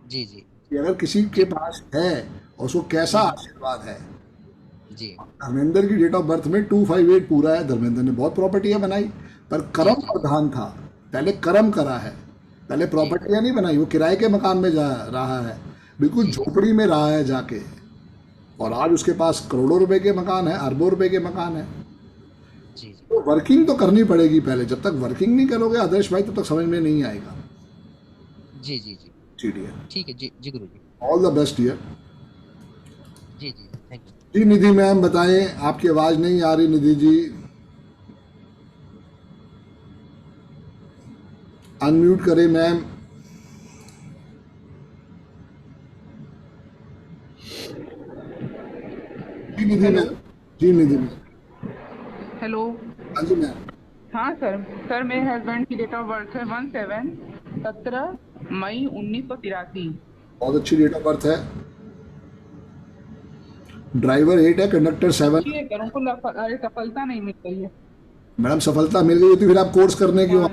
जी जी कि अगर किसी के पास है और उसको कैसा आशीर्वाद है। जी। धर्मेंद्र की डेट ऑफ बर्थ में 258 पूरा है, धर्मेंद्र ने बहुत प्रॉपर्टियां बनाई, पर कर्म प्रधान था, पहले कर्म करा है, पहले प्रॉपर्टियां नहीं बनाई। वो किराए के मकान में जा रहा है, बिल्कुल झोपड़ी में रहा है जाके, और आज उसके पास करोड़ों रुपए के मकान है, अरबों रुपए के मकान है। तो वर्किंग तो करनी पड़ेगी पहले, जब तक वर्किंग नहीं करोगे आदर्श भाई तब तक समझ में नहीं आएगा। जी जी जी जी डियर। ठीक है जी जी Guru ji. All the best dear. जी जी थैंक यू। जी निधि मैम बताएं, आपकी आवाज़ नहीं आ रही निधि जी। अनम्यूट करें मैम। जी निधि मैम, जी निधि मैम। हेलो। हाँ जी मैम। हाँ सर मेरे हस्बैंड की डेट ऑफ बर्थ है 17 मई 1983। बहुत अच्छी डेट ऑफ बर्थ है। ड्राइवर 8 है, कंडक्टर 7। सर उनको सफलता नहीं मिल रही है। मैडम सफलता मिल गई होती फिर आप कोर्स करने क्यों?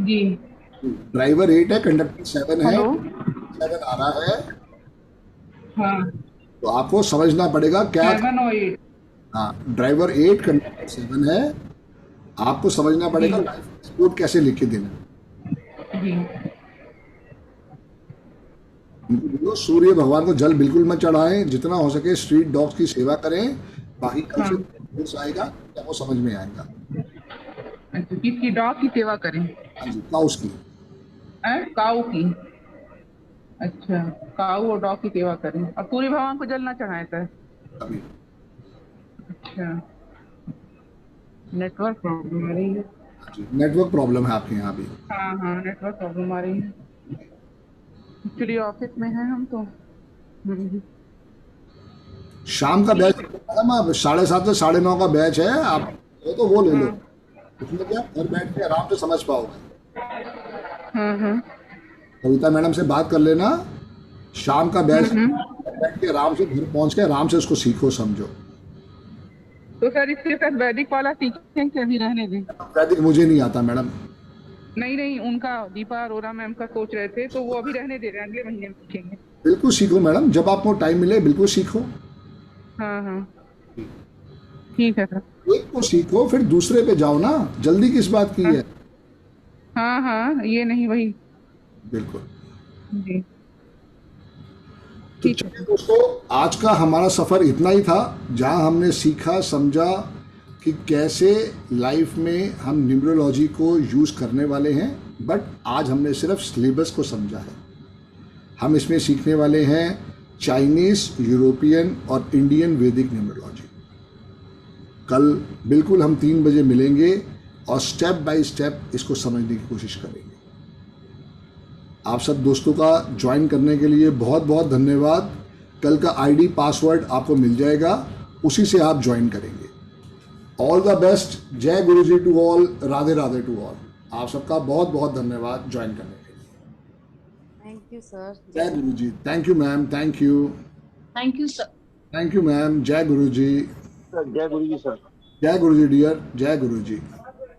जी। ड्राइवर 8 है, कंडक्टर 7 है। 7 आ रहा है। हाँ। तो आपको समझना पड़ेगा क्या। 7 और 8। हाँ, ड्राइवर 8 कंडक्टर 7 है। आपको समझना पड़ेगा लाइफ स्पोर्ट कैसे लिख के देना। जी। बोलो सूर्य भगवान को जल बिल्कुल मत चढ़ाएं, जितना हो सके स्ट्रीट डॉग्स की सेवा करें। बाकी कल से कोर्स आएगा तो वो समझ में आएगा। अच्छा, किसकी? डॉग की सेवा करें? हाँ जी, काउस की। काऊ की। अच्छा, काऊ और डॉग की सेवा करें और सूर्य भगवान को जल ना चढ़ाएं सर। अभी अच्छा, नेटवर्क प्रॉब्लम आ रही है। नेटवर्क प्रॉब्लम है आपके यहाँ भी? हाँ नेटवर्क प्रॉब्लम आ रही है। एक्चुअली ऑफिस में है हम तो। शाम का बैच मैडम, आप 7:30 से 9:30 का बैच है, आप तो वो ले लो। उसमें क्या घर बैठ के आराम से समझ पाओगे। कविता मैडम से बात कर लेना, शाम का बैच बैठ के आराम से घर पहुंच के आराम से उसको सीखो समझो। तो सर इसके साथ वैदिक वाला सीखें कि अभी रहने दें? वैदिक मुझे नहीं आता मैडम। नहीं उनका दीपा अरोरा मैम का सोच रहे थे तो वो अभी रहने दे रहे हैं, अगले महीने में सीखेंगे। बिल्कुल सीखो मैडम, जब आपको टाइम मिले बिल्कुल सीखो। हाँ ठीक है सर। एक को सीखो फिर दूसरे पे जाओ ना, जल्दी किस बात की है? हाँ ये नहीं वही। बिल्कुल जी। तो चलिए दोस्तों, आज का हमारा सफर इतना ही था, जहां हमने सीखा समझा कि कैसे लाइफ में हम न्यूमरोलॉजी को यूज करने वाले हैं। बट आज हमने सिर्फ सिलेबस को समझा है। हम इसमें सीखने वाले हैं चाइनीज, यूरोपियन और इंडियन वैदिक न्यूमरोलॉजी। कल बिल्कुल हम 3 बजे मिलेंगे और स्टेप बाय स्टेप इसको समझने की कोशिश करेंगे। आप सब दोस्तों का ज्वाइन करने के लिए बहुत बहुत धन्यवाद। कल का आईडी पासवर्ड आपको मिल जाएगा, उसी से आप ज्वाइन करेंगे। All the best. जय Guruji to all, Radhe Radhe to all. आप सबका बहुत बहुत धन्यवाद ज्वाइन करने के लिए। Thank you sir. जय Guruji. Thank you ma'am. Thank you. Thank you sir. Thank you ma'am. जय गुरुजी। जय गुरु जी सर। जय गुरुजी डियर। जय गुरुजी।